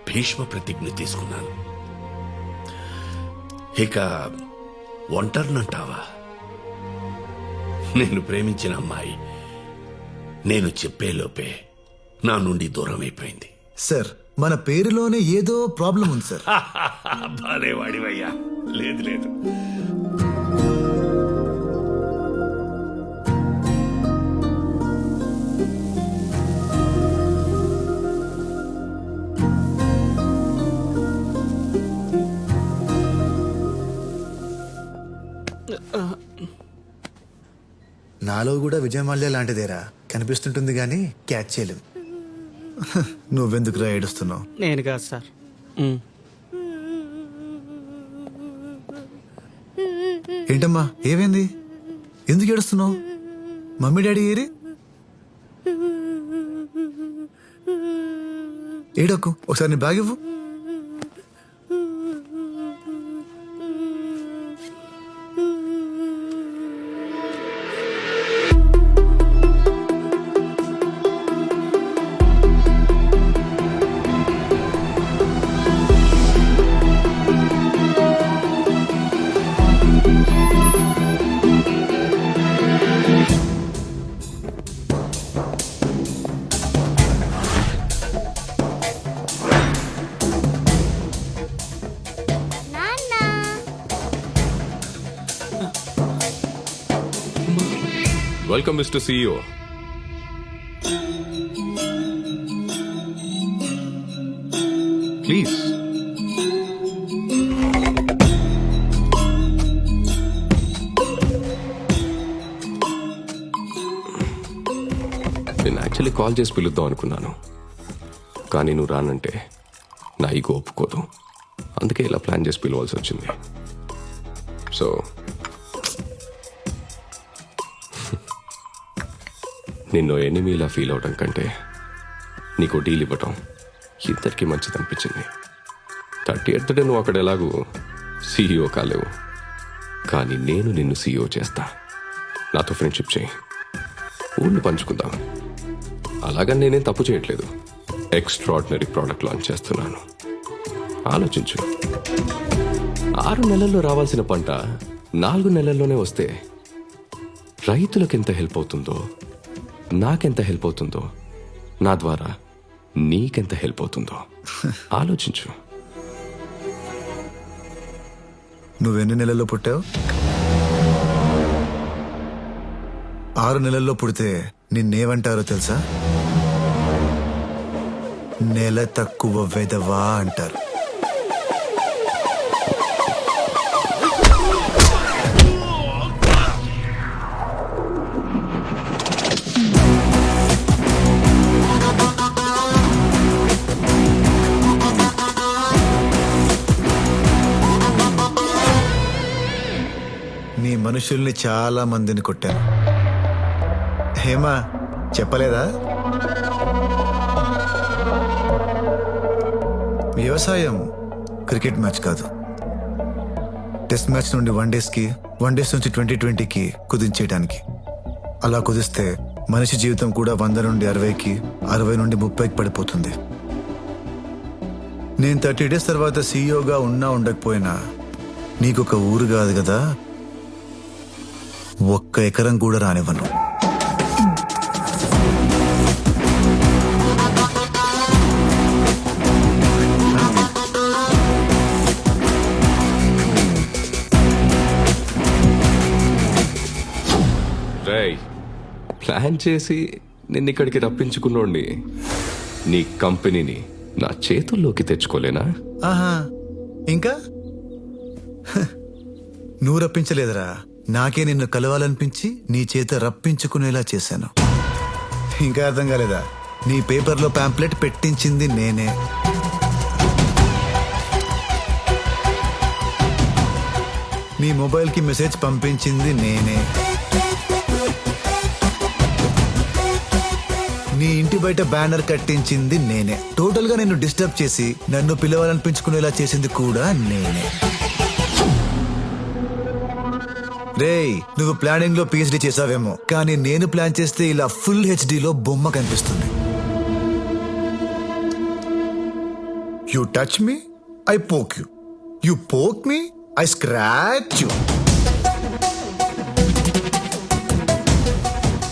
భీష్మ ప్రతిజ్ఞ తీసుకున్నాను. ఇక ఒంటరినంటావా? నేను ప్రేమించిన అమ్మాయి నేను చెప్పేలోపే నా నుండి దూరం అయిపోయింది. సార్, మన పేరులోనే ఏదో ప్రాబ్లం ఉంది సార్. బాలే వాడివయ్యా. లేదు లేదు, నాలో కూడా విజయమాల్య లాంటిదేరా కనిపిస్తుంటుంది గానీ క్యాచ్ చేయలేం. నువ్వెందుకురా ఏడుస్తున్నావు? నేను కాదు సార్. ఏంటమ్మా, ఏమైంది? ఎందుకు ఏడుస్తున్నావు? మమ్మీ డాడీ ఏరి? ఏడోకు, ఒకసారి నీ బ్యాగ్ ఇవ్వు. Welcome mister CEO. ప్లీజ్. నేను యాక్చువల్లీ కాల్ చేసి పిలుద్దాం అనుకున్నాను, కానీ నువ్వు రానంటే నా ఈగో ఒప్పుకోదు. అందుకే ఇలా ప్లాన్ చేసి పిలవాల్సి వచ్చింది. సో నిన్ను ఎనిమీలా ఫీల్ అవడం కంటే నీకు డీల్ ఇవ్వటం ఇద్దరికి మంచిది అనిపించింది. 30th డే నువ్వు అక్కడ ఎలాగూ CEO కాలేవు, కానీ నేను నిన్ను CEO చేస్తా. నాతో ఫ్రెండ్షిప్ చేయి, ఊళ్ళు పంచుకుందాం. అలాగని నేనేం తప్పు చేయట్లేదు. ఎక్స్ట్రాడినరీ ప్రోడక్ట్ లాంచ్ చేస్తున్నాను. ఆలోచించు. 6 నెలల్లో రావాల్సిన పంట 4 నెలల్లోనే వస్తే రైతులకు ఎంత హెల్ప్ అవుతుందో, నాకెంత హెల్ప్ అవుతుందో, నా ద్వారా నీకెంత హెల్ప్ అవుతుందో ఆలోచించు. నువ్వెన్ని నెలల్లో పుట్టావు? 6 నెలల్లో పుడితే నిన్నేమంటారో తెలుసా? నెల తక్కువ వెదవా అంటారు. నీ మనుషుల్ని చాలా మందిని కొట్టాను. హేమా చెప్పలేదా? వ్యవసాయం క్రికెట్ మ్యాచ్ కాదు. టెస్ట్ మ్యాచ్ నుండి వన్ డేస్ నుంచి 2020కి కుదించేయడానికి. అలా కుదిస్తే మనిషి జీవితం కూడా 100 నుండి 60కి, 60 నుండి 30కి పడిపోతుంది. నేను 30 days తర్వాత CEOగా ఉన్నా ఉండకపోయినా నీకొక ఊరు కాదు కదా, ఒక్క ఎకరం కూడా రానివ్వను. రేయ్, ప్లాన్ చేసి నిన్ను ఇక్కడికి రప్పించుకున్నోండి నీ కంపెనీని నా చేతుల్లోకి తెచ్చుకోలేనా? ఆహా, ఇంకా నువ్వు రప్పించలేదురా, నాకే నిన్ను కలవాలనిపించి నీ చేత రప్పించుకునేలా చేశాను. ఇంకా అర్థం కాలేదా? నీ పేపర్లో పాంప్లెట్ పెట్టించింది నేనే. నీ మొబైల్కి మెసేజ్ పంపించింది నేనే. నీ ఇంటి బయట బ్యానర్ కట్టించింది నేనే. టోటల్ గా నిన్ను డిస్టర్బ్ చేసి నన్ను పిలవాలనిపించుకునేలా చేసింది కూడా నేనే. రేయ్, నువ్వు ప్లానింగ్ లో పిహెచ్డి చేసావేమో, కానీ నేను ప్లాన్ చేస్తే ఇలా ఫుల్ హెచ్డిలో బొమ్మ కనిపిస్తుంది. You touch me, I poke you. You poke me, I scratch you.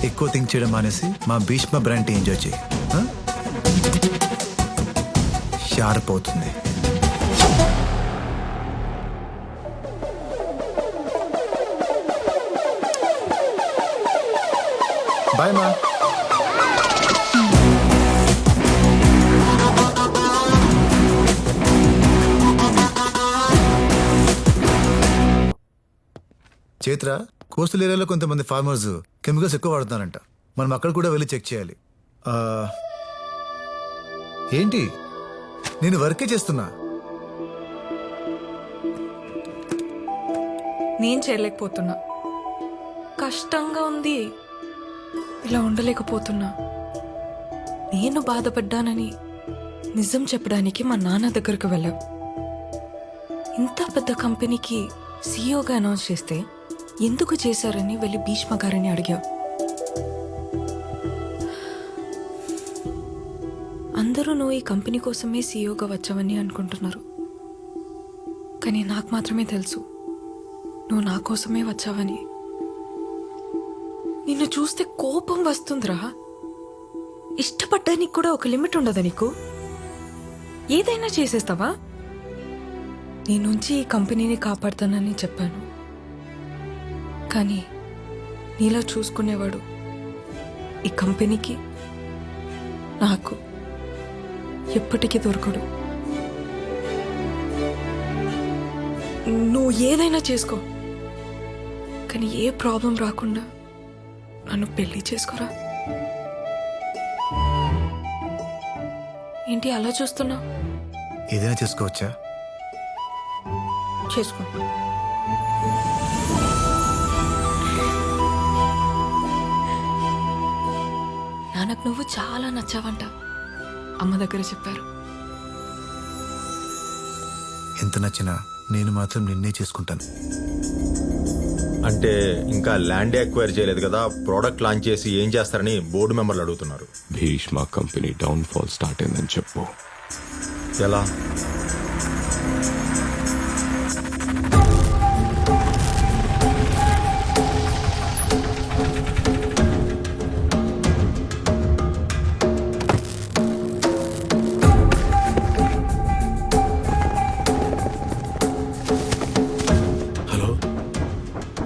ఎక్కువ థింక్ చేయడం మానేసి మా భీష్మ బ్రాండ్ ఎంజాయ్ చేయి. షార్ప్ అవుతుంది. బాయ్ మా. చైత్ర, కోస్టల్ ఏరియాలో కొంతమంది ఫార్మర్స్ కెమికల్స్ ఎక్కువ వాడుతున్నారంట. మనం అక్కడ కూడా వెళ్ళి చెక్ చేయాలి. ఏంటి, నేను వర్కే చేస్తున్నా. నేను చేయలేకపోతున్నా, కష్టంగా ఉంది, ఇలా ఉండలేకపోతున్నా. నేను బాధపడ్డానని నిజం చెప్పడానికి మా నాన్న దగ్గరకు వెళ్ళావు. ఇంత పెద్ద కంపెనీకి సీఈఓగా అనౌన్స్ చేస్తే ఎందుకు చేశారని వెళ్ళి భీష్మ గారిని అడిగావు. అందరూ నువ్వు ఈ కంపెనీ కోసమే సీఈఓగా వచ్చావని అనుకుంటున్నారు, కానీ నాకు మాత్రమే తెలుసు నువ్వు నా కోసమే వచ్చావని. నిన్ను చూస్తే కోపం వస్తుందిరా. ఇష్టపడ్డానికి కూడా ఒక లిమిట్ ఉండదా నీకు? ఏదైనా చేసేస్తావా? నీ నుంచి ఈ కంపెనీని కాపాడుతానని చెప్పాను, కానీ నీలా చూసుకునేవాడు ఈ కంపెనీకి నాకు ఎప్పటికీ దొరకడు. నువ్వు ఏదైనా చేసుకో, కానీ ఏ ప్రాబ్లం రాకుండా నన్ను పెళ్లి చేసుకోరా. ఏంటి అలా చూస్తున్నావు? ఏదైనా చేసుకోవచ్చా? చేసుకో. నాన్నకు నువ్వు చాలా నచ్చావంట, అమ్మ దగ్గర చెప్పారు. ఎంత నచ్చినా నేను మాత్రం నిన్నే చేసుకుంటాను. అంటే ఇంకా ల్యాండ్ ఎక్వైర్ చేయలేదు కదా, ప్రోడక్ట్ లాంచ్ చేసి ఏం చేస్తారని బోర్డు మెంబర్లు అడుగుతున్నారు. Bheeshma company down fall start అయిందని చెప్పు. ఎలా?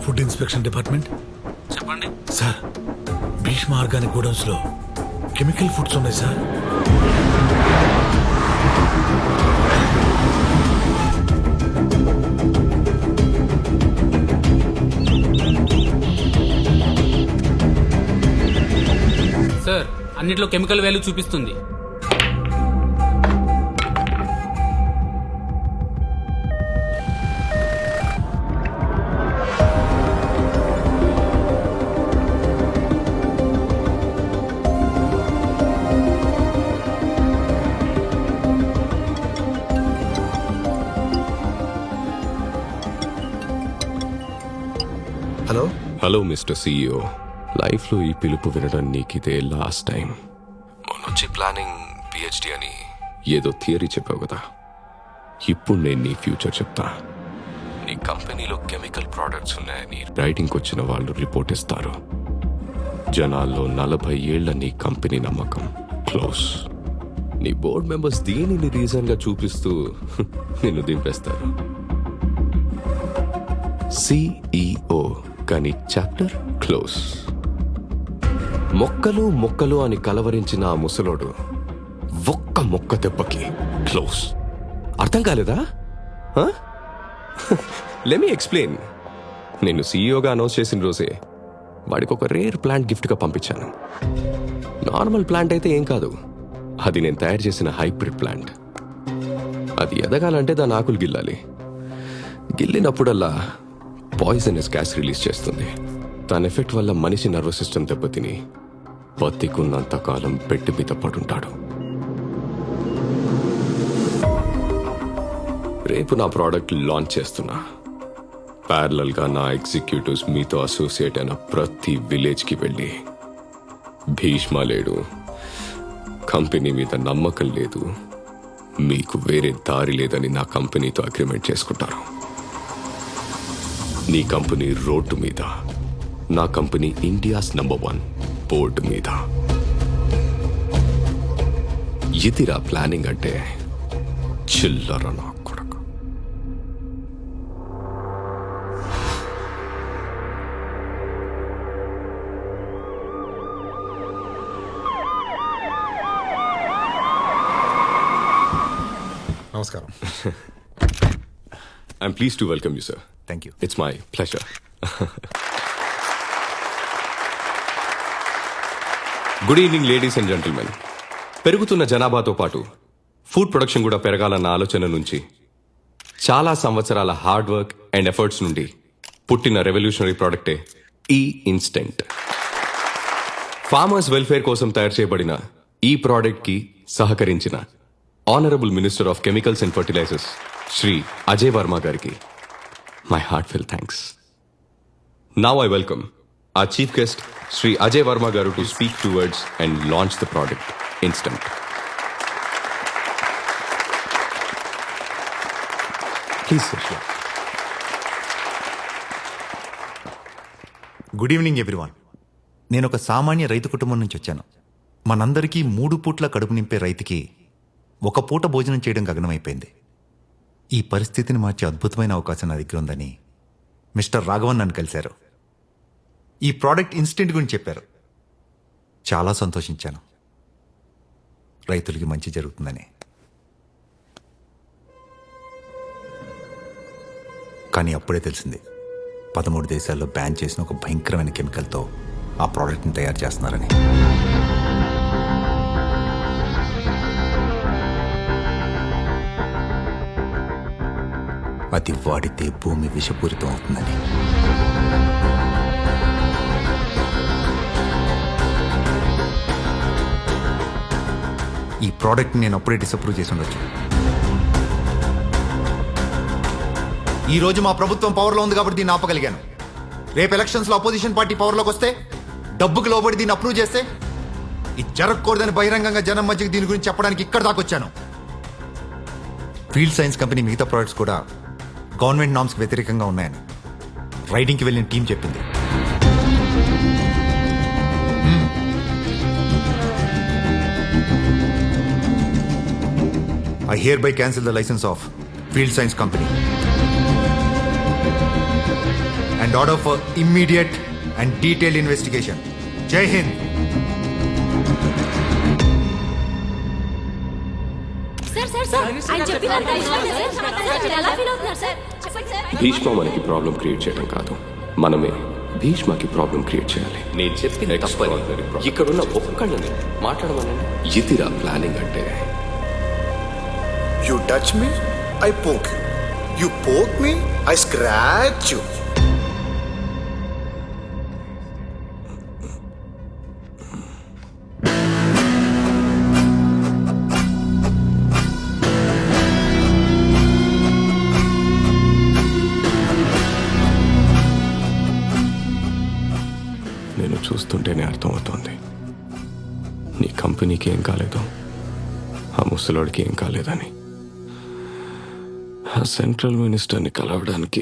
Food inspection department. చెప్పండి సార్, భీష్మ ఆర్గానిక్ గోడౌన్స్ లో కెమికల్ ఫుడ్స్ ఉన్నాయి సార్. సార్, అన్నిట్లో కెమికల్ వాల్యూ చూపిస్తుంది. హలో హలో మిస్టర్ సీఈఓ, లైఫ్లో ఈ పిలుపు వినడం నీకిదే లాస్ట్ టైం. మొన్నొచ్చి ప్లానింగ్ పిహెచ్డి అని ఏదో థియరీ చెప్పావు కదా, ఇప్పుడు నేను నీ ఫ్యూచర్ చెప్తా. నీ కంపెనీలో కెమికల్ ప్రొడక్ట్స్ ఉన్నాయని రైటింగ్కి వచ్చిన వాళ్ళు రిపోర్ట్ ఇస్తారు. జనాల్లో 40 ఏళ్ల నీ కంపెనీ నమ్మకం క్లోజ్. నీ బోర్డ్ మెంబర్స్ దీనిని రీజన్ గా చూపిస్తూ నిన్ను దింపేస్తారు. CEO కానీ చాప్టర్ క్లోజ్. మొక్కలు మొక్కలు అని కలవరించిన ఆ ముసలోడు ఒక్క మొక్క దెబ్బకి క్లోజ్. అర్థం కాలేదా? Let me explain. నేను సీఈఓగా అనౌన్స్ చేసిన రోజే వాడికి ఒక రేర్ ప్లాంట్ గిఫ్ట్గా పంపించాను. నార్మల్ ప్లాంట్ అయితే ఏం కాదు, అది నేను తయారు చేసిన హైబ్రిడ్ ప్లాంట్. అది ఎదగాలంటే దాని ఆకులు గిల్లాలి. గిల్లినప్పుడల్లా పాయిజనస్ గ్యాస్ రిలీజ్ చేస్తుంది. దాని ఎఫెక్ట్ వల్ల మనిషి నర్వస్ సిస్టమ్ దెబ్బతిని బతికున్నంత కాలం పెట్టి మీద పడుంటాడు. రేపు నా ప్రోడక్ట్ లాంచ్ చేస్తున్నా. ప్యారలల్ గా నా ఎగ్జిక్యూటివ్స్ మీతో అసోసియేట్ అయిన ప్రతి విలేజ్ కి వెళ్ళి భీష్మ లేడు, కంపెనీ మీద నమ్మకం లేదు, మీకు వేరే దారి లేదని నా కంపెనీతో అగ్రిమెంట్ చేసుకుంటారు. నీ కంపెనీ రోడ్డు మీద, నా కంపెనీ ఇండియాస్ నంబర్ 1 బోర్డు మీద. ఇదిరా ప్లానింగ్ అంటే. చిల్లర నా కొడుకు. నమస్కారం. I'm pleased to welcome you, sir. Thank you. It's my pleasure. Good evening ladies and gentlemen. పెరుగుతున్న జనాభాతో పాటు ఫుడ్ ప్రొడక్షన్ కూడా పెరగాలన్న ఆలోచన నుంచి, చాలా సంవత్సరాల హార్డ్ వర్క్ అండ్ ఎఫర్ట్స్ నుండి పుట్టిన రెవల్యూషనరీ ప్రోడక్టే ఈ ఇన్స్టెంట్. ఫార్మర్స్ వెల్ఫేర్ కోసం తయారు చేయబడిన ఈ ప్రోడక్ట్ కి సహకరించిన honourable minister of chemicals and fertilizers Shri Ajay Varma గారికి my heartfelt thanks. Now I welcome our chief guest Sri Ajay Varma garu to speak towards and launch the product Instant. Please sir. Good evening everyone. నేను ఒక సామాన్య రైతు కుటుంబం నుంచి వచ్చాను. మనందరికీ 3 పూట్ల కడుపు నింపే రైతుకి ఒక పూట భోజనం చేయడం గగనమైపోయింది. ఈ పరిస్థితిని మార్చే అద్భుతమైన అవకాశం నా దగ్గర ఉందని మిస్టర్ రాఘవన్ నన్ను కలిశారు. ఈ ప్రోడక్ట్ ఇన్స్టెంట్ గురించి చెప్పారు. చాలా సంతోషించాను. రైతులకి మంచి జరుగుతుందని. కానీ అప్పుడే తెలిసింది 13 దేశాల్లో బ్యాన్ చేసిన ఒక భయంకరమైన కెమికల్తో ఆ ప్రోడక్ట్ని తయారు చేస్తున్నారని. అది వాడితే భూమి విషపూరితం అవుతుందని. ఈ ప్రోడక్ట్ని నేను అప్పుడే డిసప్రూవ్ చేసి ఉండొచ్చు. ఈ రోజు మా ప్రభుత్వం పవర్లో ఉంది కాబట్టి దీన్ని ఆపగలిగాను. రేపు ఎలక్షన్స్లో అపోజిషన్ పార్టీ పవర్లోకి వస్తే, డబ్బుకి లోబడి దీన్ని అప్రూవ్ చేస్తే, ఇది జరగకూడదని బహిరంగంగా జనం మధ్యకి దీని గురించి చెప్పడానికి ఇక్కడ దాకా వచ్చాను. ఫీల్డ్ సైన్స్ కంపెనీ మిగతా ప్రోడక్ట్స్ కూడా గవర్నమెంట్ నామ్స్కి వ్యతిరేకంగా ఉన్నాయని రైడింగ్కి వెళ్ళిన టీం చెప్పింది. I hereby cancel the license of Field Science Company and order for immediate and detailed investigation. Jai Hind. Bhishma మనకి ప్రాబ్లం క్రియేట్ చేయడం కాదు, మనమే భీష్మకి ప్రాబ్లం క్రియేట్ చేయాలి. నేను చెప్పిన తప్పని ఇక్కడున్న ఒక్కళ్ళని మాట్లాడమనండి. ఇదిరా ప్లానింగ్ అంటే. You touch me, I poke you. You poke me, I scratch you. నేను చూస్తుంటేనే అర్థమవుతోంది, నీ కంపెనీకి ఏం కాలేదు, ఆ ముసలోడికి ఏం కాలేదని. ఆ సెంట్రల్ మినిస్టర్ని కలవడానికి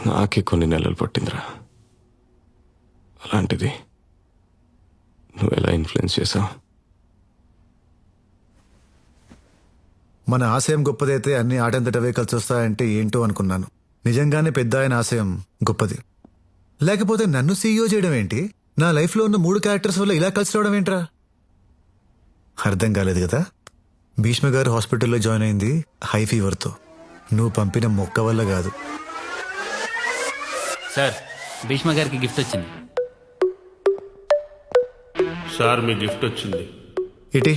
నాకే కొన్ని నెలలు పట్టిందిరా. అలాంటిది నువ్వు ఎలా ఇన్ఫ్లుయెన్స్ చేసావు? మన ఆశయం గొప్పదైతే అన్ని ఆటంతటవే కలిసి వస్తాయంటే ఏంటో అనుకున్నాను. నిజంగానే పెద్ద ఆయన ఆశయం గొప్పది. లేకపోతే నన్ను సీఈఓ చేయడం ఏంటి? నా లైఫ్లో ఉన్న 3 క్యారెక్టర్స్ వల్ల ఇలా కలిసి రావడం ఏంట్రా? అర్థం కాలేదు కదా. భీష్మ గారు హాస్పిటల్లో జాయిన్ అయింది హై ఫీవర్తో. నువ్వు పంపిన మొక్క వల్ల కాదు. సార్, భీష్మ గారికి గిఫ్ట్ వచ్చింది. సార్, మీ గిఫ్ట్ వచ్చింది. ఇటీ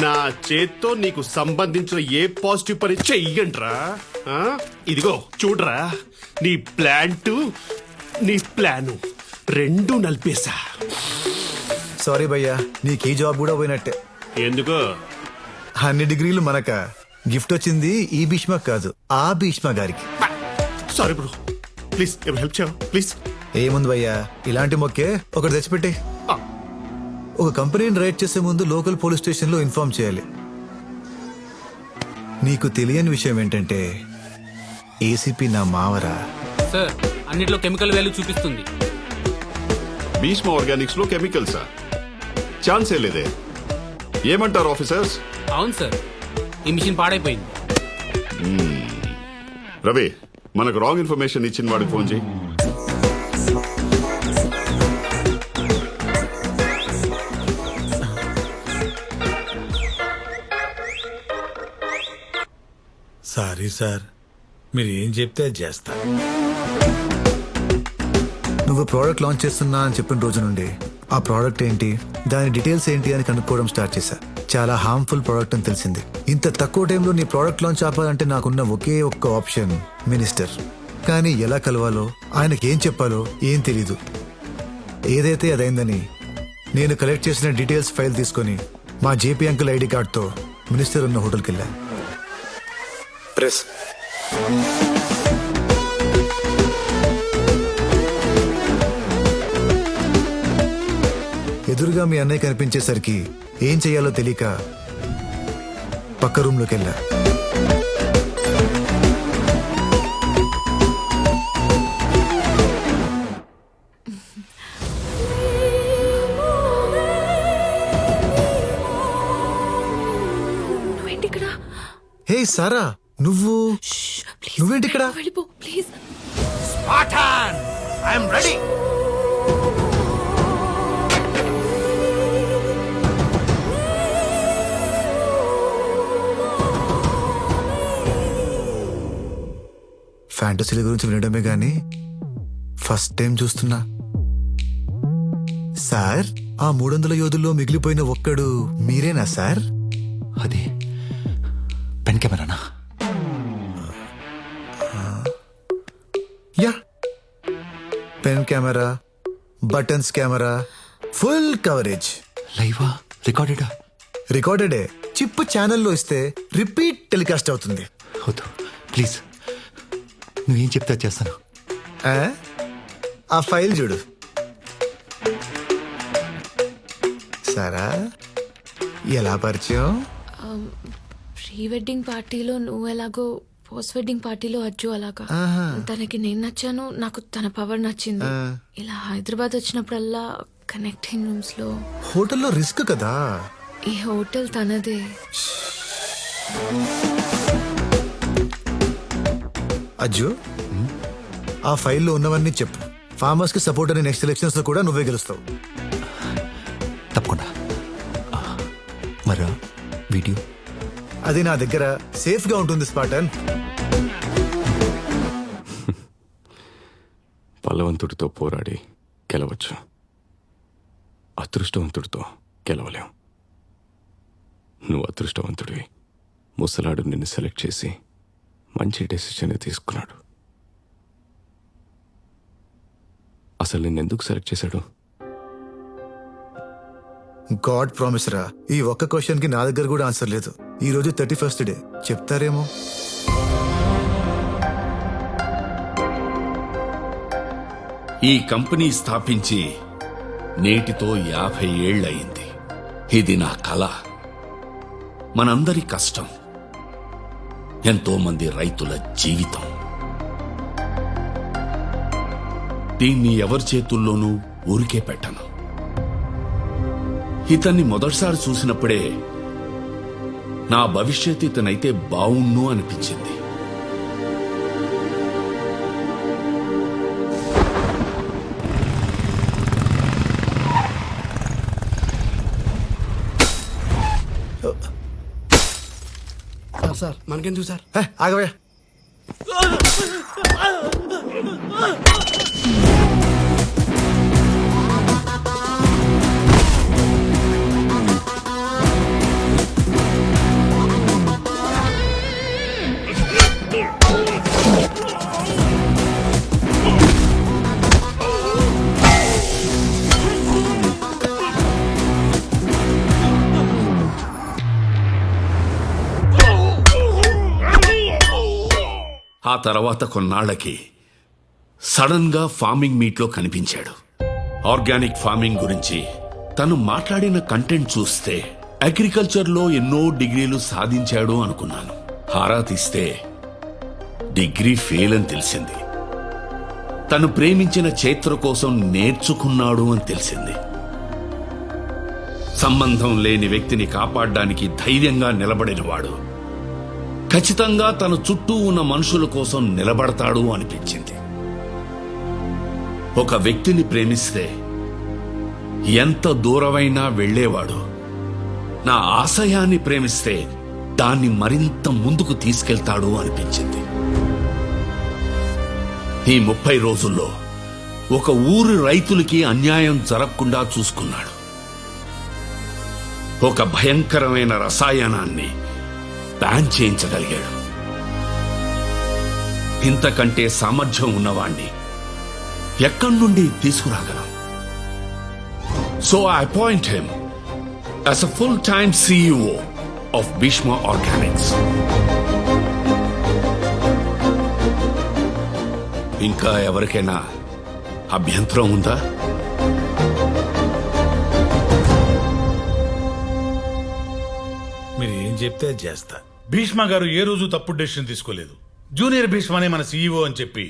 నా చేత్తో నీకు సంబంధించిన ఏ పాజిటివ్ పని చెయ్యండ్రా. ఇదిగో చూడరా, నీ ప్లాంటు నీ ప్లాను రెండు నలిపేశా. సారీ భయ్యా, నీకు ఈ జాబ్ కూడా పోయినట్టే. ఎందుకో? అన్ని డిగ్రీలు మనక. గిఫ్ట్ వచ్చింది ఈ భీష్మ కాదు, ఆ భీష్మ గారికి. సారీ బ్రో, ప్లీజ్ హెల్ప్ చేయవు ప్లీజ్. ఏముంది భయ్యా, ఇలాంటి మొక్కే ఒకటి తెచ్చిపెట్టి. ఒక కంపెనీని రైడ్ చేసే ముందు లోకల్ పోలీస్ స్టేషన్లో ఇన్ఫార్మ్ చేయాలి. నీకు తెలియని విషయం ఏంటంటే ఏసీపీ నా మావరా. సార్, అన్నిట్లో కెమికల్ వాల్యూ చూపిస్తుంది. భీష్మ ఆర్గానిక్స్ లో కెమికల్సా? ఛాన్సే లేదే. ఏమంటారు ఆఫీసర్స్? అవును సార్, ఈ మిషన్ పాడైపోయింది. రవి, మనకు రాంగ్ ఇన్ఫర్మేషన్ ఇచ్చిన వాడికి ఫోన్ చేయి. సారీ సార్, మీరు ఏం చెప్తే అది చేస్తా. నువ్వు ప్రోడక్ట్ లాంచ్ చేస్తున్నా అని చెప్పిన రోజు నుండి ఆ ప్రోడక్ట్ ఏంటి, దాని డీటెయిల్స్ ఏంటి అని కనుక్కోవడం స్టార్ట్ చేశా. చాలా హార్మ్ఫుల్ ప్రోడక్ట్ అని తెలిసింది. ఇంత తక్కువ టైంలో నీ ప్రోడక్ట్ లాంచ్ ఆపాలంటే నాకున్న ఒకే ఒక్క ఆప్షన్ మినిస్టర్. కానీ ఎలా కలవాలో, ఆయనకి ఏం చెప్పాలో ఏం తెలీదు. ఏదైతే అదైందని నేను కలెక్ట్ చేసిన డీటెయిల్స్ ఫైల్ తీసుకొని మా జేపీ అంకుల్ ఐడి కార్డ్తో మినిస్టర్ ఉన్న హోటల్కి వెళ్ళా. ప్రెస్ ఎదురుగా మీ అన్నయ్య కనిపించేసరికి ఏం చెయ్యాలో తెలియక పక్క రూమ్లోకి వెళ్ళా. హే సారా, నువ్వేంటి ఇక్కడ? వెళ్ళిపో please. Spartan, I am ready. ఫ్యాంటసీల గురించి వినడమే గాని ఫస్ట్ టైం చూస్తున్నా. సార్, ఆ 300 యోధుల్లో మిగిలిపోయిన ఒక్కడు మీరేనా సార్? అదే పెన్ కెమెరానా? Ya, pen camera, buttons camera, full coverage. లైవా? రికార్డెడా? రికార్డెడే. చిప్ ఛానల్లో ఇస్తే రిపీట్ టెలికాస్ట్ అవుతుంది. వద్దు ప్లీజ్, నువ్వేం చెప్తే చేస్తాను. ఆ ఫైల్ చూడు. సరా, ఎలా పరిచయం? ప్రీ వెడ్డింగ్ పార్టీలో నువ్వు ఎలాగో, పోస్ట్ వెడ్డింగ్ పార్టీలో అజ్జు అలాగా. తనకి నేను నచ్చాను, నాకు తన పవర్ నచ్చింది. ఇలా హైదరాబాద్ వచ్చినప్పుడల్లా కనెక్టింగ్ రూమ్స్ లో. హోటల్లో రిస్క్ కదా. ఈ హోటల్ తనదే. అజ్జు, ఆ ఫైల్లో ఉన్నవన్నీ చెప్పు. ఫార్మర్స్ కి సపోర్ట్ అని నెక్స్ట్ ఎలక్షన్స్ లో కూడా నువ్వే గెలుస్తావు. తప్పకుండా. మరా వీడియో? అది నా దగ్గర సేఫ్ గా ఉంటుంది స్పాటన్. బలవంతుడితో పోరాడి గెలవచ్చు, అదృష్టవంతుడితో గెలవలేం. నువ్వు అదృష్టవంతుడివి. ముసలాడు నిన్ను సెలెక్ట్ చేసి మంచి డెసిషన్ తీసుకున్నాడు. అసలు నిన్నెందుకు సెలెక్ట్ చేశాడు? గాడ్ ప్రామిస్ రా, ఈ ఒక్క క్వశ్చన్ కి నా దగ్గర కూడా ఆన్సర్ లేదు. ఈ రోజు 31st డే, చెప్తారేమో. ఈ కంపెనీ స్థాపించి నేటితో 50 ఏళ్లయింది. ఇది నా కళ, మనందరి కష్టం. ఎంతో మంది రైతుల జీవితం. దీన్ని ఎవరి చేతుల్లోనూ ఊరికే పెట్టను. ఇతన్ని మొదటిసారి చూసినప్పుడే నా భవిష్యత్తు ఇతనైతే బావుణ్ణు అనిపించింది. సార్ మనకెందుకు సార్? ఆగవే. ఆ తర్వాత కొన్నాళ్లకి సడన్ గా ఫార్మింగ్ మీట్లో కనిపించాడు. ఆర్గానిక్ ఫార్మింగ్ గురించి తను మాట్లాడిన కంటెంట్ చూస్తే అగ్రికల్చర్లో ఎన్నో డిగ్రీలు సాధించాడు అనుకున్నాను. ఆరా తీస్తే డిగ్రీ ఫెయిల్ అని తెలిసింది. తను ప్రేమించిన చైత్ర కోసం నేర్చుకున్నాడు అని తెలిసింది. సంబంధం లేని వ్యక్తిని కాపాడడానికి ధైర్యంగా నిలబడినవాడు ఖచ్చితంగా తన చుట్టూ ఉన్న మనుషుల కోసం నిలబడతాడు అనిపించింది. ఒక వ్యక్తిని ప్రేమిస్తే ఎంత దూరమైనా వెళ్లేవాడు. నా ఆశయాన్ని ప్రేమిస్తే దాన్ని మరింత ముందుకు తీసుకెళ్తాడు అనిపించింది. ఈ 30 రోజుల్లో ఒక ఊరి రైతులకి అన్యాయం జరగకుండా చూసుకున్నాడు. ఒక భయంకరమైన రసాయనాన్ని బ్యాన్ చేయించగలిగాడు. ఇంతకంటే సామర్థ్యం ఉన్నవాణ్ణి ఎక్కడి నుండి తీసుకురాగలం? So I appoint him as a full time CEO of Bheeshma organics. ఇంకా ఎవరికైనా అభ్యంతరం ఉందా? మీరు ఏం చెప్తే అది చేస్తా. భీష్మ గారు ఏ రోజు తప్పుడు డెసిషన్ తీసుకోలేదు. జూనియర్ భీష్మనే మన CEO అని చెప్పి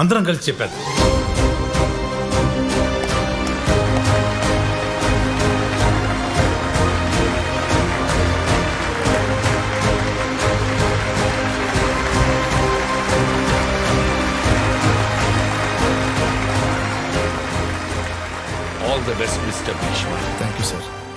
అందరం కలిసి చెప్పారు. All the best mister Bheeshma. Thank you sir.